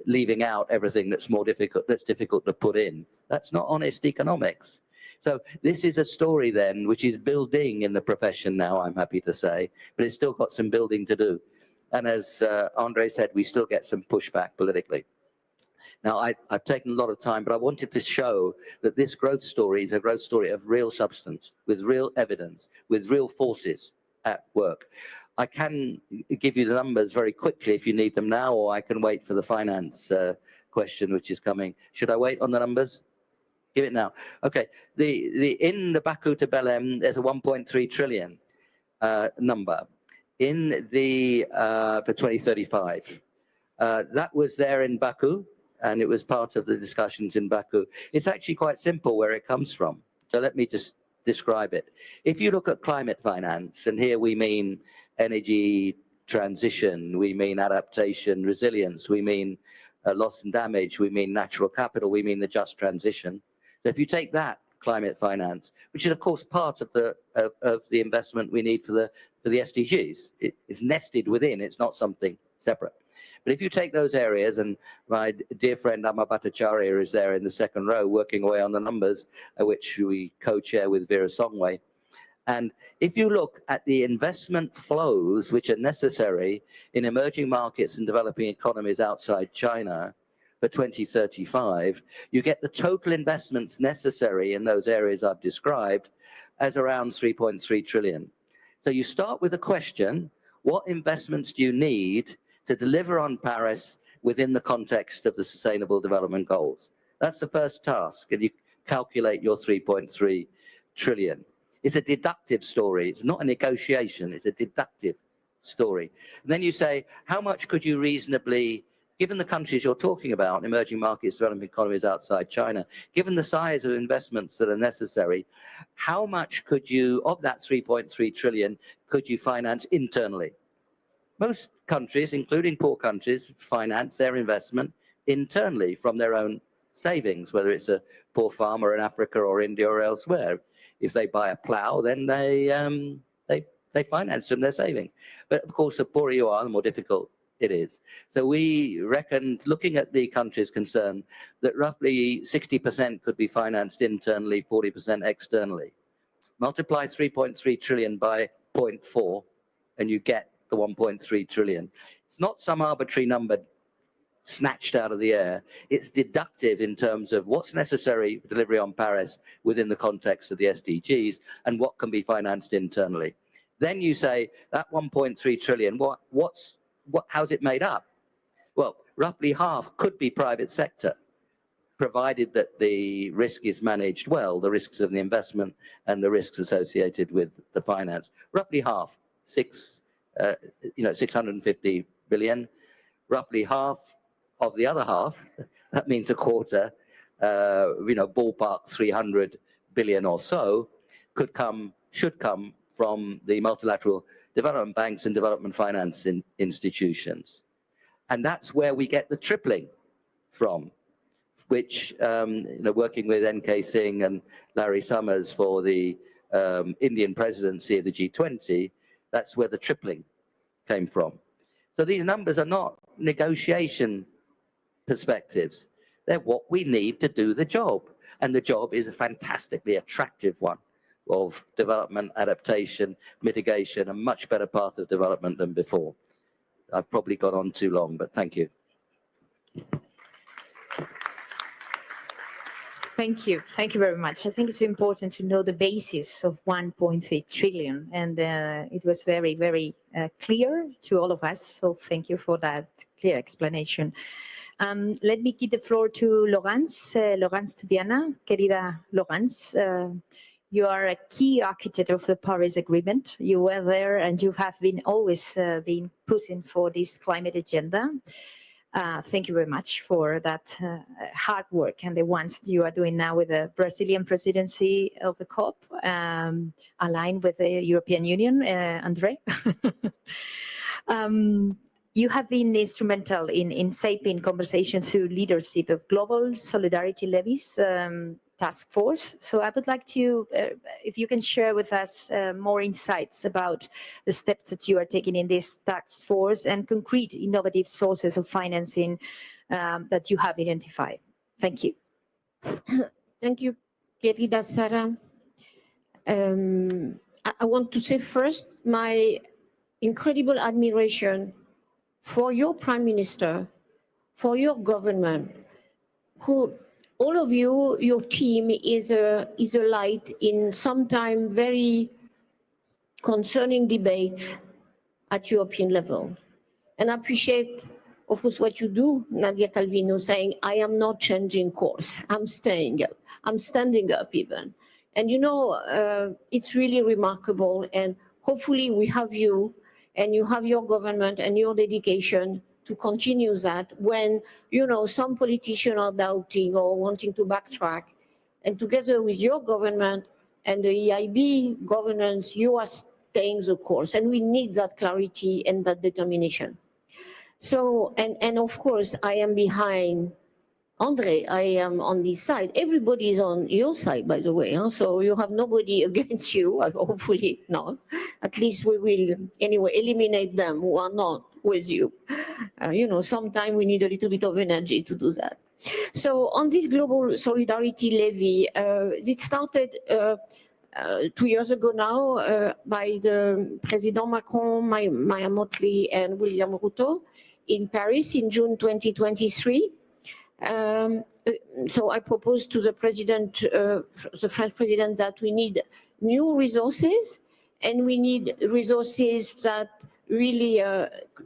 leaving out everything that's more difficult, that's difficult to put in. That's not honest economics. So this is a story then, which is building in the profession now, I'm happy to say, but it's still got some building to do. And as Andre said, we still get some pushback politically. Now, I've taken a lot of time, but I wanted to show that this growth story is a growth story of real substance, with real evidence, with real forces at work. I can give you the numbers very quickly if you need them now, or I can wait for the finance question, which is coming. Should I wait on the numbers? Give it now. Okay. In the Baku to Belém, there's a 1.3 trillion number in the for 2035. That was there in Baku, and it was part of the discussions in Baku. It's actually quite simple where it comes from. So let me just describe it. If you look at climate finance, and here we mean energy transition, we mean adaptation, resilience, we mean loss and damage, we mean natural capital, we mean the just transition. So if you take that climate finance, which is of course part of the investment we need for the SDGs, it is nested within, it's not something separate. But if you take those areas, and my dear friend Amma Bhattacharya is there in the second row working away on the numbers, which we co-chair with Vera Songway. And if you look at the investment flows which are necessary in emerging markets and developing economies outside China for 2035, you get the total investments necessary in those areas I've described as around 3.3 trillion. So you start with a question, what investments do you need to deliver on Paris within the context of the Sustainable Development Goals? That's the first task, and you calculate your 3.3 trillion. It's a deductive story. It's not a negotiation. It's a deductive story. And then you say, how much could you reasonably, given the countries you're talking about, emerging markets, developing economies outside China, given the size of investments that are necessary, how much could you, of that 3.3 trillion, could you finance internally? Most countries, including poor countries, finance their investment internally from their own savings, whether it's a poor farmer in Africa or India or elsewhere. If they buy a plow, then they finance from their saving. But of course, the poorer you are, the more difficult it is. So we reckon, looking at the countries concerned, that roughly 60% could be financed internally, 40% externally. Multiply 3.3 trillion by 0.4, and you get the 1.3 trillion. It's not some arbitrary number snatched out of the air. It's deductive in terms of what's necessary for delivery on Paris within the context of the SDGs and what can be financed internally. Then you say that 1.3 trillion, how's it made up? Well, roughly half could be private sector, provided that the risk is managed well, the risks of the investment and the risks associated with the finance. Roughly half, 650 billion, roughly half of the other half, that means a quarter, ballpark 300 billion or so, should come from the multilateral development banks and development finance institutions. And that's where we get the tripling from, which, working with N.K. Singh and Larry Summers for the Indian presidency of the G20, that's where the tripling came from. So these numbers are not negotiation perspectives. They're what we need to do the job. And the job is a fantastically attractive one of development, adaptation, mitigation, a much better path of development than before. I've probably gone on too long, but thank you. Thank you. Thank you very much. I think it's important to know the basis of 1.3 trillion. And it was very, very clear to all of us. So thank you for that clear explanation. Let me give the floor to Laurence Tubiana. Querida Laurence, you are a key architect of the Paris Agreement. You were there and you have been always been pushing for this climate agenda. Thank you very much for that hard work and the ones you are doing now with the Brazilian presidency of the COP, aligned with the European Union, Andre. You have been instrumental in shaping conversation through leadership of Global Solidarity Levies Task Force. So I would like to, if you can share with us more insights about the steps that you are taking in this task force and concrete innovative sources of financing that you have identified. Thank you. Thank you, querida Sarah. I want to say first my incredible admiration for your Prime Minister, for your government, who all of you, your team is a light in sometimes very concerning debates at European level. And I appreciate, of course, what you do, Nadia Calvino, saying, I am not changing course, I'm staying up, I'm standing up even. And it's really remarkable, and hopefully we have you, and you have your government and your dedication to continue that when, some politicians are doubting or wanting to backtrack. And together with your government and the EIB governance, you are staying the course. And we need that clarity and that determination. So, and of course, I am behind Andre, I am on this side. Everybody is on your side, by the way. Huh? So you have nobody against you, hopefully not. At least we will, anyway, eliminate them who are not with you. You know, sometimes we need a little bit of energy to do that. So on this global solidarity levy, it started 2 years ago now by the President Macron, Maya Motley, and William Ruto in Paris in June 2023. So I proposed to the president, the French president, that we need new resources, and we need resources that really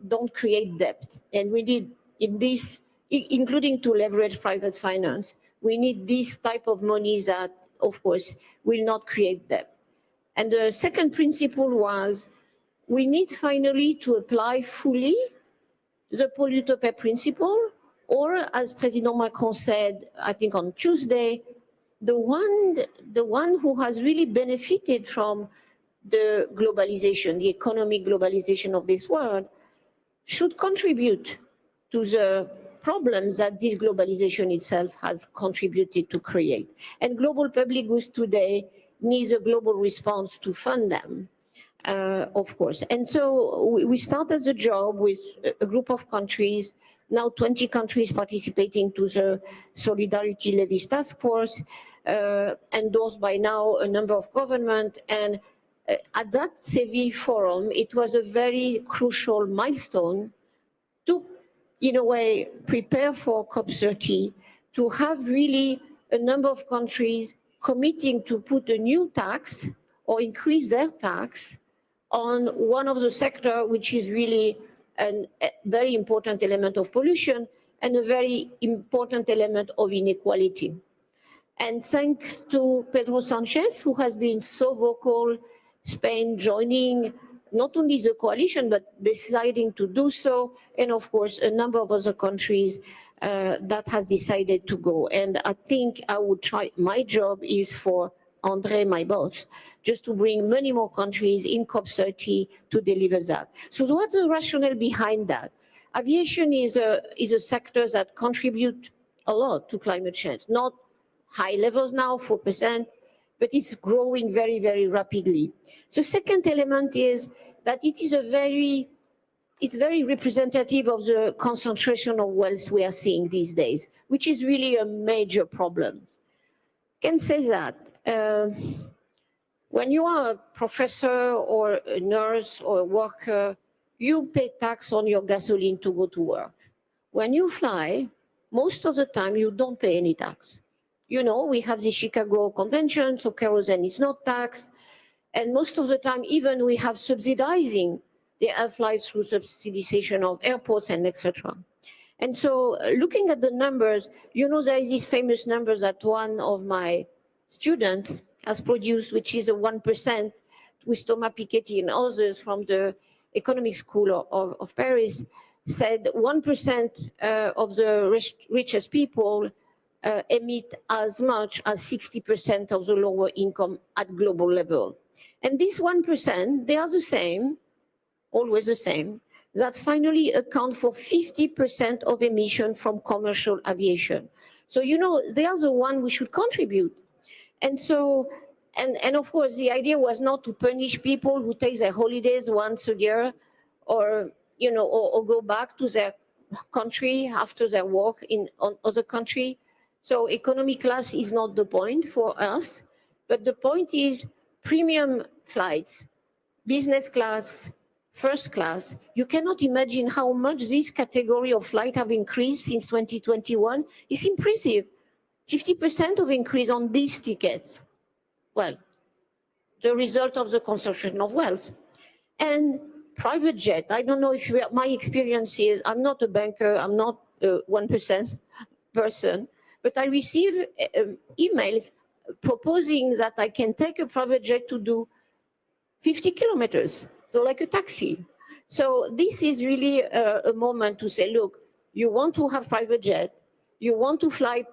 don't create debt. And we need, in this, including to leverage private finance, we need this type of money that, of course, will not create debt. And the second principle was, we need finally to apply fully the polluter pay principle, or as President Macron said, I think on Tuesday, the one who has really benefited from the globalization, the economic globalization of this world, should contribute to the problems that this globalization itself has contributed to create. And global public goods today needs a global response to fund them. Of course. And so we started the job with a group of countries, now 20 countries participating to the Solidarity Levies Task Force, endorsed by now a number of governments. And at that Seville forum, it was a very crucial milestone to, in a way, prepare for COP30, to have really a number of countries committing to put a new tax or increase their tax on one of the sectors which is really a very important element of pollution and a very important element of inequality. And thanks to Pedro Sanchez, who has been so vocal, Spain joining not only the coalition, but deciding to do so, and of course, a number of other countries that has decided to go. And I think I would try, my job is for Andre, my boss, just to bring many more countries in COP30 to deliver that. So what's the rationale behind that? Aviation is a sector that contributes a lot to climate change, not high levels now, 4%, but it's growing very, very rapidly. The second element is that it is it's very representative of the concentration of wealth we are seeing these days, which is really a major problem. I can say that when you are a professor or a nurse or a worker, you pay tax on your gasoline to go to work. When you fly, most of the time you don't pay any tax. You know, we have the Chicago Convention, so kerosene is not taxed. And most of the time, even we have subsidizing the air flights through subsidization of airports and etc. And so looking at the numbers, you know, there is this famous number that one of my students has produced, which is a 1%, with Thomas Piketty and others from the Economic School of Paris, said 1% of the richest people emit as much as 60% of the lower income at global level. And this 1%, they are the same, always the same, that finally account for 50% of emission from commercial aviation. So, you know, they are the one we should contribute. And so, and of course, the idea was not to punish people who take their holidays once a year or, you know, or go back to their country after their work in other country. So economy class is not the point for us, but the point is premium flights, business class, first class. You cannot imagine how much this category of flight have increased since 2021. It's impressive. 50% of increase on these tickets. Well, the result of the consumption of wealth. And private jet, I don't know if my experience is, I'm not a banker, I'm not a 1% person, but I receive emails proposing that I can take a private jet to do 50 kilometers, so like a taxi. So this is really a moment to say, look, you want to have private jet, you want to fly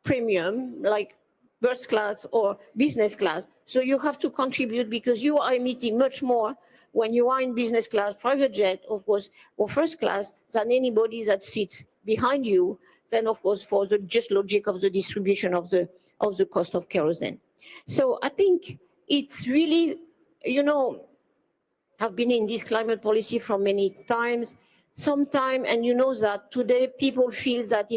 premium, like first class or business class, so you have to contribute because you are emitting much more when you are in business class, private jet, of course, or first class, than anybody that sits behind you, then of course for the just logic of the distribution of the cost of kerosene. So I think it's really, you know, I've been in this climate policy for many times, sometime, and you know that today people feel that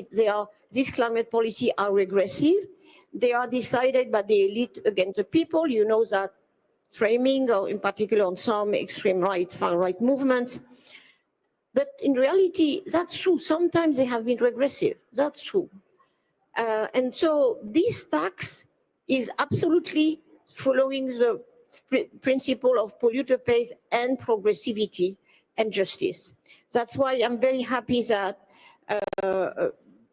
this climate policy are regressive. They are decided by the elite against the people. You know that framing, or in particular on some extreme right, far right movements. But in reality, that's true. Sometimes they have been regressive. That's true. And so this tax is absolutely following the principle of polluter pays and progressivity and justice. That's why I'm very happy that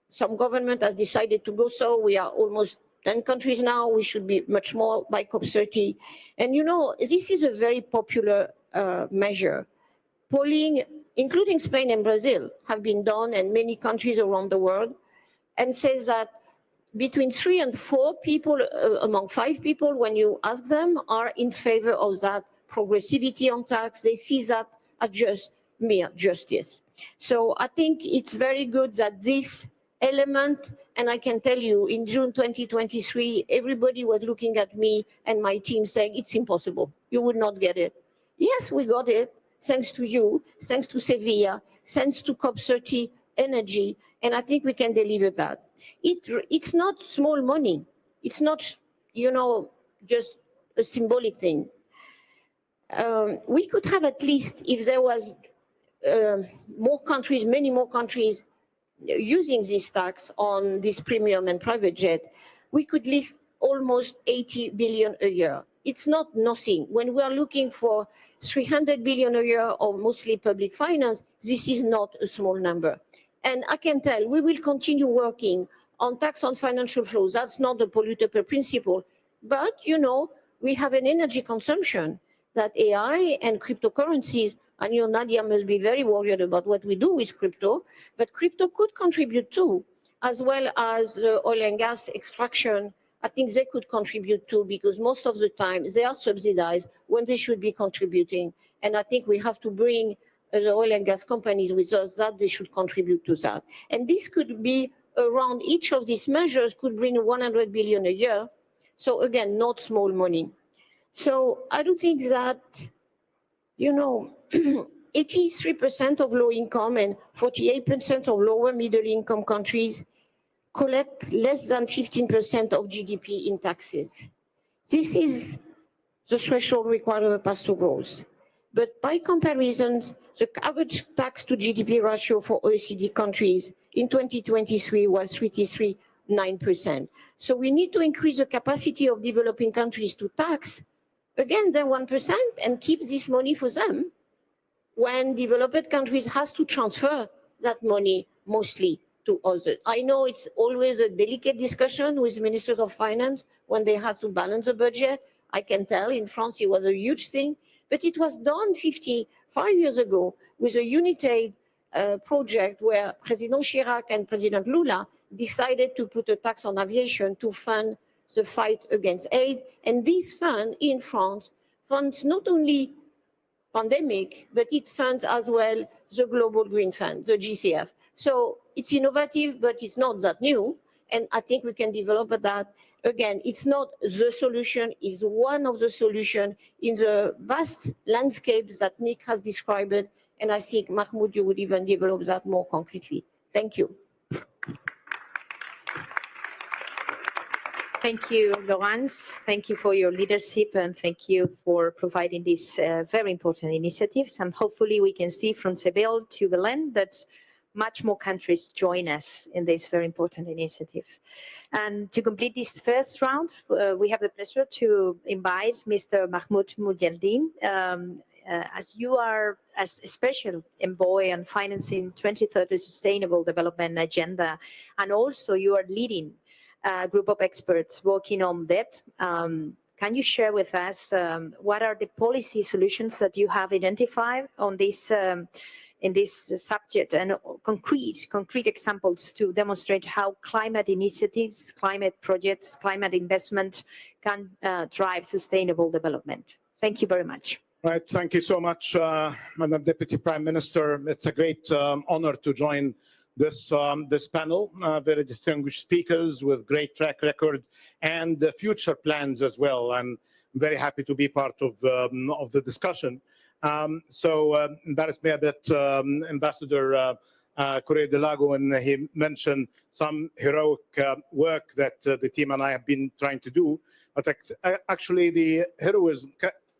some government has decided to go so. We are almost 10 countries now. We should be much more by COP30. And you know, this is a very popular measure. Polling, including Spain and Brazil, have been done, and many countries around the world, and says that between 3 and 4 people among 5 people, when you ask them, are in favor of that progressivity on tax. They see that as just mere justice. So I think it's very good that this element, and I can tell you in June 2023, everybody was looking at me and my team saying, it's impossible, you would not get it. Yes, we got it, thanks to you, thanks to Sevilla, thanks to COP30 energy, and I think we can deliver that. It's not small money. It's not, you know, just a symbolic thing. We could have at least, if there was more countries, many more countries using this tax on this premium and private jet, we could list almost 80 billion a year. It's not nothing. When we are looking for 300 billion a year of mostly public finance, this is not a small number. And I can tell we will continue working on tax on financial flows. That's not the polluter per principle. But, you know, we have an energy consumption that AI and cryptocurrencies, and you, Nadia, must be very worried about what we do with crypto, but crypto could contribute too, as well as oil and gas extraction. I think they could contribute too, because most of the time they are subsidized when they should be contributing. And I think we have to bring the oil and gas companies with us that they should contribute to that. And this could be around each of these measures could bring 100 billion a year. So again, not small money. So I do think that, you know, 83% of low income and 48% of lower middle income countries collect less than 15% of GDP in taxes. This is the threshold required of a path to growth. But by comparison, the average tax to GDP ratio for OECD countries in 2023 was 33.9%. So we need to increase the capacity of developing countries to tax, again, their 1% and keep this money for them, when developed countries has to transfer that money mostly to others. I know it's always a delicate discussion with ministers of finance when they have to balance the budget. I can tell in France it was a huge thing, but it was done 55 years ago with a UNITAID project where President Chirac and President Lula decided to put a tax on aviation to fund the fight against AIDS. And this fund in France funds not only pandemic, but it funds as well the Global Green Fund, the GCF. So it's innovative, but it's not that new. And I think we can develop that. Again, it's not the solution, it's one of the solutions in the vast landscapes that Nick has described. And I think, Mahmoud, you would even develop that more concretely. Thank you. Thank you, Laurence. Thank you for your leadership, and thank you for providing these very important initiatives. And hopefully we can see from Seville to Belém that much more countries join us in this very important initiative. And to complete this first round, we have the pleasure to invite Mr. Mahmoud Mujahideen, as you are as a special envoy on financing 2030 Sustainable Development Agenda, and also you are leading a group of experts working on debt. Can you share with us what are the policy solutions that you have identified on this in this subject, and concrete examples to demonstrate how climate initiatives, climate projects, climate investment can drive sustainable development? Thank you very much. Right. Thank you so much, Madam Deputy Prime Minister. It's a great honor to join this panel. Very distinguished speakers with great track record and future plans as well. I'm very happy to be part of the discussion. Embarrassed me a bit, Ambassador Correa de Lago, when he mentioned some heroic work that the team and I have been trying to do. But actually, the heroism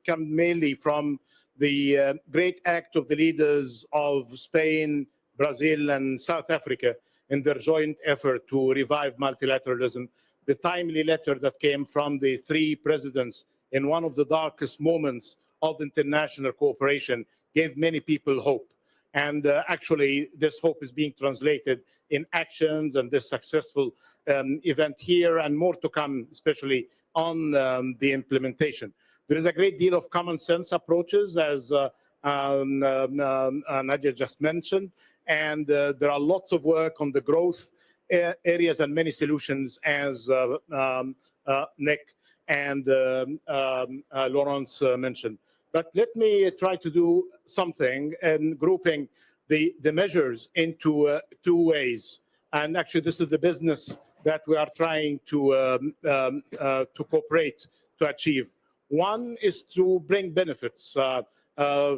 come mainly from the great act of the leaders of Spain, Brazil, and South Africa in their joint effort to revive multilateralism. The timely letter that came from the three presidents in one of the darkest moments of international cooperation gave many people hope. And actually, this hope is being translated in actions and this successful event here and more to come, especially on the implementation. There is a great deal of common sense approaches, as Nadia just mentioned, and there are lots of work on the growth areas and many solutions, as Nick and Laurence mentioned. But let me try to do something in grouping the measures into two ways. And actually, this is the business that we are trying to cooperate to achieve. One is to bring benefits,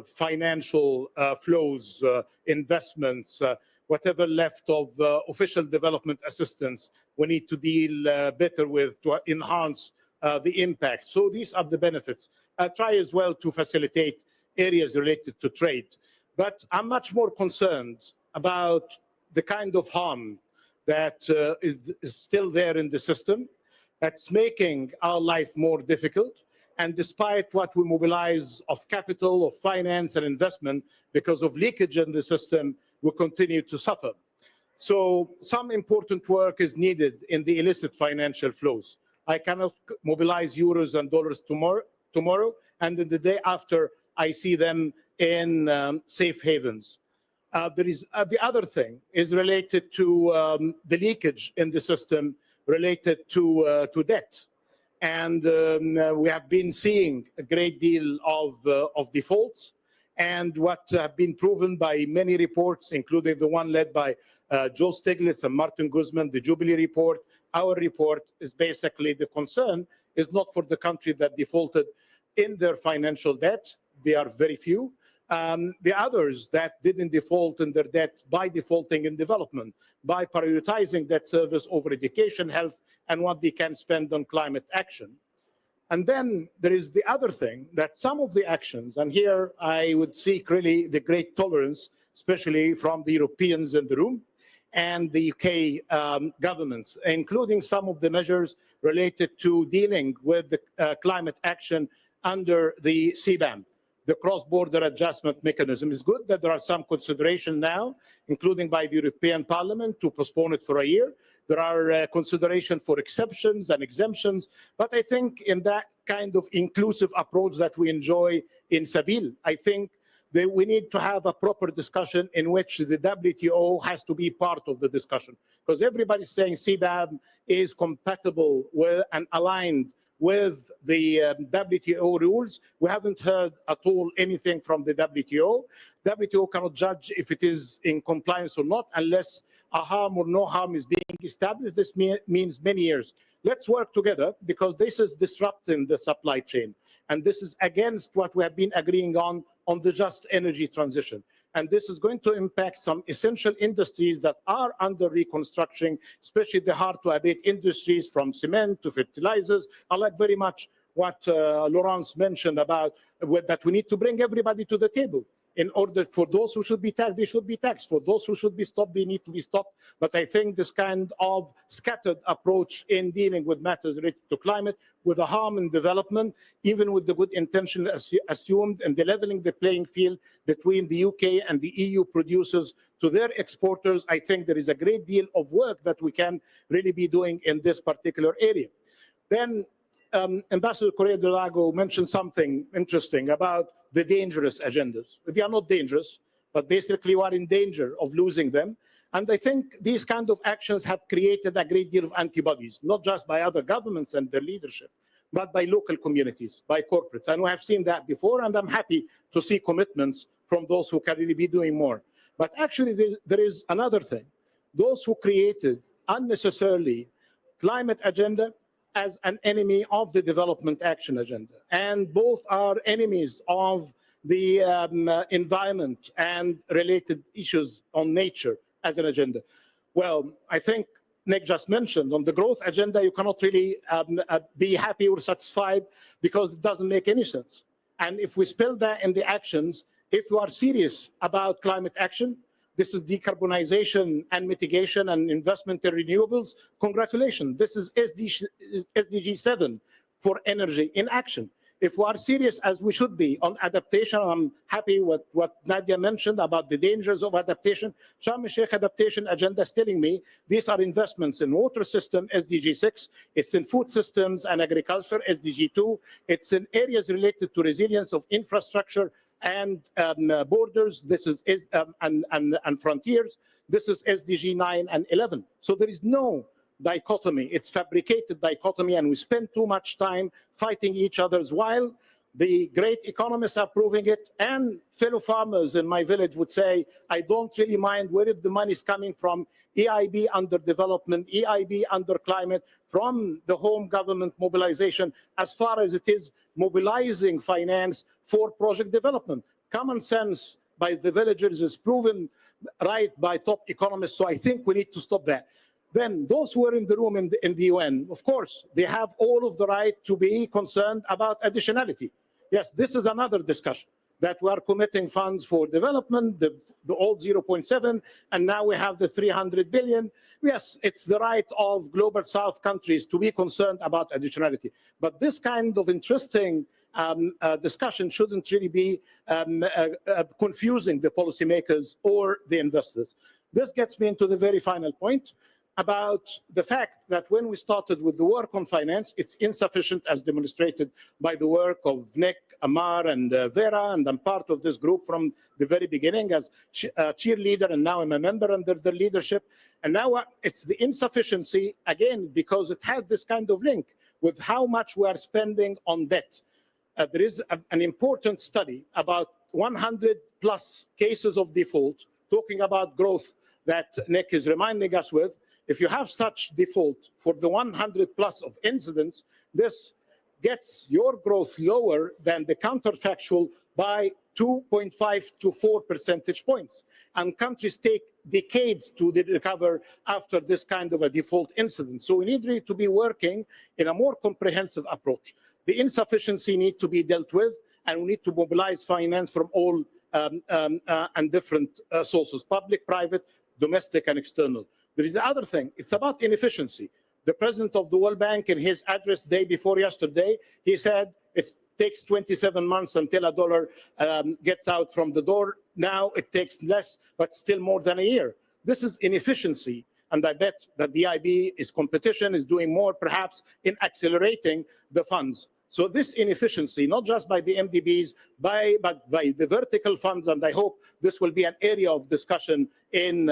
financial flows, investments, whatever left of official development assistance we need to deal better with to enhance the impact. So these are the benefits. Try as well to facilitate areas related to trade. But I'm much more concerned about the kind of harm that is still there in the system, that's making our life more difficult. And despite what we mobilize of capital, of finance and investment, because of leakage in the system, we continue to suffer. So some important work is needed in the illicit financial flows. I cannot mobilize euros and dollars tomorrow, and in the day after, I see them in safe havens. There is the other thing is related to the leakage in the system related to debt. And we have been seeing a great deal of defaults, and what have been proven by many reports, including the one led by Joe Stiglitz and Martin Guzman, the Jubilee report. Our report is basically the concern is not for the country that defaulted in their financial debt. They are very few. The others that didn't default in their debt by defaulting in development, by prioritizing debt service over education, health, and what they can spend on climate action. And then there is the other thing that some of the actions, and here I would seek really the great tolerance, especially from the Europeans in the room and the UK governments, including some of the measures related to dealing with the climate action under the CBAM. The cross-border adjustment mechanism is good that there are some consideration now, including by the European Parliament, to postpone it for a year. There are consideration for exceptions and exemptions, but I think in that kind of inclusive approach that we enjoy in Seville, I think that we need to have a proper discussion in which the WTO has to be part of the discussion, because everybody's saying CBAM is compatible with and aligned with the WTO rules. We haven't heard at all anything from the WTO. WTO cannot judge if it is in compliance or not unless a harm or no harm is being established. This means many years. Let's work together, because this is disrupting the supply chain. And this is against what we have been agreeing on the just energy transition. And this is going to impact some essential industries that are under reconstruction, especially the hard-to-abate industries from cement to fertilizers. I like very much what Laurence mentioned about that we need to bring everybody to the table. In order for those who should be taxed, they should be taxed. For those who should be stopped, they need to be stopped. But I think this kind of scattered approach in dealing with matters related to climate, with the harm in development, even with the good intention assumed, and the leveling the playing field between the UK and the EU producers to their exporters, I think there is a great deal of work that we can really be doing in this particular area. Then Ambassador Correa de Lago mentioned something interesting about the dangerous agendas. They are not dangerous, but basically we are in danger of losing them. And I think these kind of actions have created a great deal of antibodies, not just by other governments and their leadership, but by local communities, by corporates. And we have seen that before, and I'm happy to see commitments from those who can really be doing more. But actually, there is another thing. Those who created unnecessarily climate agenda as an enemy of the development action agenda. And both are enemies of the environment and related issues on nature as an agenda. Well, I think Nick just mentioned on the growth agenda, you cannot really be happy or satisfied because it doesn't make any sense. And if we spell that in the actions, if you are serious about climate action, this is decarbonization and mitigation and investment in renewables, congratulations. This is SDG 7 for energy in action. If we are serious, as we should be, on adaptation, I'm happy with what Nadia mentioned about the dangers of adaptation. Sharm el-Sheikh adaptation agenda is telling me these are investments in water system, SDG 6. It's in food systems and agriculture, SDG 2. It's in areas related to resilience of infrastructure and borders. This is and frontiers. This is SDG 9 and 11. So there is no dichotomy. It's fabricated dichotomy, and we spend too much time fighting each other's while the great economists are proving it, and fellow farmers in my village would say, I don't really mind where the money is coming from, EIB under development, EIB under climate, from the home government mobilization, as far as it is mobilizing finance for project development. Common sense by the villagers is proven right by top economists, so I think we need to stop that. Then those who are in the room in the UN, of course, they have all of the right to be concerned about additionality. Yes, this is another discussion, that we are committing funds for development, the old 0.7, and now we have the 300 billion. Yes, it's the right of global South countries to be concerned about additionality. But this kind of interesting discussion shouldn't really be confusing the policymakers or the investors. This gets me into the very final point about the fact that when we started with the work on finance, it's insufficient, as demonstrated by the work of Nick, Amar, and Vera, and I'm part of this group from the very beginning as cheerleader, and now I'm a member under their leadership. And now it's the insufficiency, again, because it has this kind of link with how much we are spending on debt. There is an important study about 100 plus cases of default, talking about growth that Nick is reminding us with. If you have such default for the 100 plus of incidents, this gets your growth lower than the counterfactual by 2.5 to 4 percentage points. And countries take decades to recover after this kind of a default incident. So we need really to be working in a more comprehensive approach. The insufficiency need to be dealt with, and we need to mobilize finance from all and different sources, public, private, domestic, and external. There is the other thing. It's about inefficiency. The president of the World Bank, in his address day before yesterday, he said it takes 27 months until a dollar gets out from the door. Now it takes less, but still more than a year. This is inefficiency. And I bet that the IB is competition, is doing more perhaps in accelerating the funds. So this inefficiency, not just by the MDBs, but by the vertical funds, and I hope this will be an area of discussion in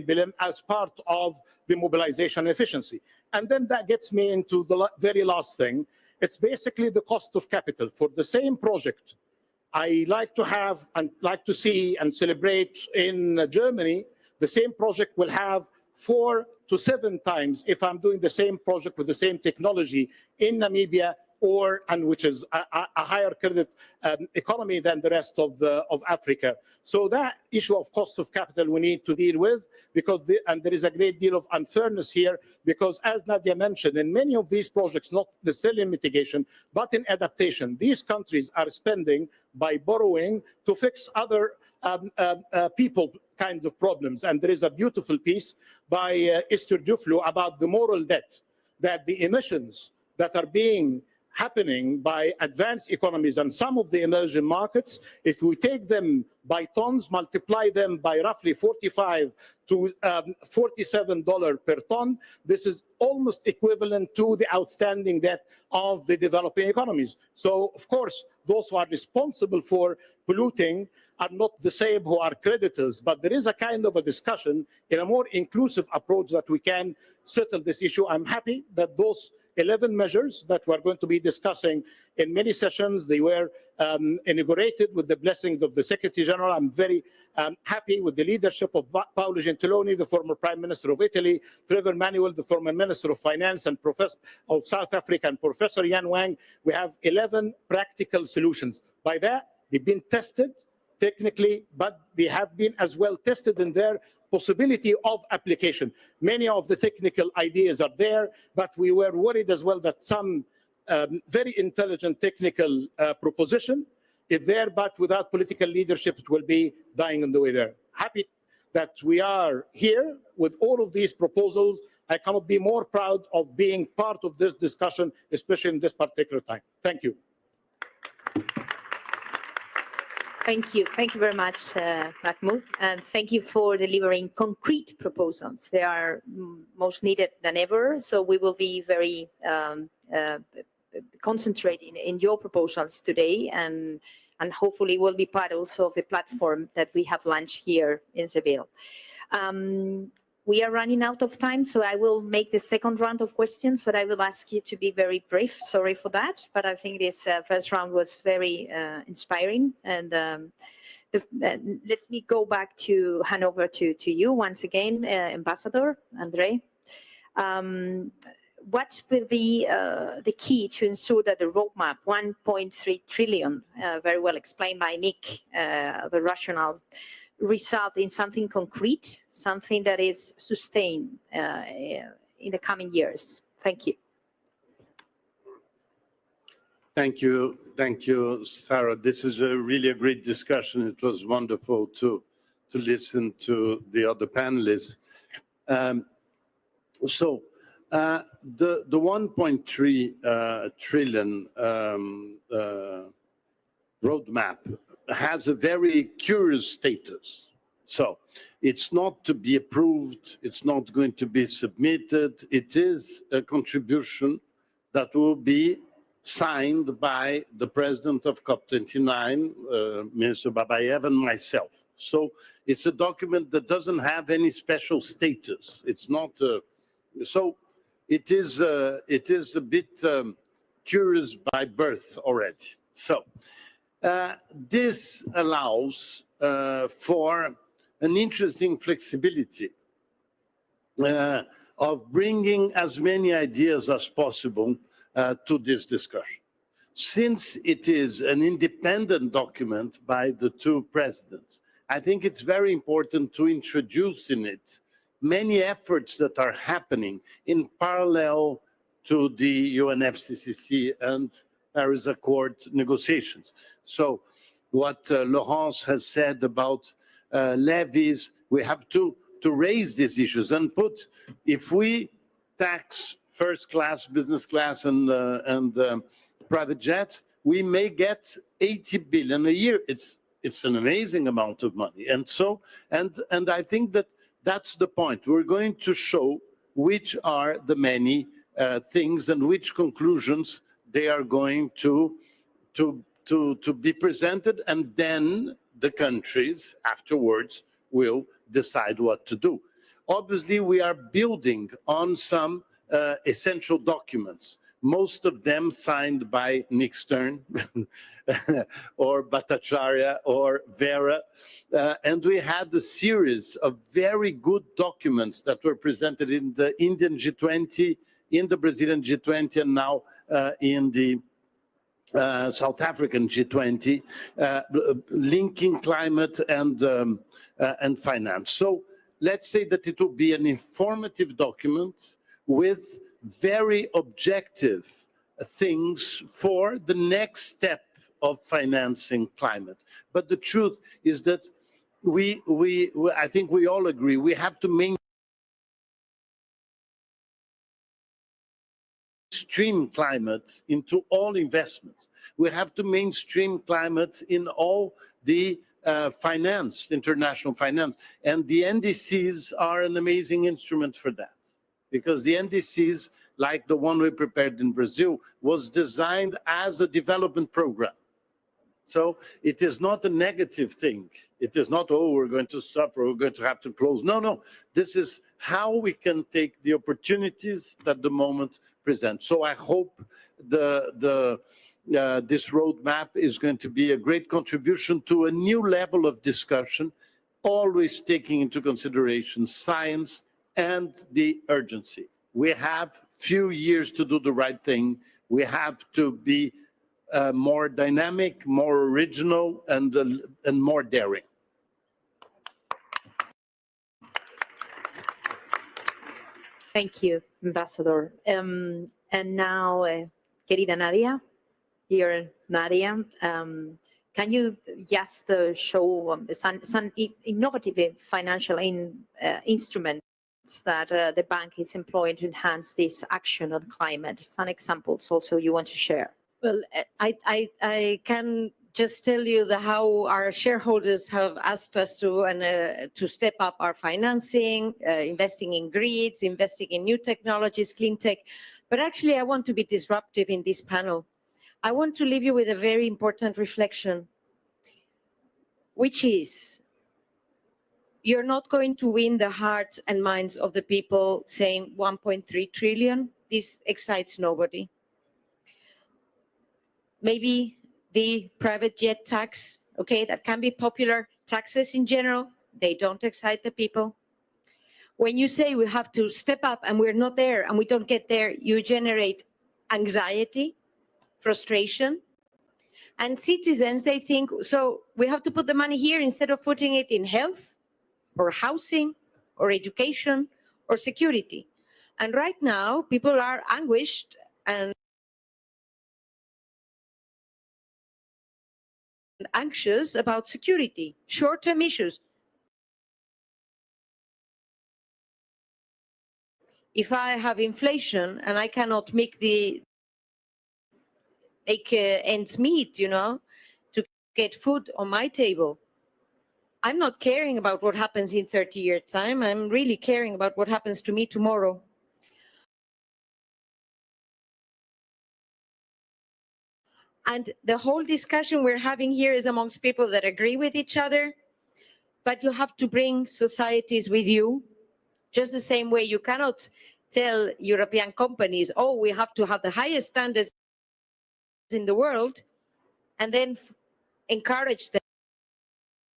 Bilim as part of the mobilization efficiency. And then that gets me into the very last thing. It's basically the cost of capital. For the same project, I like to have and like to see and celebrate in Germany, the same project will have 4 to 7 times if I'm doing the same project with the same technology in Namibia, and which is a higher credit economy than the rest of Africa. So that issue of cost of capital we need to deal with, because and there is a great deal of unfairness here, because as Nadia mentioned, in many of these projects, not necessarily in mitigation, but in adaptation, these countries are spending by borrowing to fix other people kinds of problems. And there is a beautiful piece by Esther Duflo about the moral debt, that the emissions that are being happening by advanced economies and some of the emerging markets, if we take them by tons, multiply them by roughly $45 to $47 per ton, this is almost equivalent to the outstanding debt of the developing economies. So, of course, those who are responsible for polluting are not the same who are creditors, but there is a kind of a discussion in a more inclusive approach that we can settle this issue. I'm happy that those 11 measures that we're going to be discussing in many sessions. They were inaugurated with the blessings of the Secretary General. I'm very happy with the leadership of Paolo Gentiloni, the former Prime Minister of Italy, Trevor Manuel, the former Minister of Finance and Professor of South Africa, and Professor Yan Wang. We have 11 practical solutions. By that, they've been tested technically, but they have been as well tested in their possibility of application. Many of the technical ideas are there, but we were worried as well that some very intelligent technical proposition is there, but without political leadership, it will be dying on the way there. Happy that we are here with all of these proposals. I cannot be more proud of being part of this discussion, especially in this particular time. Thank you. Thank you. Thank you very much, Mahmoud. And thank you for delivering concrete proposals. They are most needed than ever. So we will be very concentrating in your proposals today, and hopefully will be part also of the platform that we have launched here in Seville. We are running out of time, so I will make the second round of questions, but I will ask you to be very brief. Sorry for that, but I think this first round was very inspiring. And let me go back to hand over to you once again, Ambassador Andre. What will be the key to ensure that the roadmap, 1.3 trillion, very well explained by Nick, the rationale, result in something concrete, something that is sustained in the coming years? Thank you. Thank you, Sarah. This is really a great discussion. It was wonderful to listen to the other panelists. So the 1.3 trillion roadmap has a very curious status. So it's not to be approved, it's not going to be submitted. It is a contribution that will be signed by the president of COP29, Minister Babayev, and myself. So it's a document that doesn't have any special status. It's not, so it is a bit curious by birth already. So this allows for an interesting flexibility of bringing as many ideas as possible to this discussion. Since it is an independent document by the two presidents, I think it's very important to introduce in it many efforts that are happening in parallel to the UNFCCC and Paris Accord negotiations. So what Laurence has said about levies, we have to raise these issues and put, if we tax first class, business class, and private jets, we may get 80 billion a year. It's an amazing amount of money. And so, and I think that that's the point. We're going to show which are the many things and which conclusions they are going to be presented, and then the countries afterwards will decide what to do. Obviously, we are building on some essential documents, most of them signed by Nick Stern or Bhattacharya or Vera. And we had a series of very good documents that were presented in the Indian G20, in the Brazilian G20, and now in the South African G20, linking climate and finance. So let's say that it will be an informative document with very objective things for the next step of financing climate. But the truth is that I think we all agree, we have to mainstream climate into all investments. We have to mainstream climate in all the finance, international finance. And the NDCs are an amazing instrument for that, because the NDCs, like the one we prepared in Brazil, was designed as a development program. So it is not a negative thing. It is not, oh, we're going to stop or we're going to have to close. No, no. This is how we can take the opportunities that the moment presents. So I hope this roadmap is going to be a great contribution to a new level of discussion, always taking into consideration science and the urgency. We have few years to do the right thing. We have to be more dynamic, more original, and more daring. Thank you, Ambassador. And now, querida Nadia, dear Nadia, can you just show some innovative financial instruments that the bank is employing to enhance this action on climate? Some examples also you want to share. Well, I can just tell you how our shareholders have asked us to step up our financing, investing in grids, investing in new technologies, clean tech. But actually, I want to be disruptive in this panel. I want to leave you with a very important reflection, which is you're not going to win the hearts and minds of the people saying 1.3 trillion. This excites nobody. Maybe the private jet tax, okay, that can be popular. Taxes in general, they don't excite the people. When you say we have to step up and we're not there and we don't get there, you generate anxiety, frustration. And citizens, they think, so we have to put the money here instead of putting it in health or housing or education or security. And right now, people are anguished and anxious about security, short-term issues. If I have inflation and I cannot make ends meet, to get food on my table, I'm not caring about what happens in 30 years' time. I'm really caring about what happens to me tomorrow. And the whole discussion we're having here is amongst people that agree with each other, but you have to bring societies with you, just the same way you cannot tell European companies, oh, we have to have the highest standards in the world, and then encourage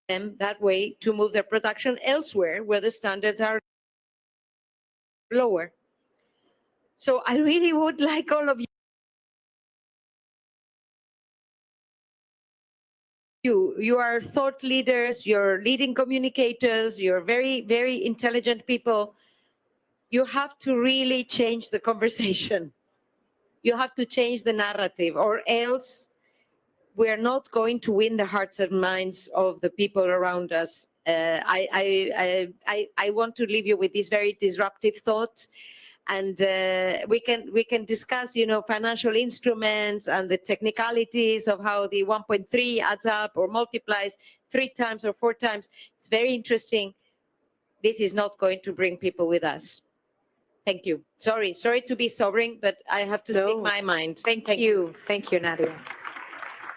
them that way to move their production elsewhere where the standards are lower. So I really would like all of you, you are thought leaders, you're leading communicators, you're very, very intelligent people. You have to really change the conversation. You have to change the narrative, or else we're not going to win the hearts and minds of the people around us. I want to leave you with this very disruptive thought. And we can discuss, financial instruments and the technicalities of how the 1.3 adds up or multiplies 3 times or 4 times. It's very interesting. This is not going to bring people with us. Thank you. Sorry to be sobering, but I have to speak my mind. Thank you, Nadia.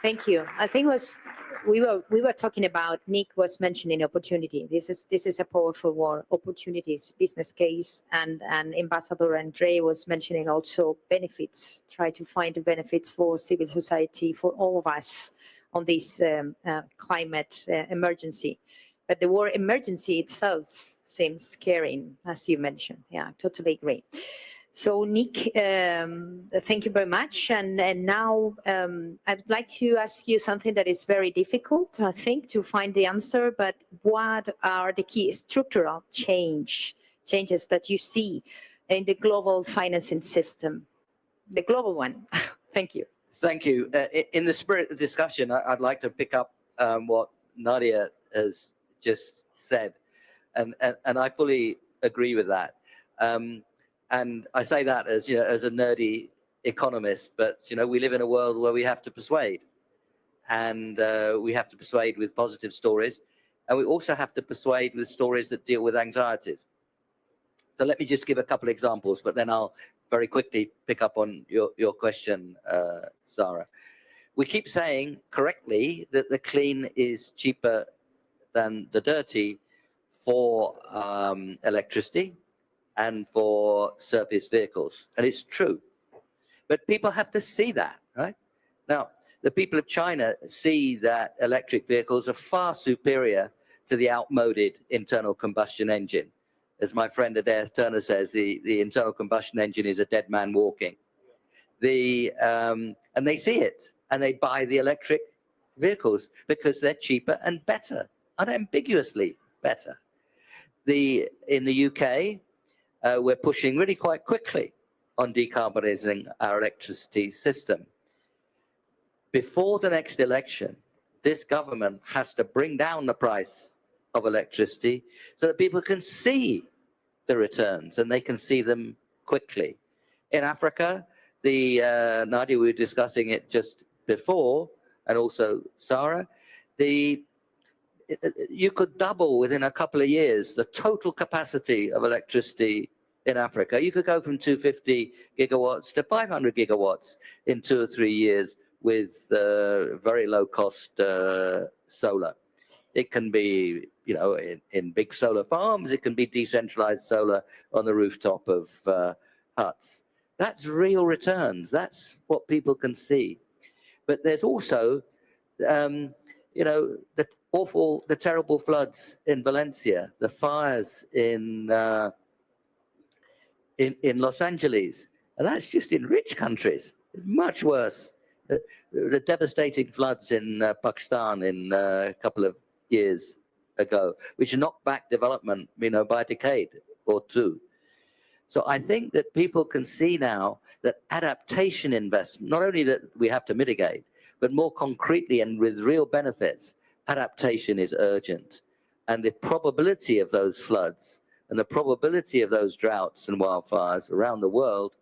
Thank you. I think we were talking about, Nick was mentioning opportunity. This is a powerful word, opportunities, business case, and Ambassador Andre was mentioning also benefits. Try to find the benefits for civil society, for all of us on this climate emergency. But the word emergency itself seems scary, as you mentioned. Yeah, totally agree. So, Nick, thank you very much. And now I'd like to ask you something that is very difficult, I think, to find the answer. But what are the key structural changes that you see in the global financing system, the global one? Thank you. Thank you. In the spirit of discussion, I'd like to pick up what Nadia has just said, and I fully agree with that. And I say that as as a nerdy economist, but we live in a world where we have to persuade, and we have to persuade with positive stories, and we also have to persuade with stories that deal with anxieties. So let me just give a couple of examples, but then I'll very quickly pick up on your question, Sarah. We keep saying correctly that the clean is cheaper than the dirty for electricity and for surface vehicles. And it's true. But people have to see that, right? Now, the people of China see that electric vehicles are far superior to the outmoded internal combustion engine. As my friend Adair Turner says, the internal combustion engine is a dead man walking. And they see it, and they buy the electric vehicles because they're cheaper and better, unambiguously better. In the UK, we're pushing really quite quickly on decarbonizing our electricity system. Before the next election, this government has to bring down the price of electricity so that people can see the returns and they can see them quickly. In Africa, Nadia, we were discussing it just before, and also Sarah, you could double within a couple of years the total capacity of electricity in Africa. You could go from 250 gigawatts to 500 gigawatts in 2 or 3 years with very low cost solar. It can be, in big solar farms. It can be decentralized solar on the rooftop of huts. That's real returns. That's what people can see. But there's also, the terrible floods in Valencia, the fires in Los Angeles, and that's just in rich countries. Much worse. The devastating floods in Pakistan in a couple of years ago, which knocked back development, by a decade or two. So I think that people can see now that adaptation investment, not only that we have to mitigate, but more concretely and with real benefits, adaptation is urgent. And the probability of those floods and the probability of those droughts and wildfires around the world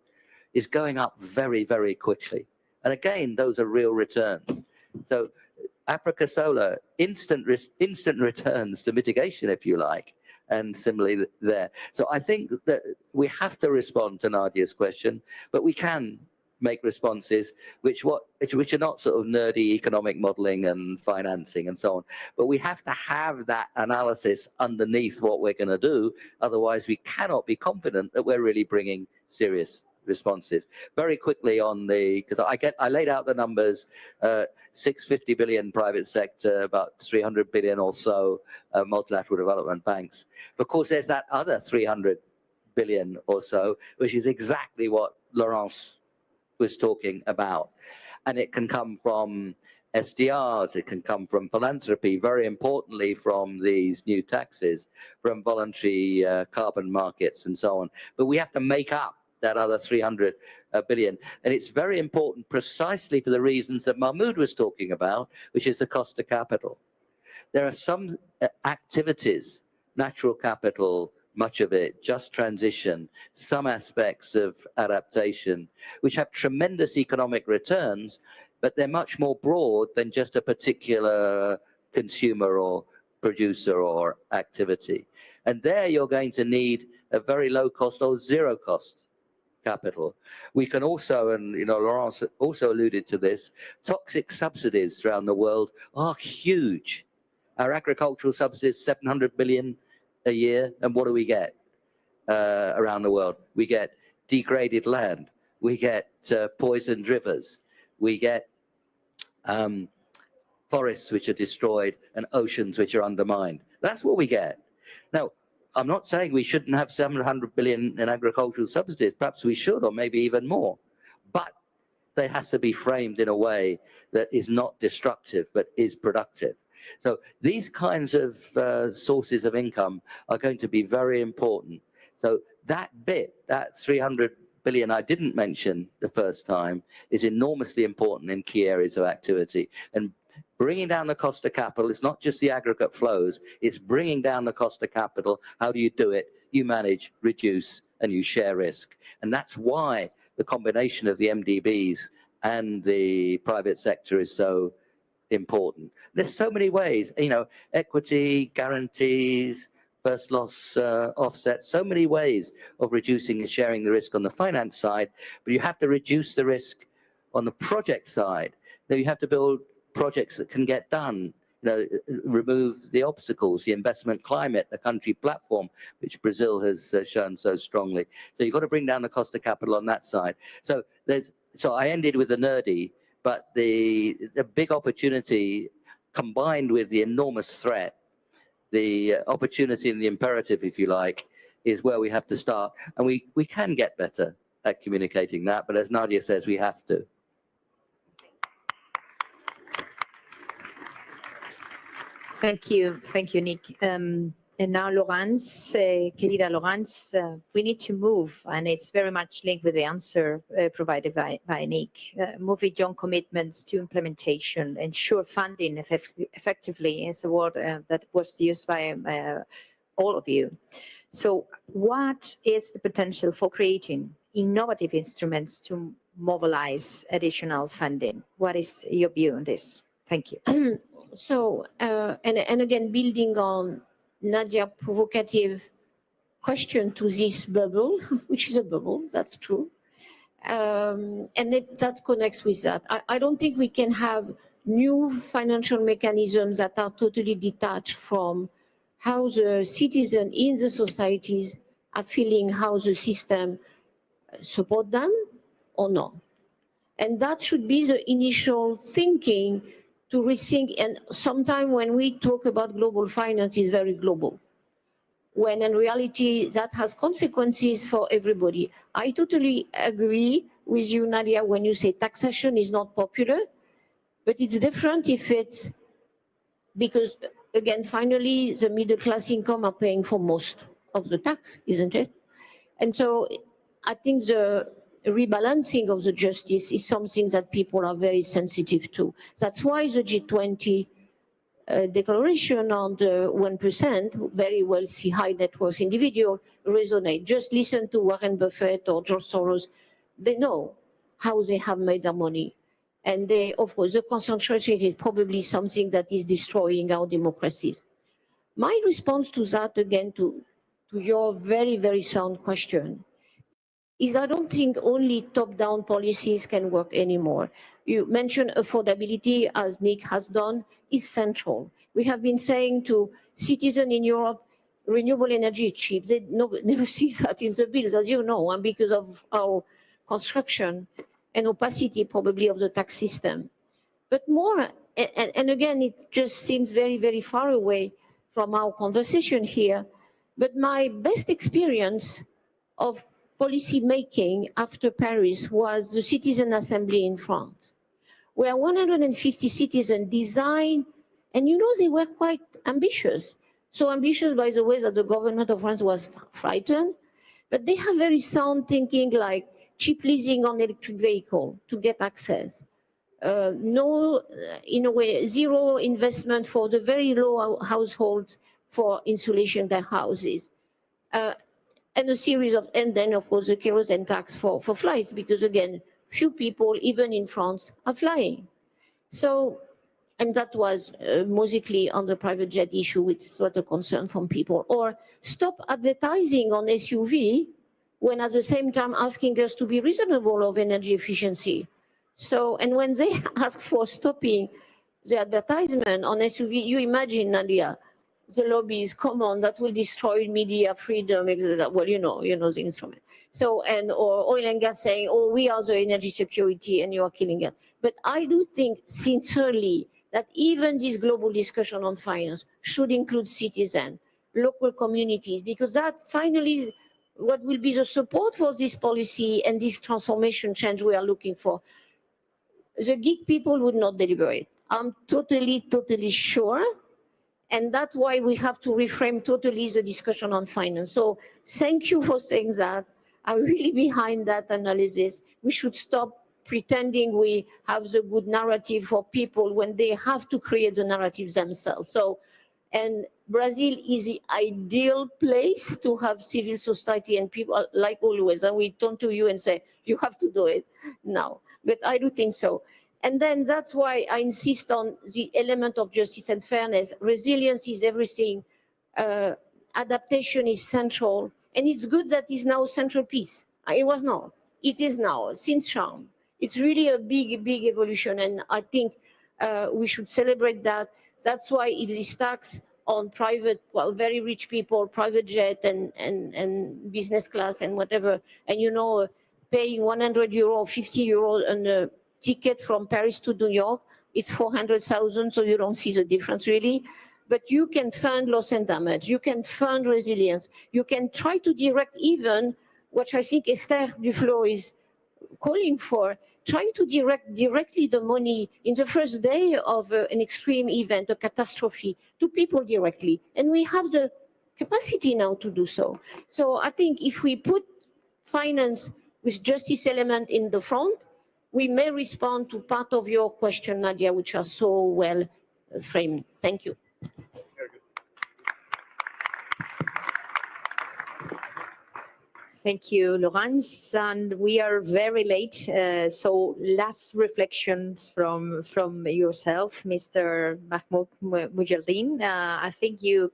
is going up very, very quickly. And again, those are real returns. So Africa Solar, instant returns to mitigation, if you like, and similarly there. So I think that we have to respond to Nadia's question, but we can make responses which are not sort of nerdy economic modeling and financing and so on. But we have to have that analysis underneath what we're going to do. Otherwise, we cannot be confident that we're really bringing serious responses. Very quickly on because I laid out the numbers, 650 billion private sector, about 300 billion or so multilateral development banks. Of course, there's that other 300 billion or so, which is exactly what Laurence was talking about. And it can come from SDRs, it can come from philanthropy, very importantly from these new taxes, from voluntary carbon markets and so on. But we have to make up that other 300 billion. And it's very important precisely for the reasons that Mahmoud was talking about, which is the cost of capital. There are some activities, natural capital, much of it, just transition, some aspects of adaptation, which have tremendous economic returns, but they're much more broad than just a particular consumer or producer or activity. And there you're going to need a very low cost or zero cost capital. We can also, and Laurence also alluded to this, toxic subsidies around the world are huge. Our agricultural subsidies, 700 billion a year, and what do we get around the world? We get degraded land, we get poisoned rivers, we get forests which are destroyed and oceans which are undermined. That's what we get. Now, I'm not saying we shouldn't have 700 billion in agricultural subsidies. Perhaps we should, or maybe even more. But they has to be framed in a way that is not destructive, but is productive. So these kinds of sources of income are going to be very important. So that bit, that 300 billion I didn't mention the first time, is enormously important in key areas of activity. And bringing down the cost of capital, it's not just the aggregate flows, it's bringing down the cost of capital. How do you do it? You manage, reduce, and you share risk. And that's why the combination of the MDBs and the private sector is so important. There's so many ways, equity, guarantees, first loss offset, so many ways of reducing and sharing the risk on the finance side, but you have to reduce the risk on the project side. Then you have to build projects that can get done remove the obstacles, the investment climate, the country platform, which Brazil has shown so strongly. So you've got to bring down the cost of capital on that side. So I ended with the nerdy, but the big opportunity combined with the enormous threat, the opportunity and the imperative, if you like, is where we have to start. And we can get better at communicating that, but as Nadia says, we have to. Thank you, Nick. And now, Laurence, querida Laurence, we need to move, and it's very much linked with the answer provided by Nick. Move beyond commitments to implementation, ensure funding effectively is a word that was used by all of you. So what is the potential for creating innovative instruments to mobilize additional funding? What is your view on this? Thank you. So, and again, building on Nadia's provocative question to this bubble, which is a bubble, that's true. And that connects with that. I don't think we can have new financial mechanisms that are totally detached from how the citizens in the societies are feeling, how the system support them or not. And that should be the initial thinking to rethink. And sometimes when we talk about global finance, it's very global, when in reality that has consequences for everybody. I totally agree with you, Nadia, when you say taxation is not popular, but it's different if it's because, again, finally, the middle class income are paying for most of the tax, isn't it? And so I think the rebalancing of the justice is something that people are very sensitive to. That's why the G20 declaration on the 1%, very wealthy, high net worth individual, resonate. Just listen to Warren Buffett or George Soros. They know how they have made their money. And they, of course, the concentration is probably something that is destroying our democracies. My response to that, again, to your very, very sound question, is I don't think only top-down policies can work anymore. You mentioned affordability, as Nick has done, is central. We have been saying to citizens in Europe, renewable energy is cheap. They never see that in the bills, as you know, and because of our construction and opacity probably of the tax system. But more, and again, it just seems very, very far away from our conversation here, but my best experience of policy making after Paris was the Citizen Assembly in France, where 150 citizens designed, and you know, they were quite ambitious. So ambitious, by the way, that the government of France was frightened, but they have very sound thinking, like cheap leasing on electric vehicle to get access. No, in a way, zero investment for the very low households for insulation their houses. And a series of, and then of course the kerosene tax for flights, because again, few people, even in France, are flying. So, and that was mostly on the private jet issue, which was a concern from people. Or stop advertising on SUV, when at the same time asking us to be reasonable of energy efficiency. So, and when they ask for stopping the advertisement on SUV, you imagine, Nadia, the lobbies, come on, that will destroy media freedom, etc. Well, you know the instrument. So, and or oil and gas saying, oh, we are the energy security and you are killing it. But I do think sincerely that even this global discussion on finance should include citizens, local communities, because that finally is what will be the support for this policy and this transformation change we are looking for. The geek people would not deliver it. I'm totally sure. And that's why we have to reframe totally the discussion on finance. So thank you for saying that. I'm really behind that analysis. We should stop pretending we have the good narrative for people when they have to create the narratives themselves. So, and Brazil is the ideal place to have civil society and people, like always, and we turn to you and say, you have to do it now. But I do think so. And then that's why I insist on the element of justice and fairness. Resilience is everything. Adaptation is central. And it's good that it's now a central piece. It was not. It is now, since Charm. It's really a big evolution. And I think We should celebrate that. That's why if this tax on private, well, very rich people, private jet and business class and whatever, and you know, paying 100 euro or 50 euro on a ticket from Paris to New York, it's 400,000, so you don't see the difference really. But you can fund loss and damage, you can fund resilience, you can try to direct even, which I think Esther Duflo is calling for, trying to direct directly the money in the first day of an extreme event, a catastrophe, to people directly. And we have the capacity now to do so. So I think if we put finance with justice element in the front, we may respond to part of your question, Nadia, which are so well framed. Thank you. Thank you, Laurence. And we are very late. So last reflections from yourself, Mr. Mahmoud Mujahideen. I think you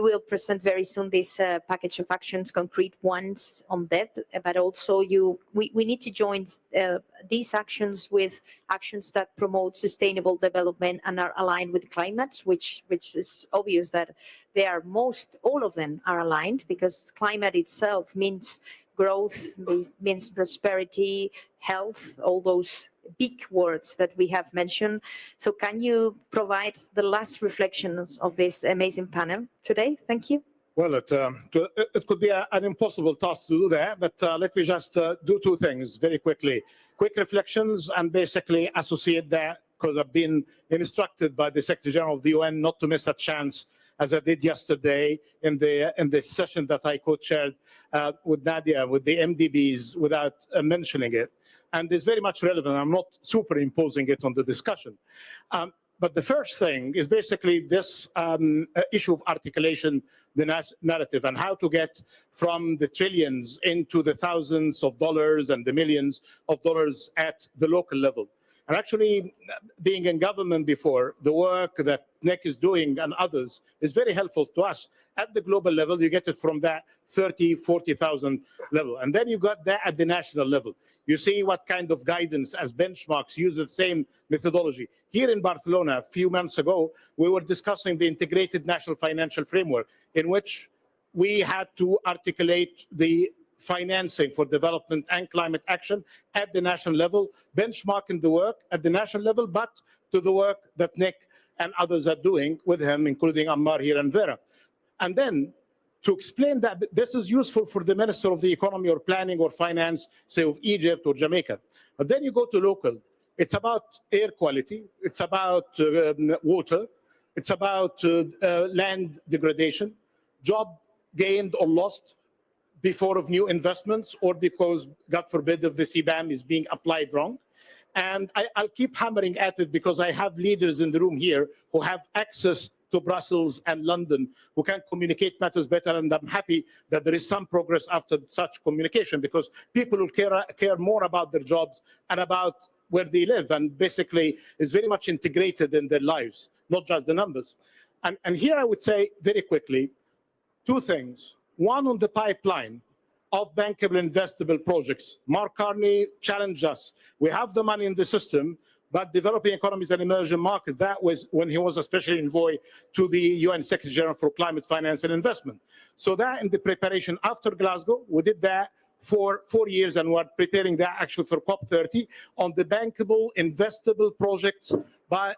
will present very soon this package of actions, concrete ones on debt, but also we need to join these actions with actions that promote sustainable development and are aligned with climate, which is obvious that they are all of them are aligned, because climate itself means growth, means prosperity, health, all those big words that we have mentioned. So can you provide the last reflections of this amazing panel today? Thank you. Well, it could be an impossible task to do that, but let me just do two things very quickly. Quick reflections and basically associate that, because I've been instructed by the Secretary General of the UN not to miss a chance, as I did yesterday in the session that I co-chaired with Nadia, with the MDBs, without mentioning it. And it's very much relevant. I'm not superimposing it on the discussion. But the first thing is basically this issue of articulation, the narrative, and how to get from the trillions into the thousands of dollars and the millions of dollars at the local level. And actually, being in government before, the work that NEC is doing and others is very helpful to us. At the global level, you get it from that 30, 40,000 level. And then you got that at the national level. You see what kind of guidance as benchmarks use the same methodology. Here in Barcelona, a few months ago, we were discussing the integrated national financial framework, in which we had to articulate the financing for development and climate action at the national level, benchmarking the work at the national level, but to the work that Nick and others are doing with him, including Ammar here and Vera. And then to explain that this is useful for the Minister of the Economy or Planning or Finance, say of Egypt or Jamaica. But then you go to local. It's about air quality. It's about water. It's about land degradation, job gained or lost before of new investments, or because, God forbid, if the CBAM is being applied wrong. And I'll keep hammering at it because I have leaders in the room here who have access to Brussels and London, who can communicate matters better, and I'm happy that there is some progress after such communication, because people will care more about their jobs and about where they live, and basically is very much integrated in their lives, not just the numbers. And here I would say very quickly, two things. One, on the pipeline of bankable investable projects. Mark Carney challenged us. We have the money in the system, but developing economies and emerging markets, that was when he was a special envoy to the UN Secretary General for Climate Finance and Investment. So that in the preparation after Glasgow, we did that for 4 years, and we're preparing that actually for COP30 on the bankable investable projects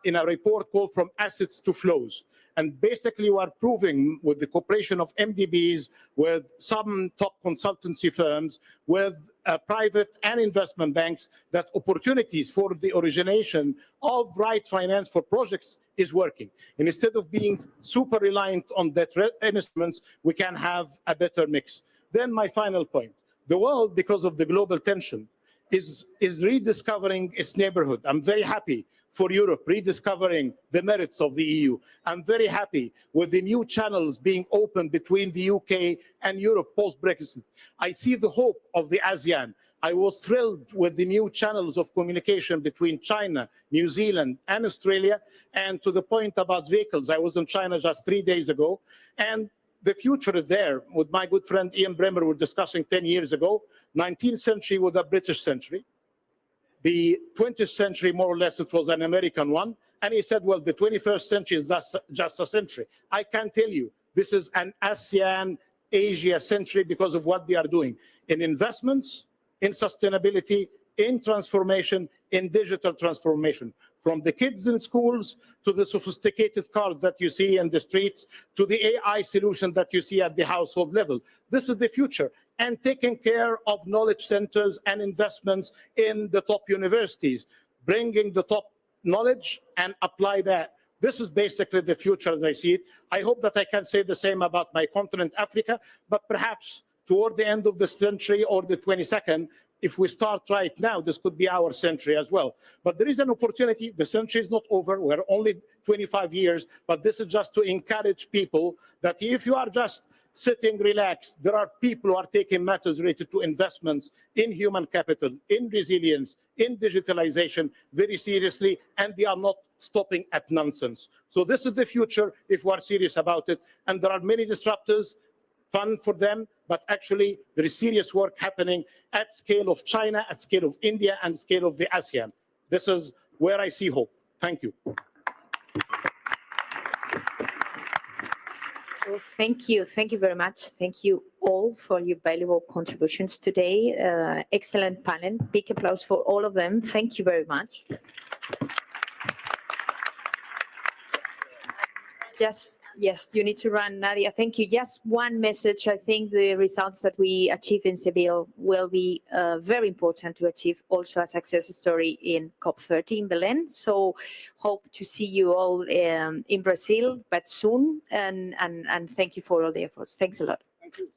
in a report called From Assets to Flows. And basically, we are proving with the cooperation of MDBs, with some top consultancy firms, with private and investment banks, that opportunities for the origination of right finance for projects is working. And instead of being super reliant on debt instruments, we can have a better mix. Then my final point. The world, because of the global tension, is rediscovering its neighborhood. I'm very happy for Europe rediscovering the merits of the EU. I'm very happy with the new channels being opened between the UK and Europe post-Brexit. I see the hope of the ASEAN. I was thrilled with the new channels of communication between China, New Zealand, and Australia. And to the point about vehicles, I was in China just 3 days ago, and the future is there. With my good friend Ian Bremmer, we were discussing 10 years ago, 19th century was a British century. The 20th century, more or less, it was an American one. And he said, well, the 21st century is just a century. I can tell you, this is an ASEAN Asia century because of what they are doing in investments, in sustainability, in transformation, in digital transformation. From the kids in schools to the sophisticated cars that you see in the streets to the AI solution that you see at the household level. This is the future. And taking care of knowledge centers and investments in the top universities, bringing the top knowledge and apply that. This is basically the future as I see it. I hope that I can say the same about my continent, Africa, but perhaps toward the end of the century or the 22nd, if we start right now, this could be our century as well. But there is an opportunity. The century is not over. We're only 25 years, but this is just to encourage people that if you are just sitting relaxed, there are people who are taking matters related to investments in human capital, in resilience, in digitalization very seriously, and they are not stopping at nonsense. So this is the future if we are serious about it. And there are many disruptors, fun for them, but actually there is serious work happening at scale of China, at scale of India, and scale of the ASEAN. This is where I see hope. Thank you. So thank you very much. Thank you all for your valuable contributions today. Excellent panel. Big applause for all of them. Thank you very much. Yes, you need to run, Nadia. Thank you. Just one message. I think the results that we achieve in Seville will be very important to achieve also a success story in COP30 in Berlin. So hope to see you all in Brazil, but soon. And thank you for all the efforts. Thanks a lot. Thank you.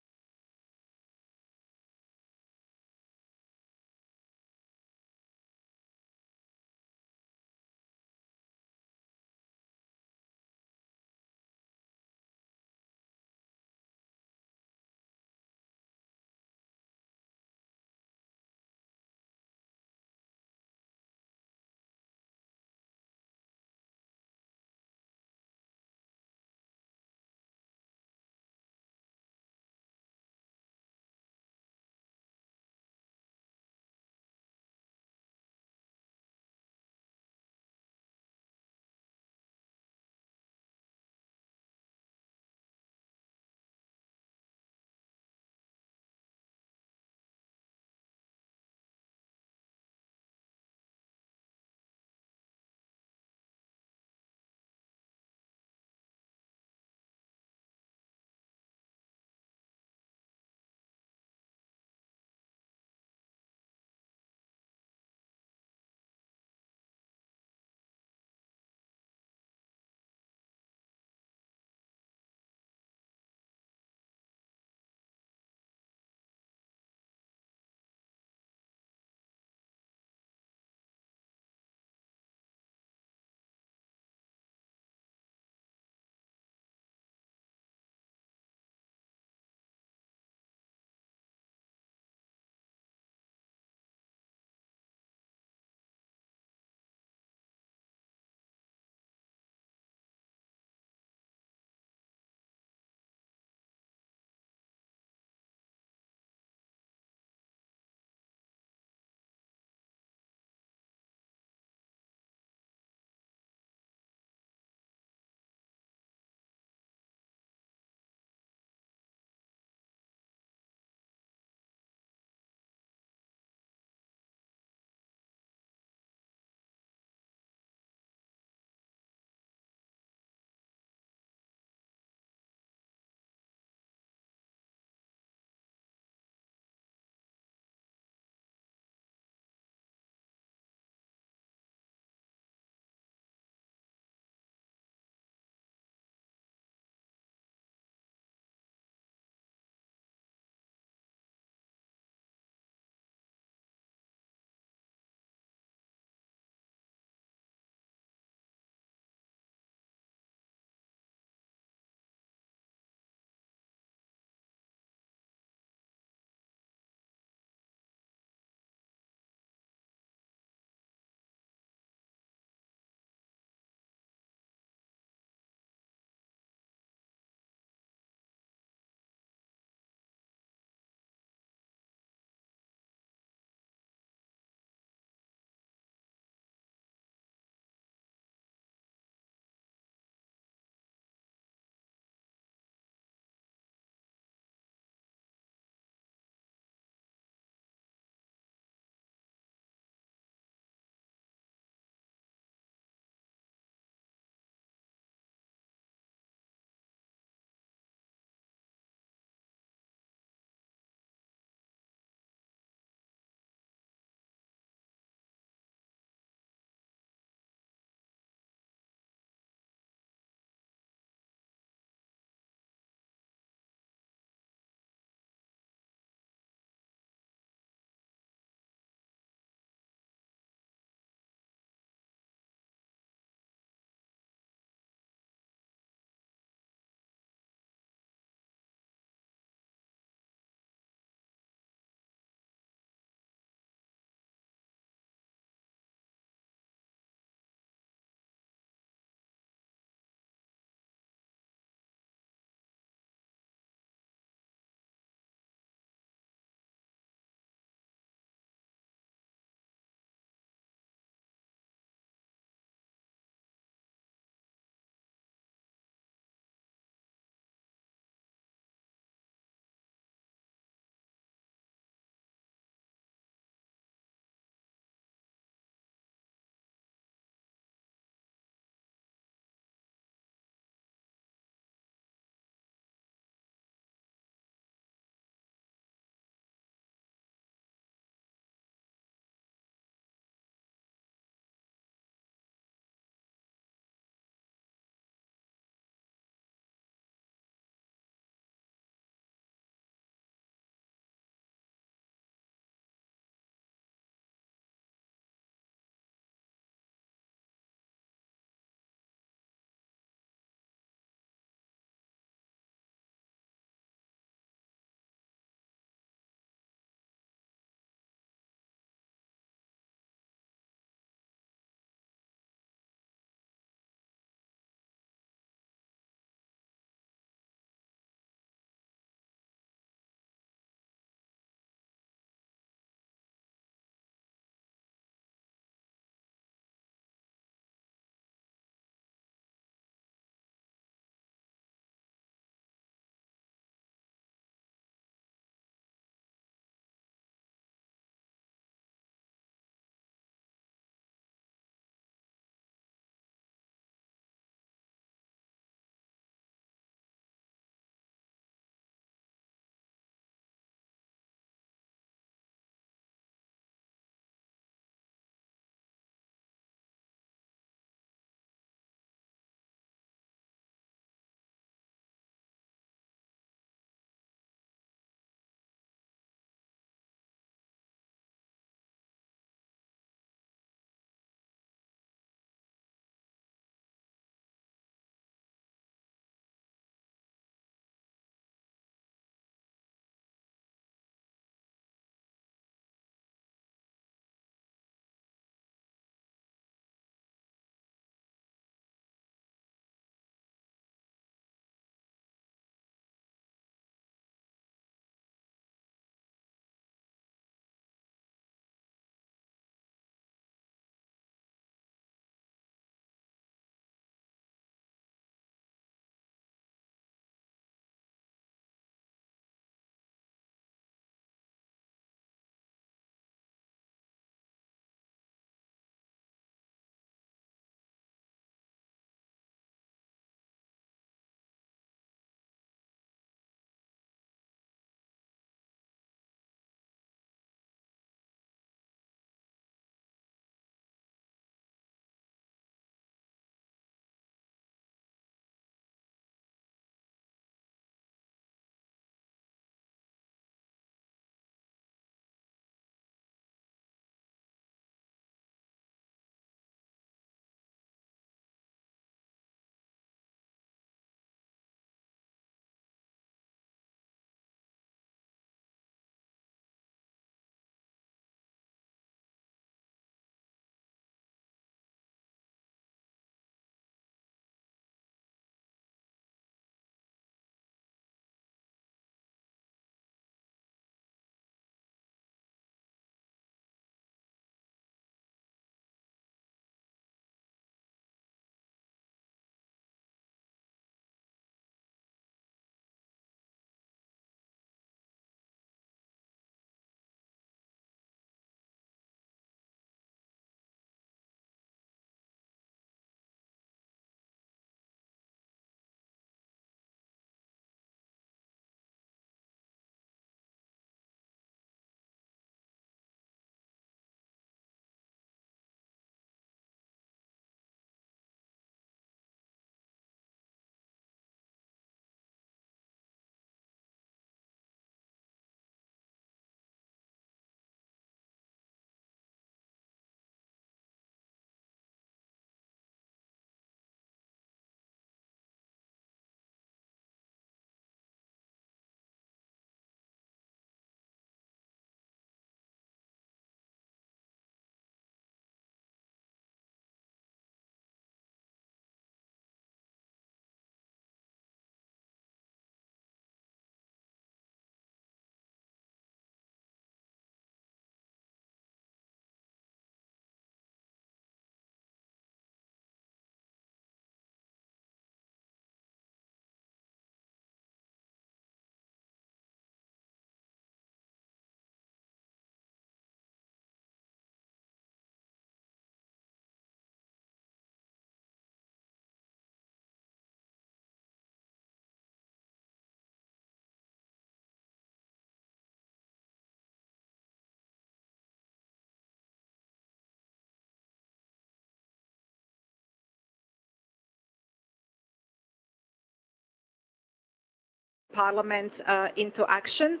parliaments into action.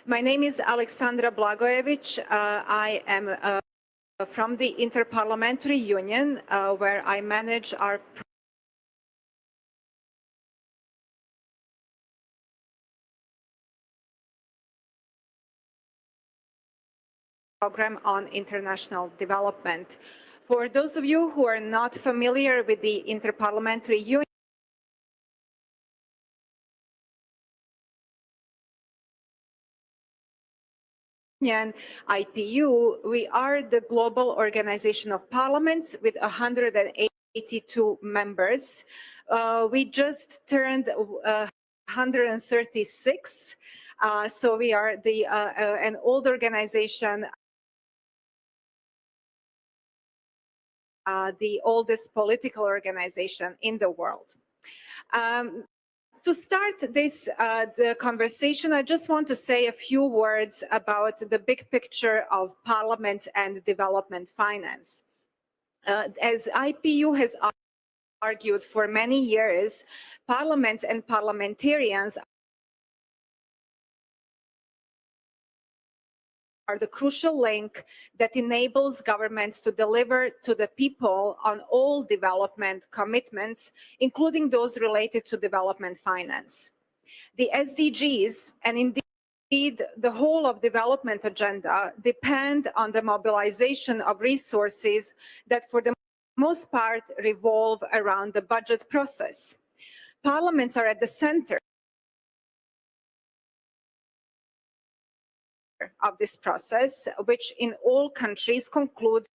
My name is Aleksandra Blagojevic. I am from the Interparliamentary Union, where I manage our program on international development. For those of you who are not familiar with the Interparliamentary Union, IPU, we are the global organization of parliaments with 182 members. We just turned 136, so we are an old organization, the oldest political organization in the world. To start the conversation, I just want to say a few words about the big picture of parliament and development finance. As IPU has argued for many years, parliaments and parliamentarians are the crucial link that enables governments to deliver to the people on all development commitments, including those related to development finance. The SDGs, and indeed the whole of development agenda, depend on the mobilization of resources that for the most part revolve around the budget process. Parliaments are at the center of this process, which in all countries concludes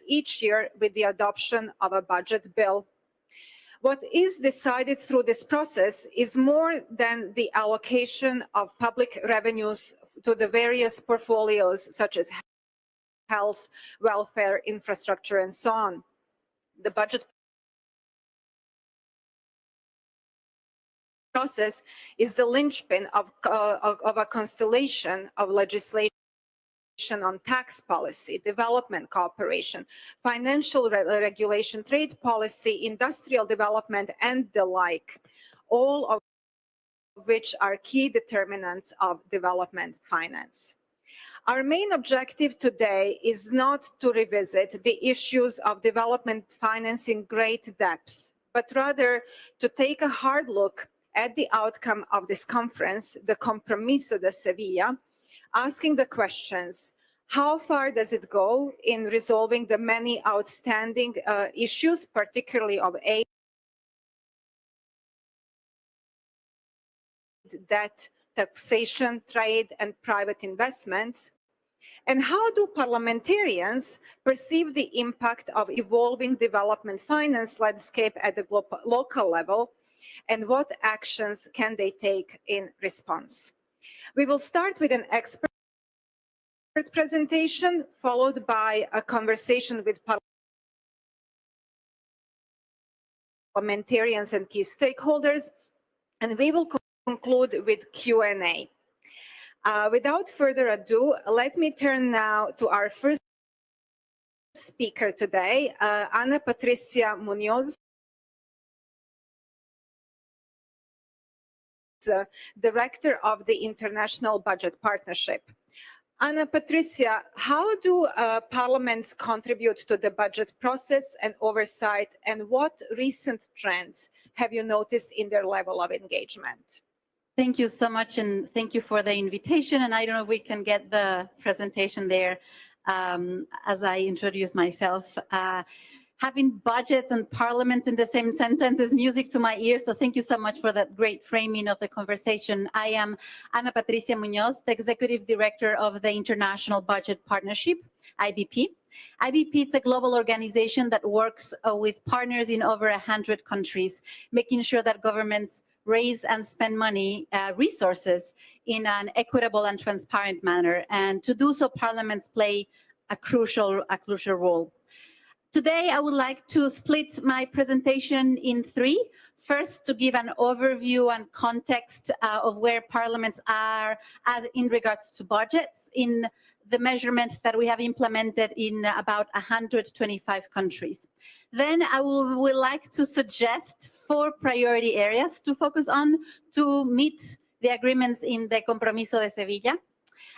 each year with the adoption of a budget bill. What is decided through this process is more than the allocation of public revenues to the various portfolios such as health, welfare, infrastructure, and so on. The budget process is the linchpin of a constellation of legislation on tax policy, development cooperation, financial regulation, trade policy, industrial development, and the like, all of which are key determinants of development finance. Our main objective today is not to revisit the issues of development finance in great depth, but rather to take a hard look at the outcome of this conference, the Compromiso de Sevilla, asking the questions: how far does it go in resolving the many outstanding issues, particularly of aid, debt, taxation, trade, and private investments? And how do parliamentarians perceive the impact of evolving development finance landscape at the local level, and what actions can they take in response? We will start with an expert presentation, followed by a conversation with parliamentarians and key stakeholders, and we will conclude with Q&A. Without further ado, let me turn now to our first speaker today, Ana Patricia Munoz, Director of the International Budget Partnership. Ana Patricia, how do parliaments contribute to the budget process and oversight, and what recent trends have you noticed in their level of engagement? Thank you so much, and thank you for the invitation. And I don't know if we can get the presentation there as I introduce myself. Having budgets and parliaments in the same sentence is music to my ears, so thank you so much for that great framing of the conversation. I am Ana Patricia Munoz, the Executive Director of the International Budget Partnership, IBP. IBP is a global organization that works with partners in over 100 countries, making sure that governments raise and spend money, resources, in an equitable and transparent manner. And to do so, parliaments play a crucial role. Today, I would like to split my presentation in three. First, to give an overview and context of where parliaments are as in regards to budgets in the measurement that we have implemented in about 125 countries. Then I would like to suggest 4 priority areas to focus on to meet the agreements in the Compromiso de Sevilla,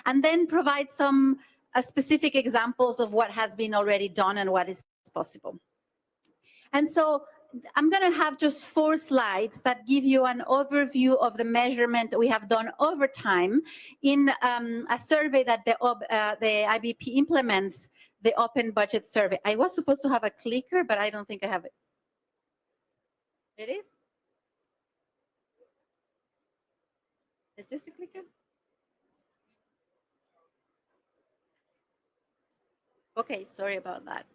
and then provide some specific examples of what has been already done and what is possible. And so I'm going to have just 4 slides that give you an overview of the measurement that we have done over time in a survey that the IBP implements, the Open Budget Survey. I was supposed to have a clicker, but I don't think I have it. It is? Is this the clicker? Okay, sorry about that.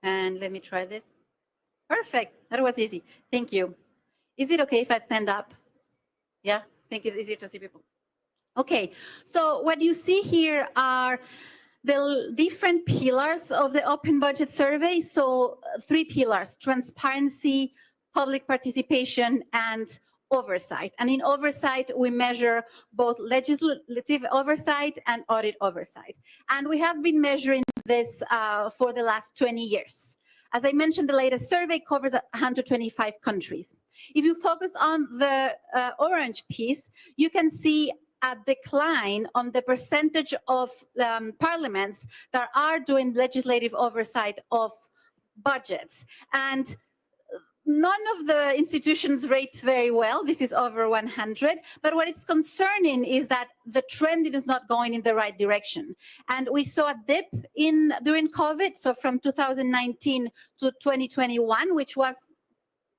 And let me try this. Perfect, that was easy. Thank you. Is it okay if I stand up? Yeah, I think it's easier to see people. Okay, so what you see here are the different pillars of the Open Budget Survey. So 3 pillars: transparency, public participation, and oversight. And in oversight, we measure both legislative oversight and audit oversight. And we have been measuring this for the last 20 years. As I mentioned, the latest survey covers 125 countries. If you focus on the orange piece, you can see a decline on the percentage of parliaments that are doing legislative oversight of budgets. And none of the institutions rate very well. This is over 100. But what is concerning is that the trend is not going in the right direction. And we saw a dip during COVID, so from 2019 to 2021, which was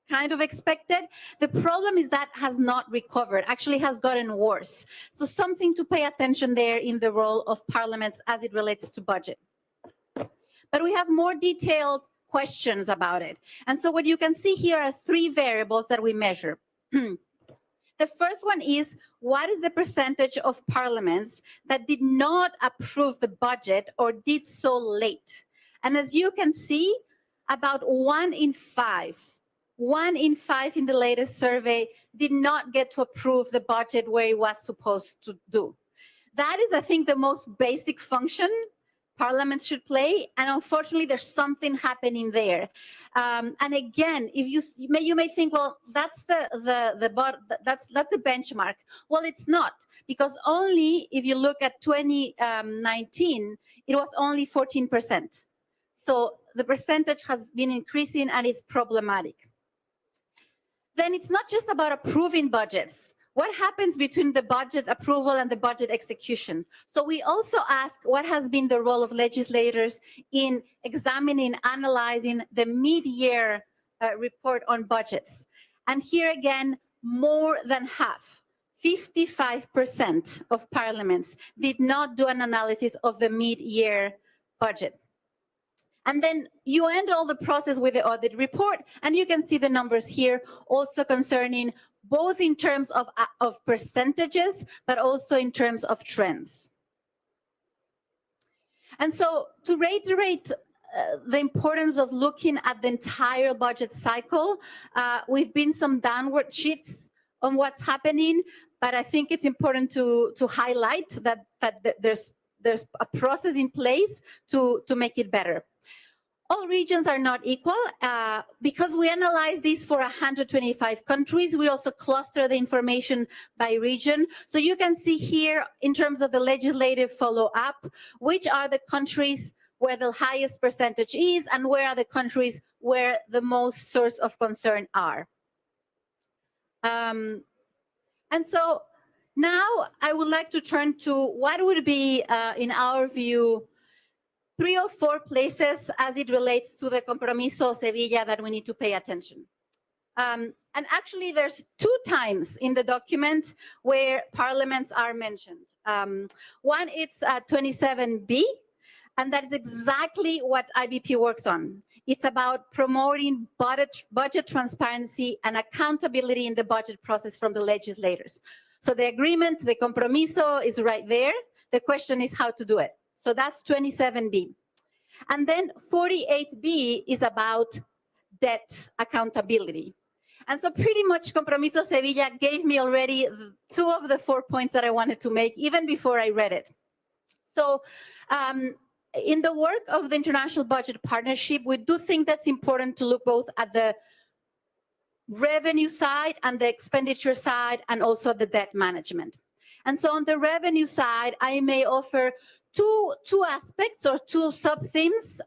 kind of expected. The problem is that has not recovered, actually has gotten worse. So something to pay attention there in the role of parliaments as it relates to budget. But we have more detailed questions about it. And so what you can see here are 3 variables that we measure. The first one is, what is the percentage of parliaments that did not approve the budget or did so late? And as you can see, about 1 in 5 in the latest survey did not get to approve the budget where it was supposed to do. That is, I think, the most basic function Parliament should play, and unfortunately, there's something happening there. And again, if you may think, well, that's the benchmark. Well, it's not, because only if you look at 2019, it was only 14%. So the percentage has been increasing, and it's problematic. Then it's not just about approving budgets. What happens between the budget approval and the budget execution? So we also ask what has been the role of legislators in examining, analyzing the mid-year report on budgets. And here again, more than half, 55% of parliaments did not do an analysis of the mid-year budget. And then you end all the process with the audit report, and you can see the numbers here also concerning both in terms of percentages, but also in terms of trends. And so to reiterate the importance of looking at the entire budget cycle, we've been some downward shifts on what's happening, but I think it's important to highlight that there's a process in place to make it better. All regions are not equal. Because we analyze this for 125 countries, we also cluster the information by region. So you can see here, in terms of the legislative follow-up, which are the countries where the highest percentage is and where are the countries where the most source of concern are. And so now I would like to turn to what would be, in our view, 3 or 4 places as it relates to the Compromiso Sevilla that we need to pay attention. And actually, there's 2 times in the document where parliaments are mentioned. One, it's 27B, and that is exactly what IBP works on. It's about promoting budget transparency and accountability in the budget process from the legislators. So the agreement, the Compromiso is right there. The question is how to do it. So that's 27B. And then 48B is about debt accountability. And so pretty much Compromiso Sevilla gave me already 2 of the 4 points that I wanted to make even before I read it. So in the work of the International Budget Partnership, we do think that's important to look both at the revenue side and the expenditure side, and also the debt management. And so on the revenue side, I may offer two aspects or 2 sub-themes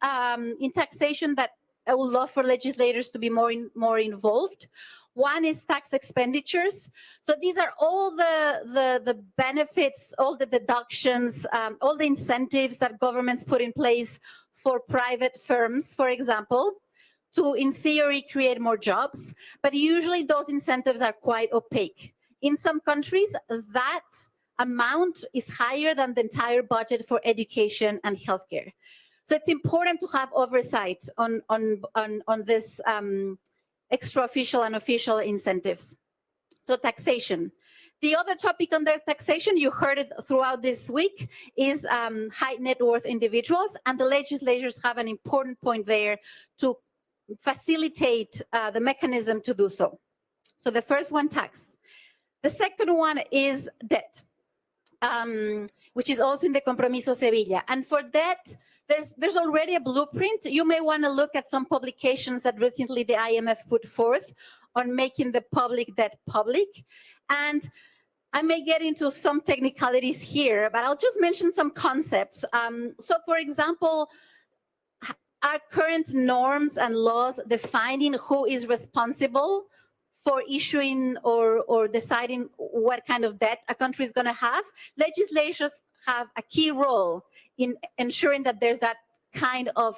in taxation that I would love for legislators to be more involved. One is tax expenditures. So these are all the benefits, all the deductions, all the incentives that governments put in place for private firms, for example, to, in theory, create more jobs. But usually those incentives are quite opaque. In some countries, that amount is higher than the entire budget for education and healthcare. So it's important to have oversight on this extra-official and official incentives. So taxation. The other topic under taxation, you heard it throughout this week, is high net worth individuals, and the legislators have an important point there to facilitate the mechanism to do so. So the first one, tax. The second one is debt, which is also in the Compromiso Sevilla. And for debt, there's already a blueprint. You may want to look at some publications that recently the IMF put forth on making the public debt public. And I may get into some technicalities here, but I'll just mention some concepts. So for example, our current norms and laws defining who is responsible for issuing or deciding what kind of debt a country is going to have, legislators have a key role in ensuring that there's that kind of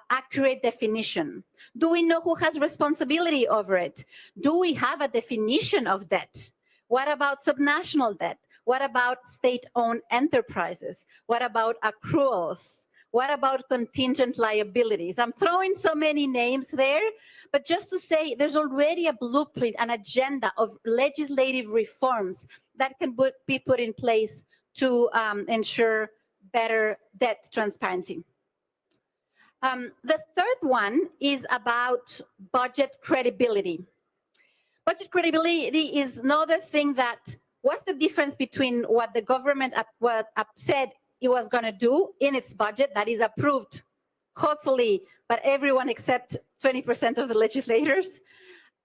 accurate definition. Do we know who has responsibility over it? Do we have a definition of debt? What about subnational debt? What about state-owned enterprises? What about accruals? What about contingent liabilities? I'm throwing so many names there, but just to say there's already a blueprint, an agenda of legislative reforms that can be put in place to ensure better debt transparency. The third one is about budget credibility. Budget credibility is another thing that, what's the difference between what the government said it was going to do in its budget that is approved, hopefully, by everyone except 20% of the legislators,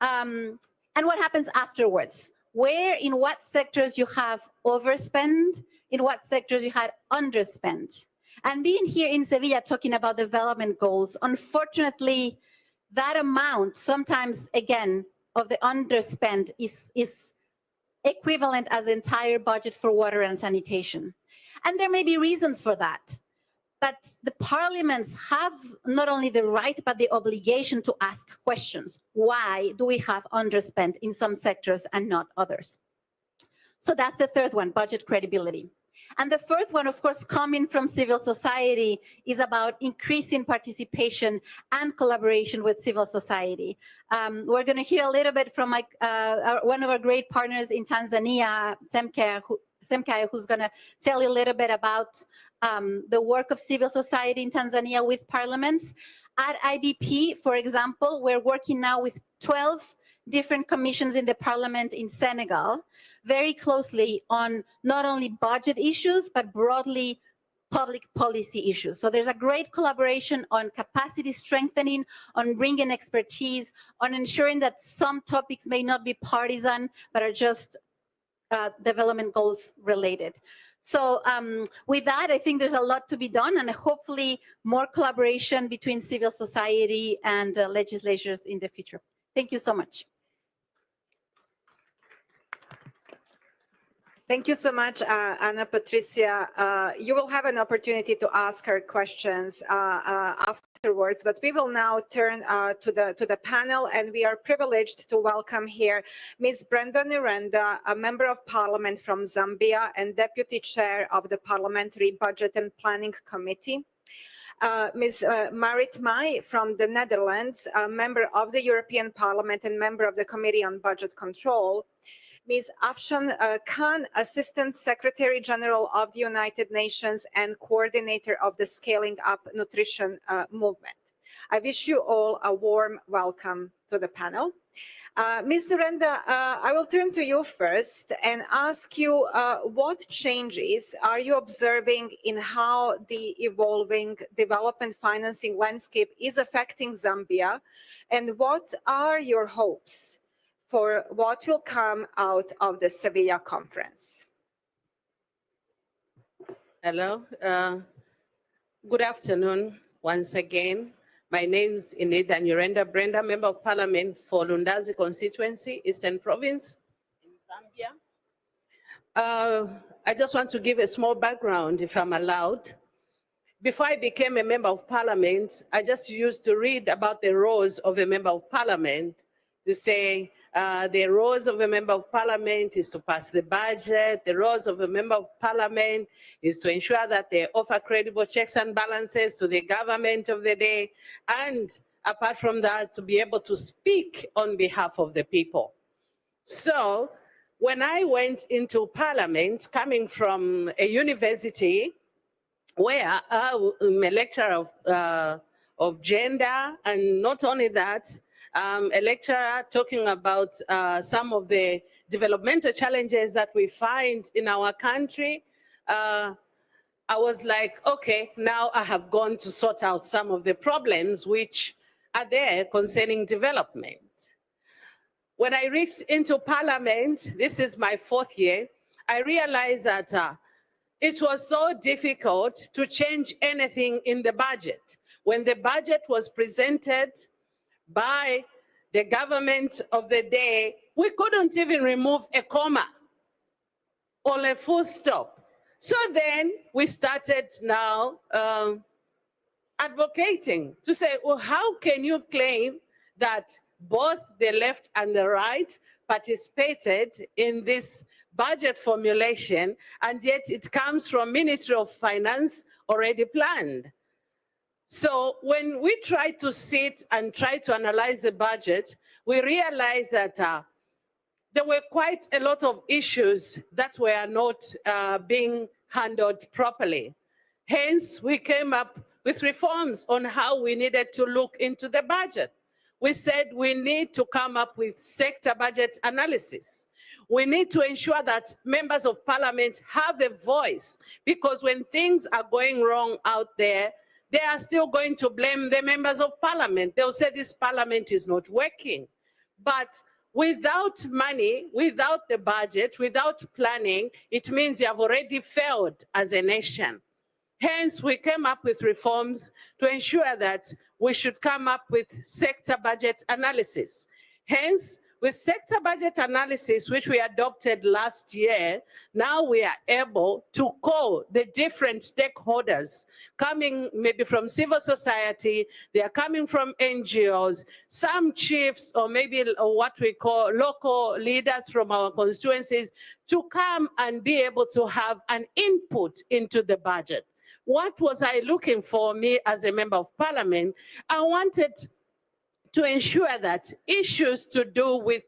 and what happens afterwards? Where, in what sectors you have overspend, in what sectors you had underspend. And being here in Sevilla talking about development goals, unfortunately, that amount sometimes, again, of the underspend is equivalent as the entire budget for water and sanitation. And there may be reasons for that. But the parliaments have not only the right, but the obligation to ask questions. Why do we have underspent in some sectors and not others? So that's the third one, budget credibility. And the fourth one, of course, coming from civil society, is about increasing participation and collaboration with civil society. We're going to hear a little bit from one of our great partners in Tanzania, Semkaya, who's going to tell you a little bit about the work of civil society in Tanzania with parliaments. At IBP, for example, we're working now with 12 different commissions in the parliament in Senegal, very closely on not only budget issues, but broadly public policy issues. So there's a great collaboration on capacity strengthening, on bringing expertise, on ensuring that some topics may not be partisan, but are just development goals related. So with that, I think there's a lot to be done, and hopefully more collaboration between civil society and legislatures in the future. Thank you so much. Thank you so much, Ana Patricia. You will have an opportunity to ask her questions afterwards, but we will now turn to the panel, and we are privileged to welcome here Ms. Brenda Nyirenda, a Member of Parliament from Zambia and Deputy Chair of the Parliamentary Budget and Planning Committee. Ms. Marit Mai from the Netherlands, a Member of the European Parliament and Member of the Committee on Budget Control. Ms. Afshan Khan, Assistant Secretary General of the United Nations and Coordinator of the Scaling Up Nutrition Movement. I wish you all a warm welcome to the panel. Ms. Durenda, I will turn to you first and ask you what changes are you observing in how the evolving development financing landscape is affecting Zambia, and what are your hopes for what will come out of the Seville conference? Hello. Good afternoon once again. My name is Inida Nyurenda Brenda, Member of Parliament for Lundazi constituency, Eastern Province in Zambia. I just want to give a small background, if I'm allowed. Before I became a Member of Parliament, I just used to read about the roles of a Member of Parliament to say the roles of a Member of Parliament is to pass the budget, the roles of a Member of Parliament is to ensure that they offer credible checks and balances to the government of the day, and apart from that, to be able to speak on behalf of the people. So when I went into Parliament, coming from a university where I'm a lecturer of gender, and not only that, a lecturer talking about some of the developmental challenges that we find in our country. I was like, okay, now I have gone to sort out some of the problems which are there concerning development. When I reached into Parliament, this is my 4th year, I realized that it was so difficult to change anything in the budget. When the budget was presented by the government of the day, we couldn't even remove a comma or a full stop. So then we started now advocating to say, well, how can you claim that both the left and the right participated in this budget formulation, and yet it comes from Ministry of Finance already planned? So when we try to sit and try to analyze the budget, we realize that there were quite a lot of issues that were not being handled properly. Hence, we came up with reforms on how we needed to look into the budget. We said we need to come up with sector budget analysis. We need to ensure that members of parliament have a voice, because when things are going wrong out there, they are still going to blame the members of parliament. They'll say this parliament is not working. But without money, without the budget, without planning, it means you have already failed as a nation. Hence, we came up with reforms to ensure that we should come up with sector budget analysis. Hence, with sector budget analysis, which we adopted last year, now we are able to call the different stakeholders coming maybe from civil society, they are coming from NGOs, some chiefs, or maybe what we call local leaders from our constituencies, to come and be able to have an input into the budget. What was I looking for, me as a member of parliament? I wanted to ensure that issues to do with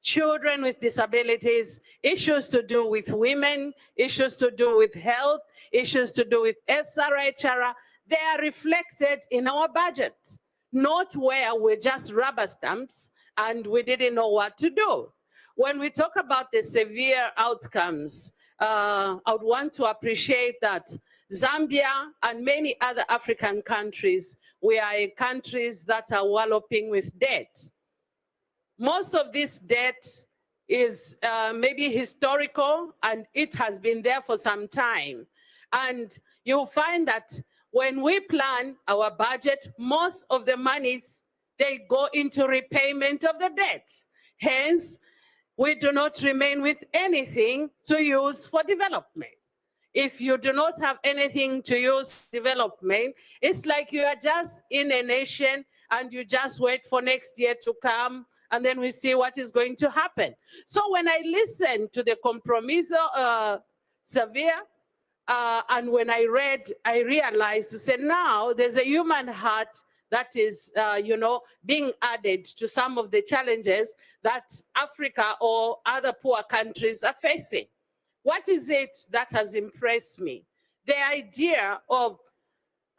children with disabilities, issues to do with women, issues to do with health, issues to do with SRHR, they are reflected in our budget, not where we're just rubber stamps and we didn't know what to do. When we talk about the severe outcomes, I would want to appreciate that Zambia and many other African countries, we are countries that are walloping with debt. Most of this debt is maybe historical, and it has been there for some time. And you'll find that when we plan our budget, most of the monies, they go into repayment of the debt. Hence, we do not remain with anything to use for development. If you do not have anything to use for development, it's like you are just in a nation and you just wait for next year to come, and then we see what is going to happen. So when I listen to the Compromiso Seville, and when I read, I realized to say now there's a human heart that is, being added to some of the challenges that Africa or other poor countries are facing. What is it that has impressed me? The idea of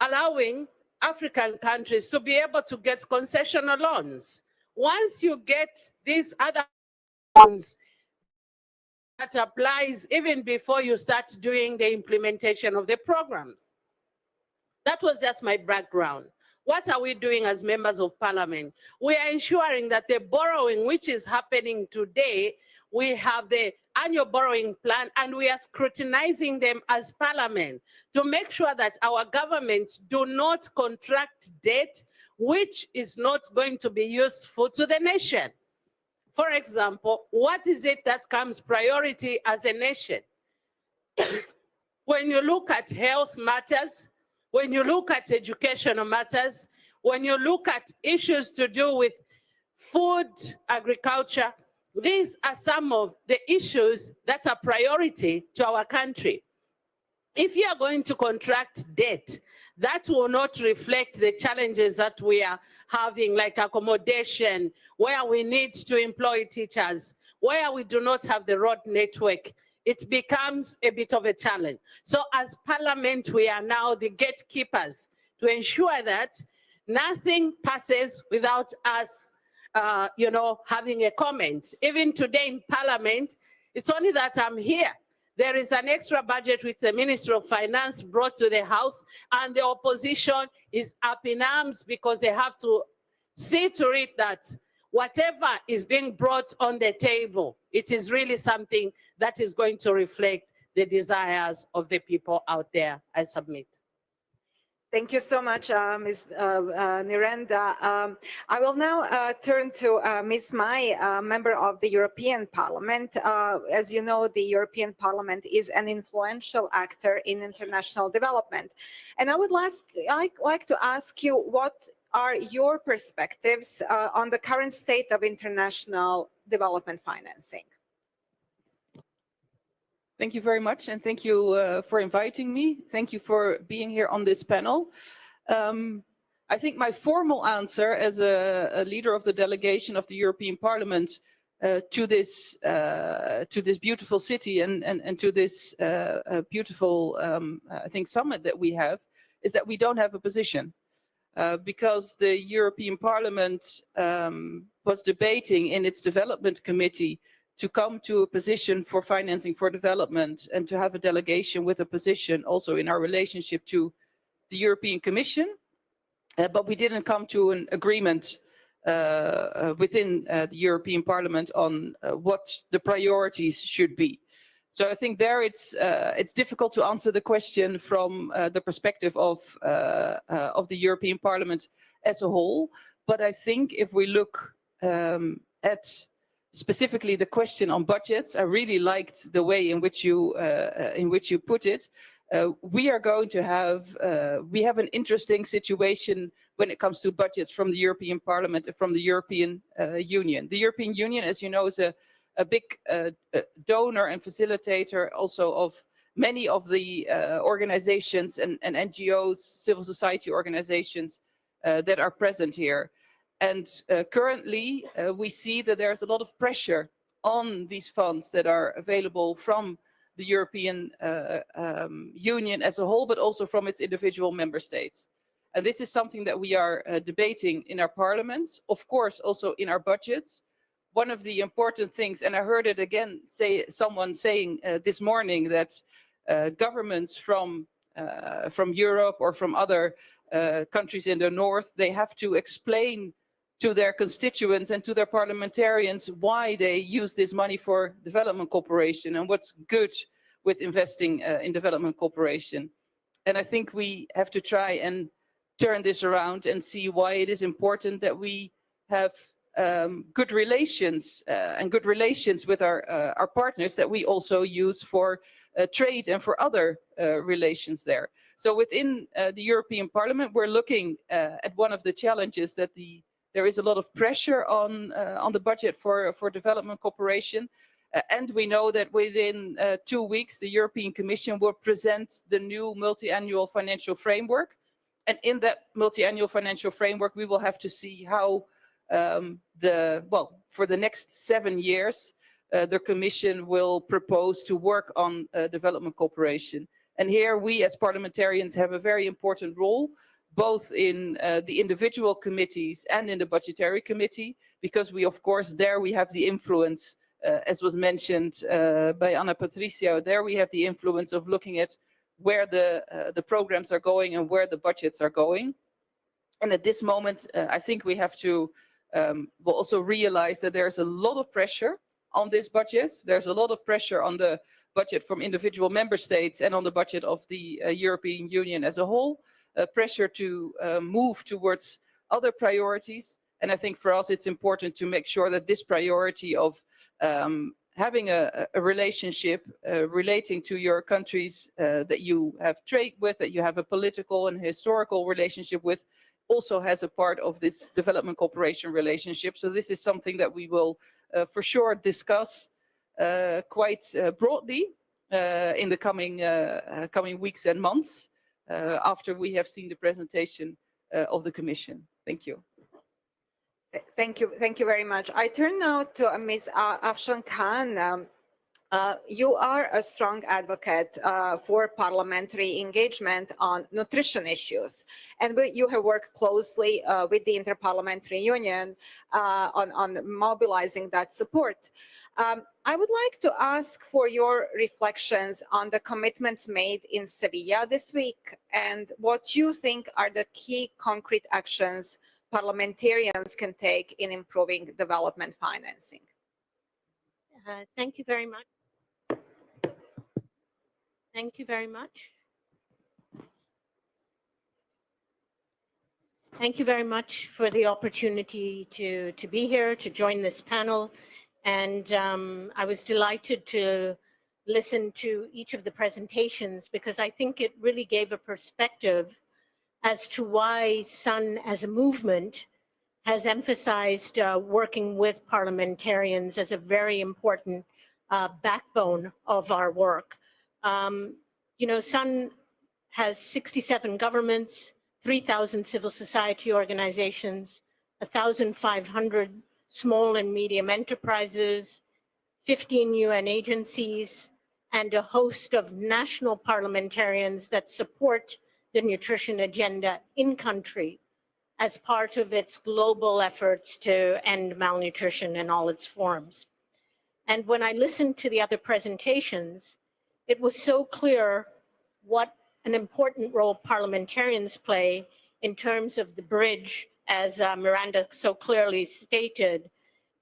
allowing African countries to be able to get concessional loans. Once you get these other loans, that applies even before you start doing the implementation of the programs. That was just my background. What are we doing as members of parliament? We are ensuring that the borrowing which is happening today, we have the annual borrowing plan and we are scrutinizing them as parliament to make sure that our governments do not contract debt which is not going to be useful to the nation. For example, what is it that comes priority as a nation? When you look at health matters, when you look at educational matters, when you look at issues to do with food, agriculture, these are some of the issues that are priority to our country. If you are going to contract debt, that will not reflect the challenges that we are having, like accommodation, where we need to employ teachers, where we do not have the road network. It becomes a bit of a challenge. So as parliament, we are now the gatekeepers to ensure that nothing passes without us having a comment. Even today in parliament, it's only that I'm here. There is an extra budget which the Minister of Finance brought to the House, and the opposition is up in arms because they have to see to it that whatever is being brought on the table, it is really something that is going to reflect the desires of the people out there. I submit. Thank you so much, Ms. Nirenda. I will now turn to Ms. Mai, member of the European Parliament. As you know, the European Parliament is an influential actor in international development. And I would like to ask you, what are your perspectives on the current state of international development financing? Thank you very much, and thank you for inviting me. Thank you for being here on this panel. I think my formal answer as a leader of the delegation of the European Parliament to this beautiful city and to this beautiful, I think, summit that we have, is that we don't have a position. Because the European Parliament was debating in its development committee to come to a position for financing for development and to have a delegation with a position also in our relationship to the European Commission. But we didn't come to an agreement within the European Parliament on what the priorities should be. So I think there it's difficult to answer the question from the perspective of the European Parliament as a whole. But I think if we look at specifically the question on budgets, I really liked the way in which you put it. We are going to have we have an interesting situation when it comes to budgets from the European Parliament and from the European Union. The European Union, as you know, is a big donor and facilitator also of many of the organizations and NGOs, civil society organizations that are present here. And currently, we see that there's a lot of pressure on these funds that are available from the European Union as a whole, but also from its individual member states. And this is something that we are debating in our parliaments, of course, also in our budgets. One of the important things, and I heard it again, someone saying this morning that governments from Europe or from other countries in the north, they have to explain to their constituents and to their parliamentarians why they use this money for development cooperation and what's good with investing in development cooperation. And I think we have to try and turn this around and see why it is important that we have good relations and good relations with our partners that we also use for trade and for other relations there. So within the European Parliament, we're looking at one of the challenges that there is a lot of pressure on the budget for development cooperation. And we know that within 2 weeks, the European Commission will present the new multi-annual financial framework. And in that multi-annual financial framework, we will have to see how for the next 7 years, the Commission will propose to work on development cooperation. And here we as parliamentarians have a very important role, both in the individual committees and in the budgetary committee, because we, of course, there we have the influence, as was mentioned by Anna Patricia, there we have the influence of looking at where the programs are going and where the budgets are going. And at this moment, I think we have to also realize that there's a lot of pressure on this budget. There's a lot of pressure on the budget from individual member states and on the budget of the European Union as a whole, pressure to move towards other priorities. And I think for us, it's important to make sure that this priority of having a relationship relating to your countries that you have trade with, that you have a political and historical relationship with, also has a part of this development cooperation relationship. So this is something that we will for sure discuss quite broadly in the coming weeks and months after we have seen the presentation of the Commission. Thank you. Thank you very much. I turn now to Ms. Afshan Khan. You are a strong advocate for parliamentary engagement on nutrition issues, and you have worked closely with the Interparliamentary Union on mobilizing that support. I would like to ask for your reflections on the commitments made in Seville this week and what you think are the key concrete actions parliamentarians can take in improving development financing. Thank you very much. Thank you very much. Thank you very much for the opportunity to be here, to join this panel. And I was delighted to listen to each of the presentations because I think it really gave a perspective as to why SUN as a movement has emphasized working with parliamentarians as a very important backbone of our work. You know, SUN has 67 governments, 3,000 civil society organizations, 1,500 small and medium enterprises, 15 UN agencies, and a host of national parliamentarians that support the nutrition agenda in country as part of its global efforts to end malnutrition in all its forms. And when I listened to the other presentations, it was so clear what an important role parliamentarians play in terms of the bridge, as Miranda so clearly stated,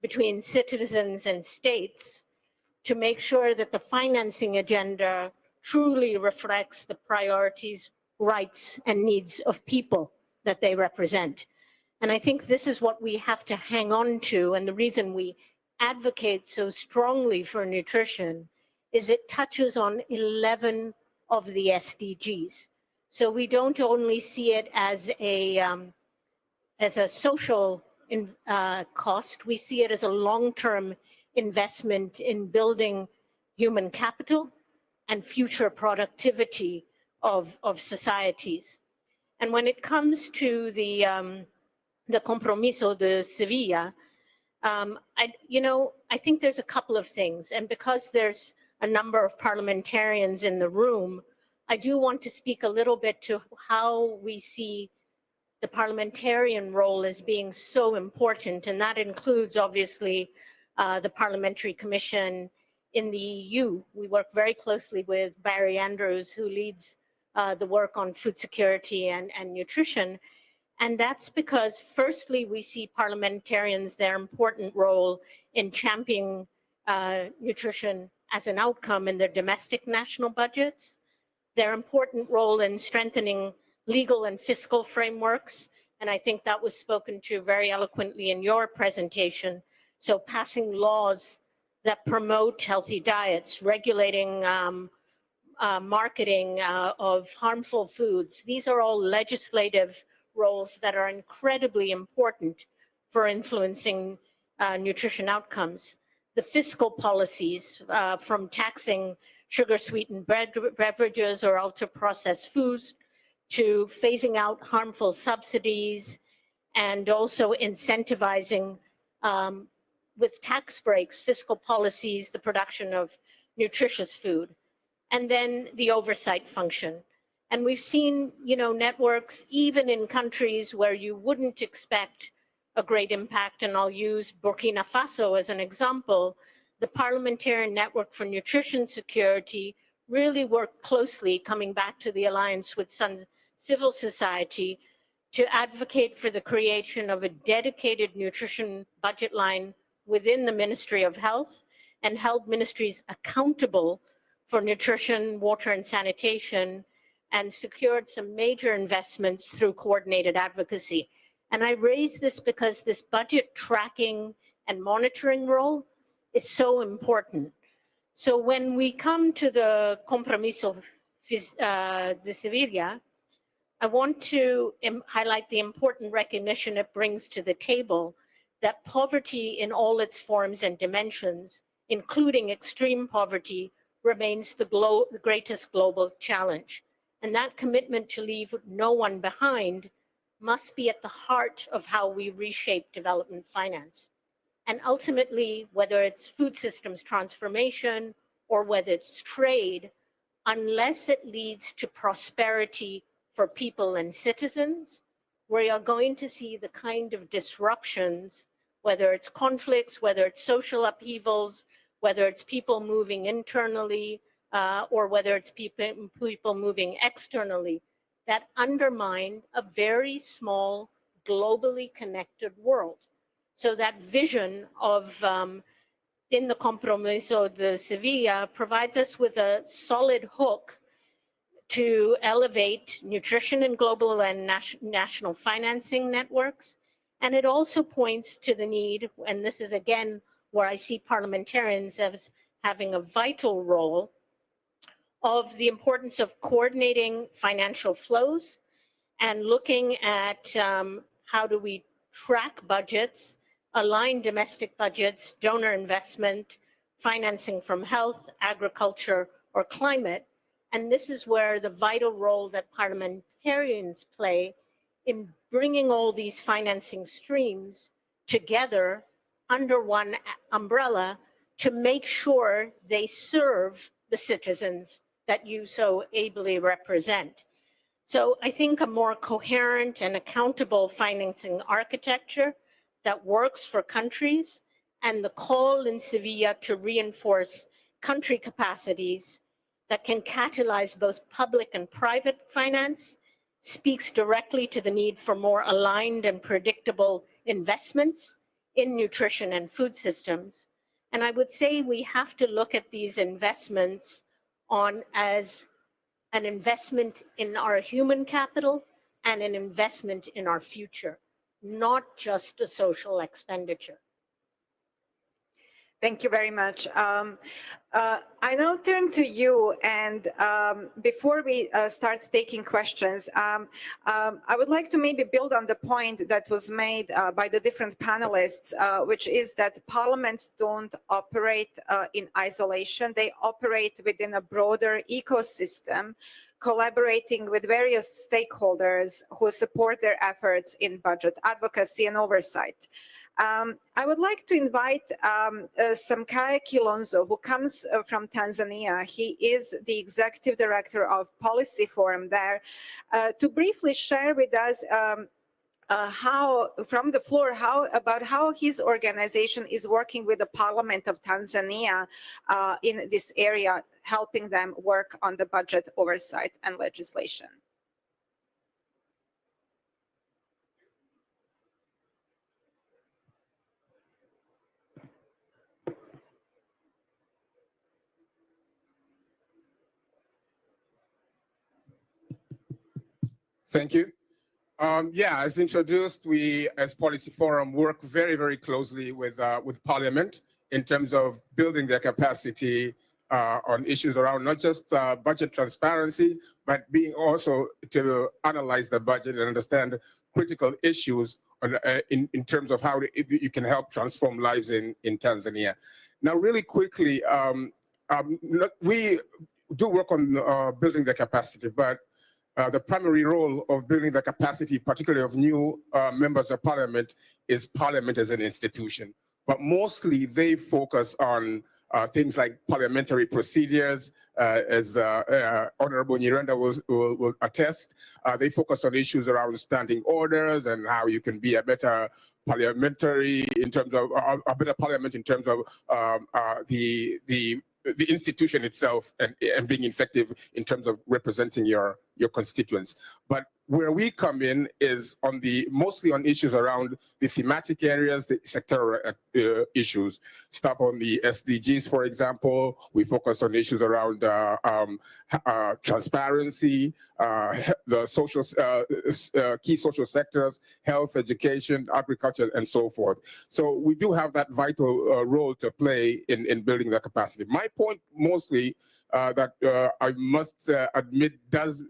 between citizens and states to make sure that the financing agenda truly reflects the priorities, rights, and needs of people that they represent. And I think this is what we have to hang on to, and the reason we advocate so strongly for nutrition is it touches on 11 of the SDGs. So we don't only see it as a social cost, we see it as a long-term investment in building human capital and future productivity of societies. And when it comes to the Compromiso de Sevilla, I think there's a couple of things. And because there's a number of parliamentarians in the room, I do want to speak a little bit to how we see the parliamentarian role as being so important. And that includes, obviously, the Parliamentary Commission in the EU. We work very closely with Barry Andrews, who leads the work on food security and nutrition. And that's because, firstly, we see parliamentarians, their important role in championing nutrition as an outcome in their domestic national budgets, their important role in strengthening legal and fiscal frameworks. And I think that was spoken to very eloquently in your presentation. So passing laws that promote healthy diets, regulating marketing of harmful foods. These are all legislative roles that are incredibly important for influencing nutrition outcomes. The fiscal policies, from taxing sugar-sweetened beverages or ultra-processed foods to phasing out harmful subsidies and also incentivizing with tax breaks, fiscal policies, the production of nutritious food, and then the oversight function. And we've seen, networks even in countries where you wouldn't expect a great impact, and I'll use Burkina Faso as an example. The Parliamentarian Network for Nutrition Security really worked closely, coming back to the alliance with civil society, to advocate for the creation of a dedicated nutrition budget line within the Ministry of Health and held ministries accountable for nutrition, water, and sanitation, and secured some major investments through coordinated advocacy. And I raise this because this budget tracking and monitoring role is so important. So when we come to the Compromiso de Sevilla, I want to highlight the important recognition it brings to the table that poverty in all its forms and dimensions, including extreme poverty, remains the greatest global challenge. And that commitment to leave no one behind must be at the heart of how we reshape development finance. And ultimately, whether it's food systems transformation or whether it's trade, unless it leads to prosperity for people and citizens, we are going to see the kind of disruptions, whether it's conflicts, whether it's social upheavals, whether it's people moving internally, or whether it's people moving externally, that undermine a very small, globally connected world. So that vision of, in the Compromiso de Sevilla, provides us with a solid hook to elevate nutrition in global and national financing networks. And it also points to the need, and this is again where I see parliamentarians as having a vital role, of the importance of coordinating financial flows and looking at how do we track budgets, align domestic budgets, donor investment, financing from health, agriculture, or climate. And this is where the vital role that parliamentarians play in bringing all these financing streams together under one umbrella to make sure they serve the citizens that you so ably represent. So I think a more coherent and accountable financing architecture that works for countries, and the call in Sevilla to reinforce country capacities that can catalyze both public and private finance, speaks directly to the need for more aligned and predictable investments in nutrition and food systems. And I would say we have to look at these investments as an investment in our human capital and an investment in our future, not just a social expenditure. Thank you very much. I now turn to you, and before we start taking questions, I would like to maybe build on the point that was made by the different panelists, which is that parliaments don't operate in isolation. They operate within a broader ecosystem, collaborating with various stakeholders who support their efforts in budget advocacy and oversight. I would like to invite Samkaya Kilonzo, who comes from Tanzania. He is the executive director of Policy Forum there, to briefly share with us how, from the floor, about how his organization is working with the Parliament of Tanzania in this area, helping them work on the budget oversight and legislation. Thank you. Yeah, as introduced, we as Policy Forum work very, very closely with Parliament in terms of building their capacity on issues around not just budget transparency, but being also to analyze the budget and understand critical issues on, in terms of how you can help transform lives in Tanzania. Now, really quickly, we do work on building the capacity, but the primary role of building the capacity, particularly of new members of parliament, is parliament as an institution. But mostly they focus on things like parliamentary procedures, as Honorable Nyirenda will attest. They focus on issues around standing orders and how you can be a better parliamentary in terms of a better parliament in terms of the institution itself and being effective in terms of representing your constituents. But where we come in is on mostly on issues around the thematic areas, the sectoral issues. Stuff on the SDGs, for example. We focus on issues around transparency, the social key social sectors, health, education, agriculture, and so forth. So we do have that vital role to play in building that capacity. My point mostly that I must admit does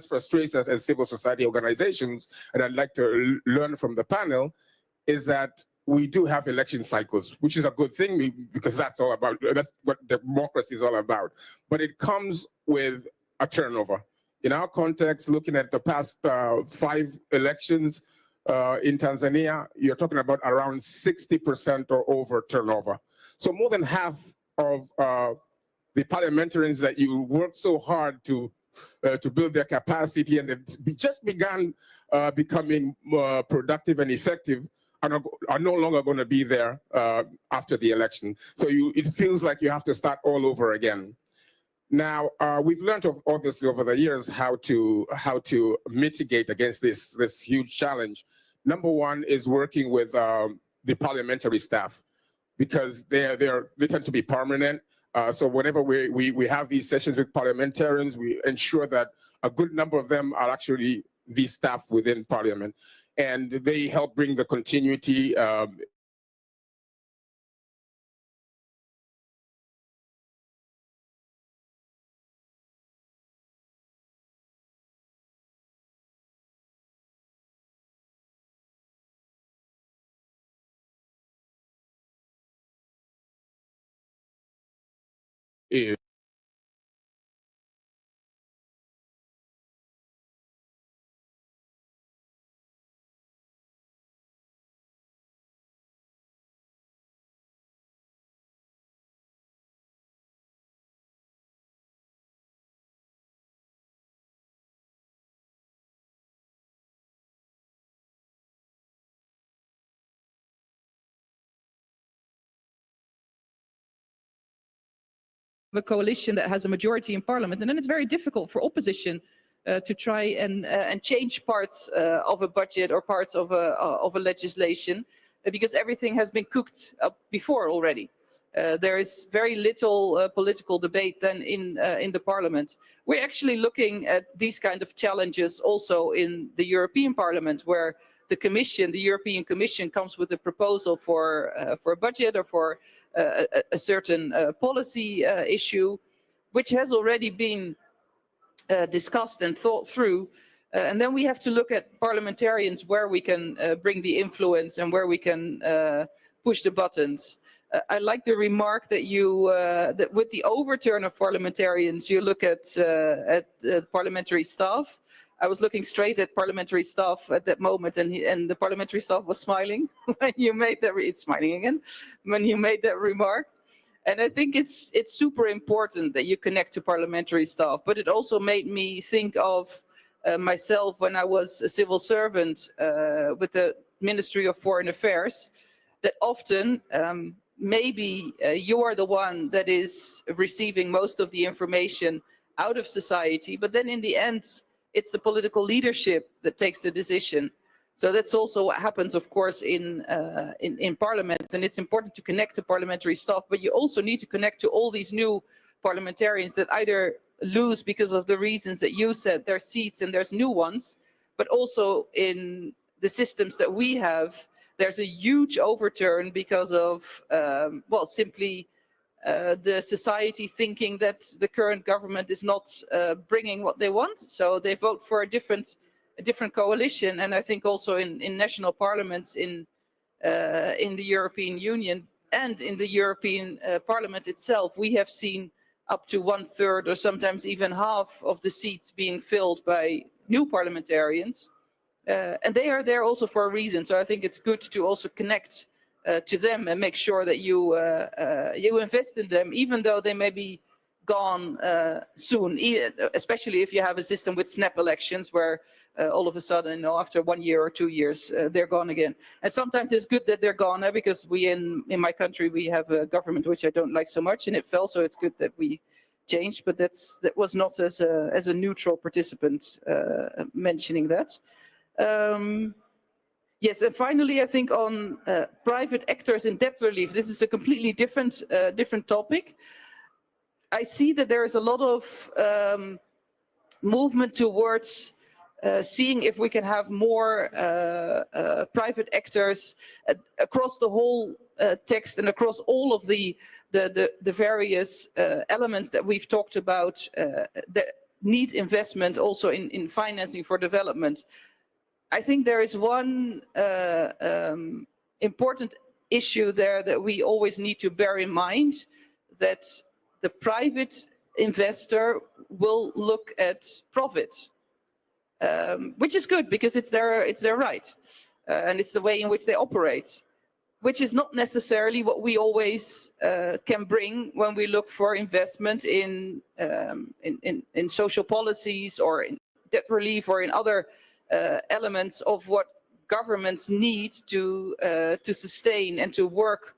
frustrate us as civil society organizations, and I'd like to learn from the panel, is that we do have election cycles, which is a good thing because that's what democracy is all about. But it comes with a turnover. In our context, looking at the past 5 elections in Tanzania, you're talking about around 60% or over turnover. So more than half of the parliamentarians that you work so hard to build their capacity and it just began becoming productive and effective are no longer going to be there after the election. So it feels like you have to start all over again. Now, we've learned obviously over the years how to mitigate against this huge challenge. Number one is working with the parliamentary staff, because they tend to be permanent. So whenever we have these sessions with parliamentarians, we ensure that a good number of them are actually the staff within parliament, and they help bring the continuity. a coalition that has a majority in parliament, and then it's very difficult for opposition to try and change parts of a budget or parts of a legislation, because everything has been cooked up before already. There is very little political debate then in the parliament. We're actually looking at these kind of challenges also in the European Parliament, where the Commission, the European Commission, comes with a proposal for a budget or for a certain policy issue, which has already been discussed and thought through. And then we have to look at parliamentarians where we can bring the influence and where we can push the buttons. I like the remark that you that with the overturn of parliamentarians, you look at parliamentary staff. I was looking straight at parliamentary staff at that moment, and the parliamentary staff was smiling when you made that. It's smiling again when you made that remark. And I think it's super important that you connect to parliamentary staff. But it also made me think of myself when I was a civil servant with the Ministry of Foreign Affairs. That often maybe you are the one that is receiving most of the information out of society, but then in the end, it's the political leadership that takes the decision. So that's also what happens, of course, in parliaments, and it's important to connect to parliamentary staff, but you also need to connect to all these new parliamentarians that either lose because of the reasons that you said, their seats, and there's new ones, but also in the systems that we have, there's a huge overturn because of, well, simply the society thinking that the current government is not bringing what they want. So they vote for a different coalition. And I think also in national parliaments in the European Union and in the European Parliament itself, we have seen up to 1/3 or sometimes even half of the seats being filled by new parliamentarians. And they are there also for a reason. So I think it's good to also connect to them and make sure that you invest in them, even though they may be gone soon, especially if you have a system with snap elections where all of a sudden, you know, after 1 year or 2 years, they're gone again. And sometimes it's good that they're gone because we in my country, we have a government which I don't like so much and it fell. So it's good that we changed, but that was not as a neutral participant mentioning that. Yes, and finally, I think on private actors in debt relief, this is a completely different topic. I see that there is a lot of movement towards seeing if we can have more private actors across the whole text and across all of the various elements that we've talked about that need investment also in financing for development. I think there is one important issue there that we always need to bear in mind, that the private investor will look at profit, which is good because it's their right and it's the way in which they operate, which is not necessarily what we always can bring when we look for investment in social policies or in debt relief or in other elements of what governments need to sustain and to work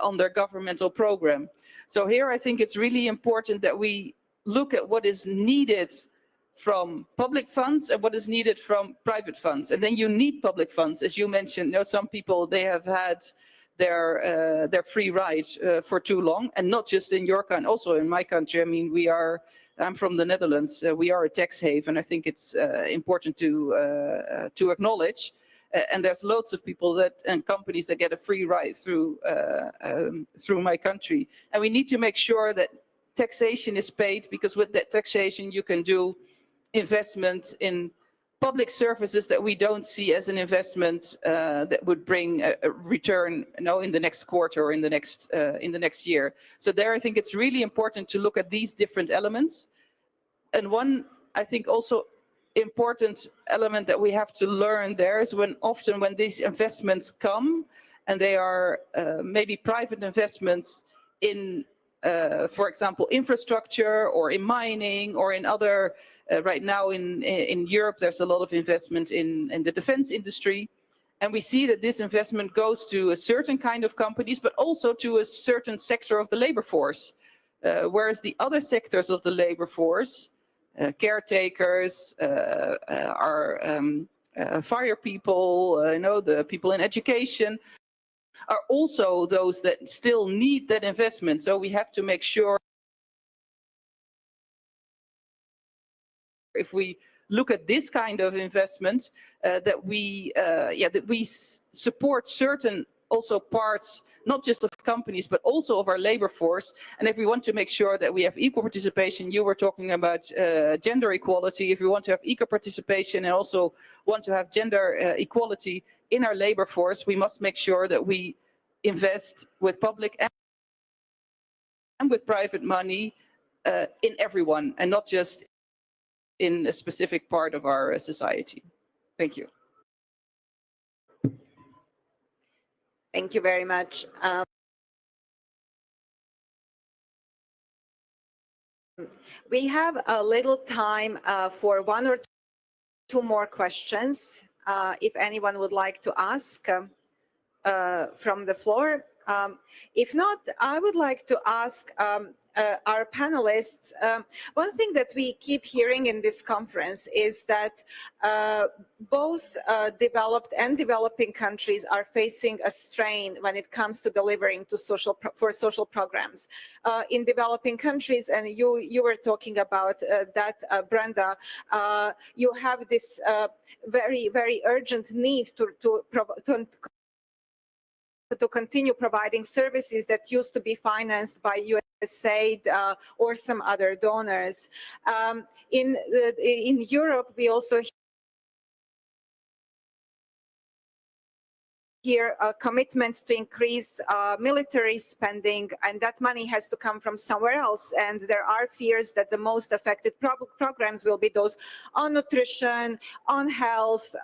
on their governmental program. So here I think it's really important that we look at what is needed from public funds and what is needed from private funds. And then you need public funds, as you mentioned. You know, some people, they have had their free ride for too long, and not just in your country, also in my country. I mean, I'm from the Netherlands. We are a tax haven. I think it's important to acknowledge. And there's loads of people and companies that get a free ride through my country. And we need to make sure that taxation is paid, because with that taxation you can do investment in public services that we don't see as an investment that would bring a return, you know, in the next quarter or in the next year. So there, I think it's really important to look at these different elements. And one, I think, also important element that we have to learn there is often when these investments come, and they are maybe private investments in, for example, infrastructure or in mining or in other. Right now in Europe, there's a lot of investment in the defense industry. And we see that this investment goes to a certain kind of companies, but also to a certain sector of the labor force. Whereas the other sectors of the labor force, caretakers, fire people, you know, the people in education, are also those that still need that investment. So we have to make sure, if we look at this kind of investment, that we support certain also parts, not just of companies, but also of our labor force. And if we want to make sure that we have equal participation, you were talking about gender equality. If we want to have equal participation and also want to have gender equality in our labor force, we must make sure that we invest with public and with private money in everyone, and not just in a specific part of our society. Thank you. Thank you very much. We have a little time for one or two more questions, if anyone would like to ask from the floor. If not, I would like to ask our panelists. One thing that we keep hearing in this conference is that both developed and developing countries are facing a strain when it comes to delivering to social programs. In developing countries, and you were talking about that, Brenda, you have this very urgent need to continue providing services that used to be financed by USAID or some other donors. In Europe, we also here commitments to increase military spending, and that money has to come from somewhere else. And there are fears that the most affected programs will be those on nutrition, on health,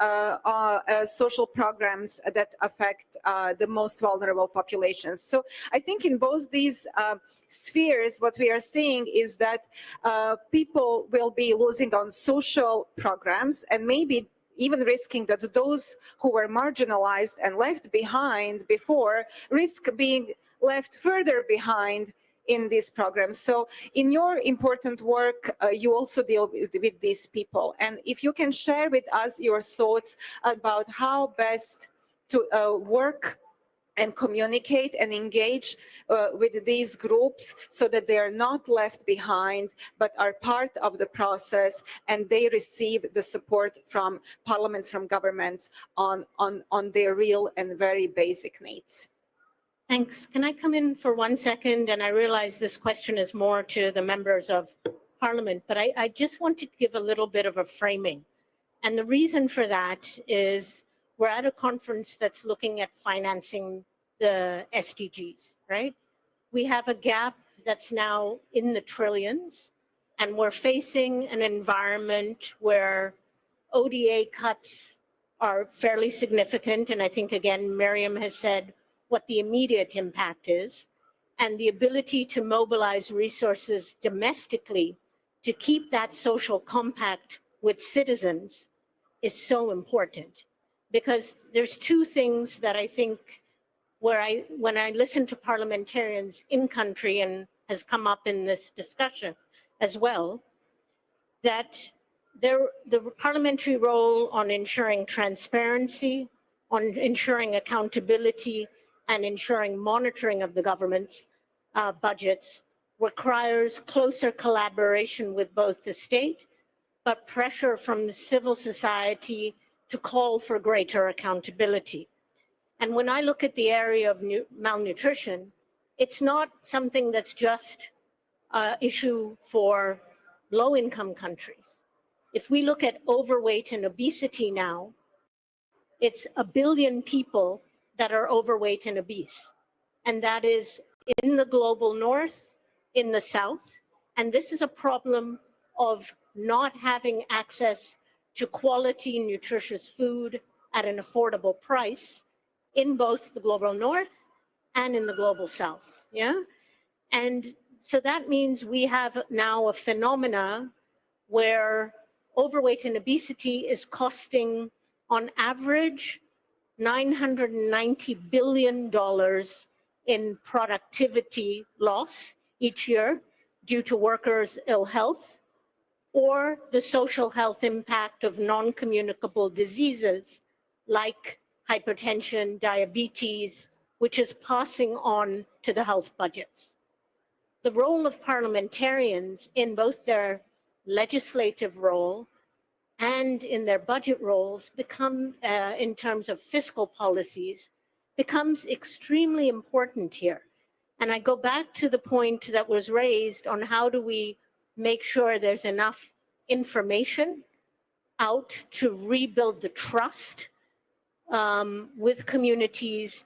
social programs that affect the most vulnerable populations. So I think in both these spheres, what we are seeing is that people will be losing on social programs, and maybe even risking that those who were marginalized and left behind before risk being left further behind in these programs. So in your important work, you also deal with these people. And if you can share with us your thoughts about how best to work and communicate and engage with these groups so that they are not left behind, but are part of the process, and they receive the support from parliaments, from governments on their real and very basic needs. Thanks. Can I come in for 1 second? And I realize this question is more to the members of parliament, but I just want to give a little bit of a framing. And the reason for that is we're at a conference that's looking at financing the SDGs, right? We have a gap that's now in the trillions, and we're facing an environment where ODA cuts are fairly significant. And I think, again, Miriam has said what the immediate impact is, and the ability to mobilize resources domestically to keep that social compact with citizens is so important. Because there's two things that I think when I listen to parliamentarians in country, and has come up in this discussion as well, that the parliamentary role on ensuring transparency, on ensuring accountability, and ensuring monitoring of the government's budgets requires closer collaboration with both the state, but pressure from civil society to call for greater accountability. And when I look at the area of malnutrition, it's not something that's just an issue for low-income countries. If we look at overweight and obesity now, it's 1 billion people that are overweight and obese. And that is in the global north, in the south. And this is a problem of not having access to quality, nutritious food at an affordable price in both the global north and in the global south, yeah? And so that means we have now a phenomena where overweight and obesity is costing, on average, $990 billion in productivity loss each year due to workers' ill health, or the social health impact of non-communicable diseases like hypertension, diabetes, which is passing on to the health budgets. The role of parliamentarians in both their legislative role and in their budget roles become, in terms of fiscal policies, becomes extremely important here. And I go back to the point that was raised on how do we make sure there's enough information out to rebuild the trust with communities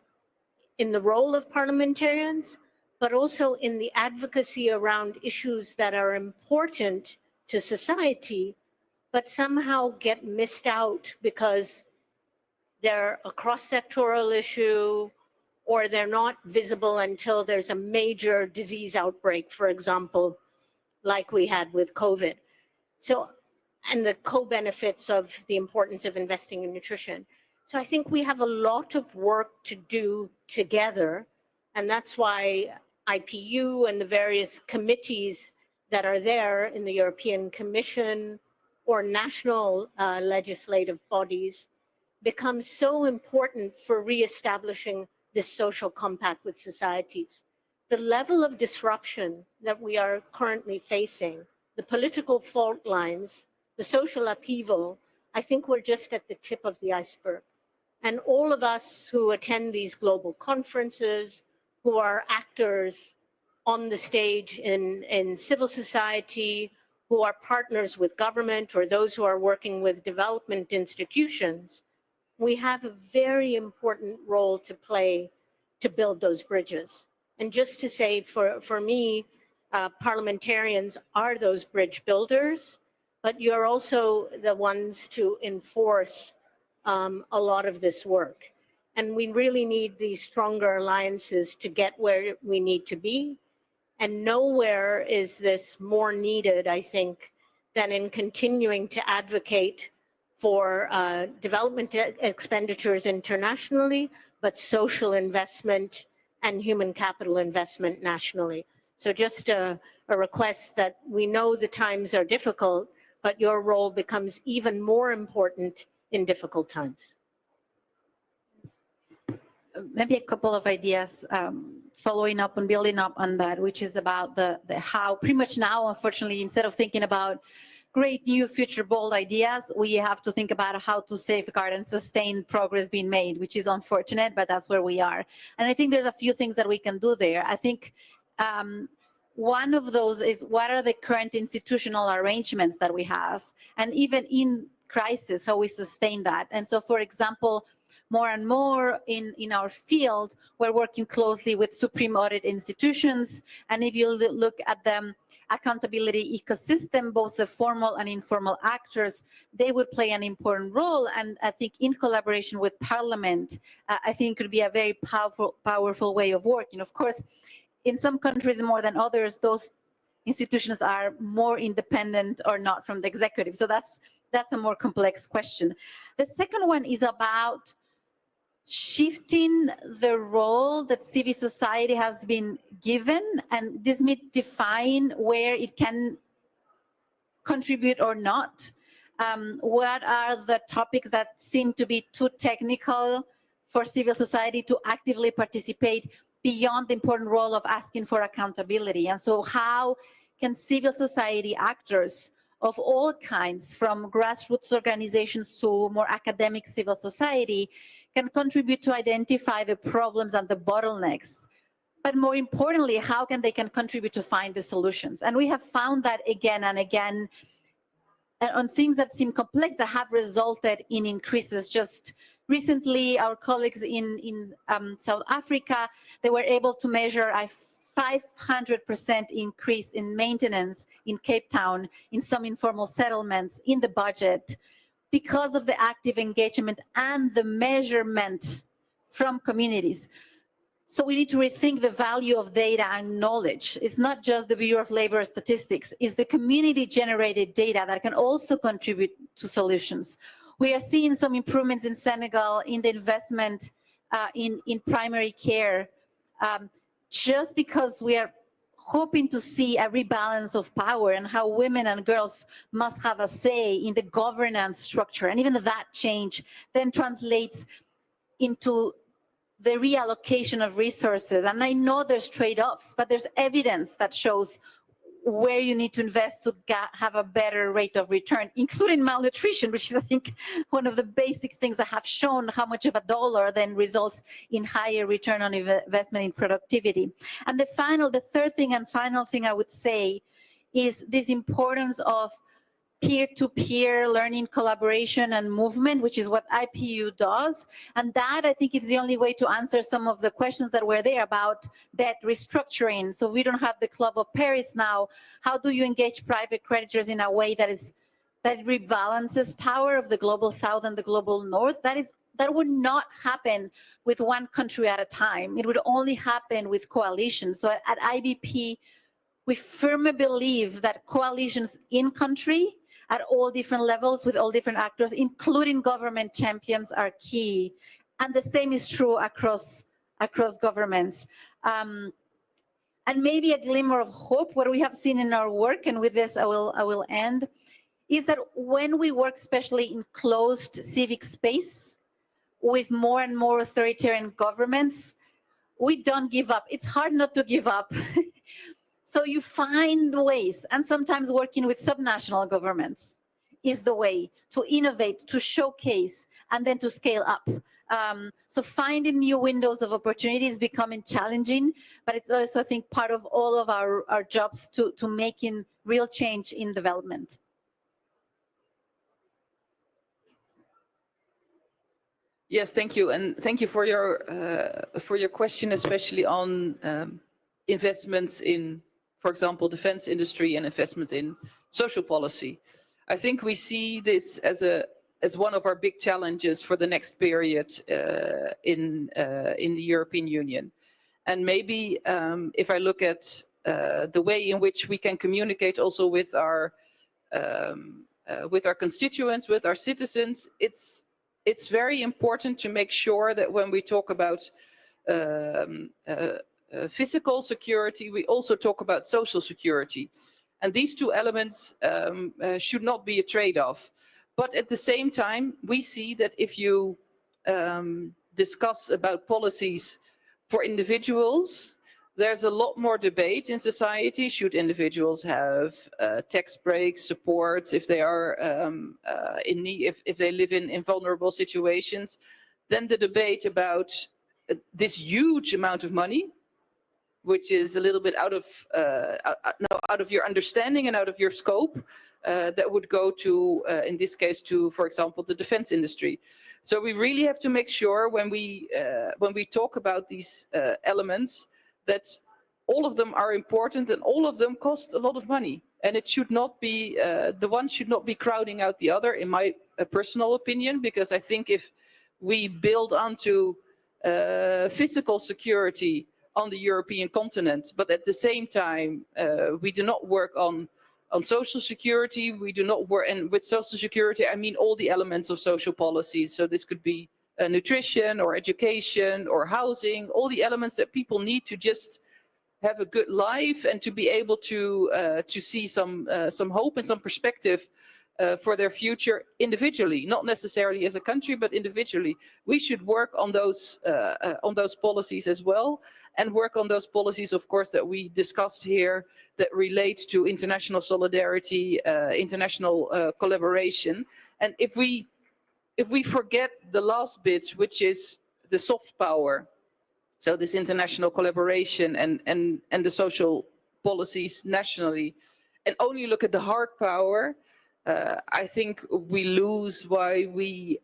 in the role of parliamentarians, but also in the advocacy around issues that are important to society, but somehow get missed out because they're a cross-sectoral issue, or they're not visible until there's a major disease outbreak, for example, like we had with COVID. So, and the co-benefits of the importance of investing in nutrition. So I think we have a lot of work to do together, and that's why IPU and the various committees that are there in the European Commission or national legislative bodies become so important for reestablishing this social compact with societies. The level of disruption that we are currently facing, the political fault lines, the social upheaval, I think we're just at the tip of the iceberg. And all of us who attend these global conferences, who are actors on the stage in civil society, who are partners with government, or those who are working with development institutions, we have a very important role to play to build those bridges. And just to say, for me, parliamentarians are those bridge builders, but you're also the ones to enforce a lot of this work. And we really need these stronger alliances to get where we need to be. And nowhere is this more needed, I think, than in continuing to advocate for development expenditures internationally, but social investment and human capital investment nationally. So just a request that we know the times are difficult, but your role becomes even more important in difficult times. Maybe a couple of ideas following up and building up on that, which is about the how. Pretty much now, unfortunately, instead of thinking about great new future bold ideas, we have to think about how to safeguard and sustain progress being made, which is unfortunate, but that's where we are. And I think there's a few things that we can do there. I think one of those is, what are the current institutional arrangements that we have? And even in crisis, how we sustain that. And so, for example, more and more in our field, we're working closely with supreme audit institutions. And if you look at the accountability ecosystem, both the formal and informal actors, they would play an important role. And I think in collaboration with Parliament, I think it could be a very powerful way of working. Of course, in some countries more than others, those institutions are more independent or not from the executive. So that's a more complex question. The second one is about shifting the role that civil society has been given, and this may define where it can contribute or not. What are the topics that seem to be too technical for civil society to actively participate beyond the important role of asking for accountability? And so how can civil society actors of all kinds, from grassroots organizations to more academic civil society, can contribute to identify the problems and the bottlenecks? But more importantly, how can they contribute to find the solutions? And we have found that again and again on things that seem complex that have resulted in increases. Just recently, our colleagues in South Africa, they were able to measure a 500% increase in maintenance in Cape Town, in some informal settlements, in the budget, because of the active engagement and the measurement from communities. So we need to rethink the value of data and knowledge. It's not just the Bureau of Labor Statistics, it's the community-generated data that can also contribute to solutions. We are seeing some improvements in Senegal in the investment in primary care, just because we are hoping to see a rebalance of power and how women and girls must have a say in the governance structure. And even that change then translates into the reallocation of resources. And I know there's trade-offs, but there's evidence that shows where you need to invest to have a better rate of return, including malnutrition, which is, I think, one of the basic things that have shown how much of a dollar then results in higher return on investment in productivity. And the third thing and final thing I would say is this importance of peer-to-peer learning, collaboration, and movement, which is what IPU does. And that, I think, is the only way to answer some of the questions that were there about debt restructuring. So we don't have the Club of Paris now. How do you engage private creditors in a way that rebalances power of the global South and the global North? That would not happen with one country at a time. It would only happen with coalitions. So at IBP, we firmly believe that coalitions in country at all different levels with all different actors, including government champions, are key. And the same is true across governments. And maybe a glimmer of hope, what we have seen in our work, and with this I will end, is that when we work especially in closed civic space with more and more authoritarian governments, we don't give up. It's hard not to give up. So you find ways, and sometimes working with subnational governments is the way to innovate, to showcase, and then to scale up. So finding new windows of opportunity is becoming challenging, but it's also, I think, part of all of our jobs to making real change in development. Yes, thank you, and thank you for your question, especially on investments in, for example, defense industry and investment in social policy. I think we see this as one of our big challenges for the next period in the European Union. And maybe if I look at the way in which we can communicate also with our constituents, with our citizens, it's very important to make sure that when we talk about physical security, we also talk about social security. And these two elements should not be a trade-off. But at the same time, we see that if you discuss about policies for individuals, there's a lot more debate in society. Should individuals have tax breaks, supports if they are in need, if they live in vulnerable situations? Then the debate about this huge amount of money, which is a little bit out of your understanding and out of your scope, that would go to, in this case, to, for example, the defense industry. So we really have to make sure when we talk about these elements that all of them are important and all of them cost a lot of money. And it should not be, the one should not be crowding out the other, in my personal opinion, because I think if we build onto physical security on the European continent, but at the same time, we do not work on social security, we do not work, and with social security, I mean all the elements of social policies. So this could be nutrition or education or housing, all the elements that people need to just have a good life and to be able to see some hope and some perspective for their future individually, not necessarily as a country, but individually. We should work on those policies as well, and work on those policies, of course, that we discussed here that relate to international solidarity, international collaboration. And if we forget the last bit, which is the soft power, so this international collaboration and the social policies nationally, and only look at the hard power, I think we lose why we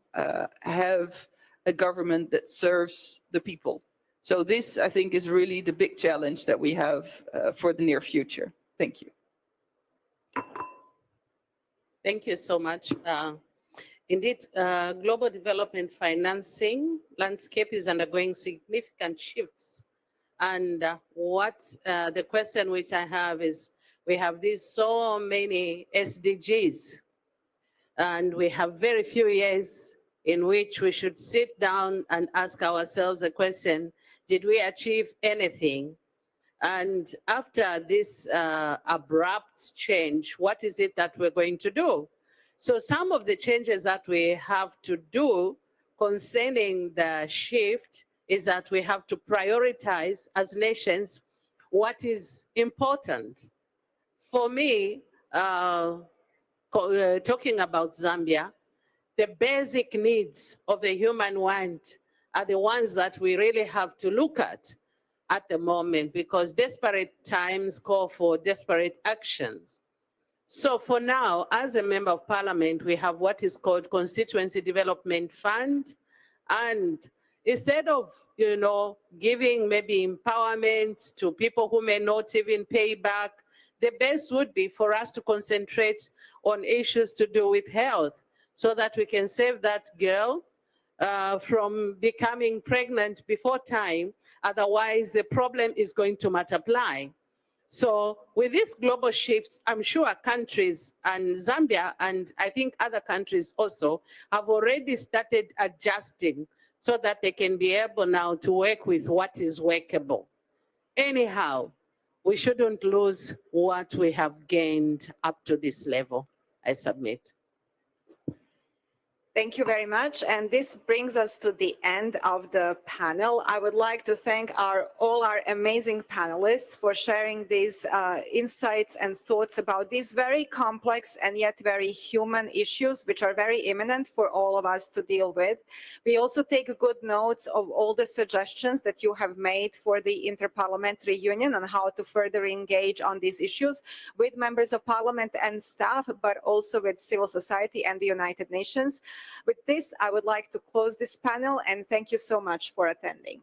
have a government that serves the people. So this, I think, is really the big challenge that we have for the near future. Thank you. Thank you so much. Indeed, global development financing landscape is undergoing significant shifts. And the question which I have is, we have these so many SDGs, and we have very few years in which we should sit down and ask ourselves the question, did we achieve anything? And after this abrupt change, what is it that we're going to do? So some of the changes that we have to do concerning the shift is that we have to prioritize as nations what is important. For me, talking about Zambia, the basic needs of the human want are the ones that we really have to look at the moment, because desperate times call for desperate actions. So for now, as a member of parliament, we have what is called Constituency Development Fund. And instead of, giving maybe empowerment to people who may not even pay back, the best would be for us to concentrate on issues to do with health, so that we can save that girl from becoming pregnant before time. Otherwise, the problem is going to multiply. So with these global shifts, I'm sure countries and Zambia, and I think other countries also, have already started adjusting so that they can be able now to work with what is workable. Anyhow, we shouldn't lose what we have gained up to this level. I submit. Thank you very much. And this brings us to the end of the panel. I would like to thank all our amazing panelists for sharing these insights and thoughts about these very complex and yet very human issues, which are very imminent for all of us to deal with. We also take good notes of all the suggestions that you have made for the Interparliamentary Union on how to further engage on these issues with members of parliament and staff, but also with civil society and the United Nations. With this, I would like to close this panel and thank you so much for attending.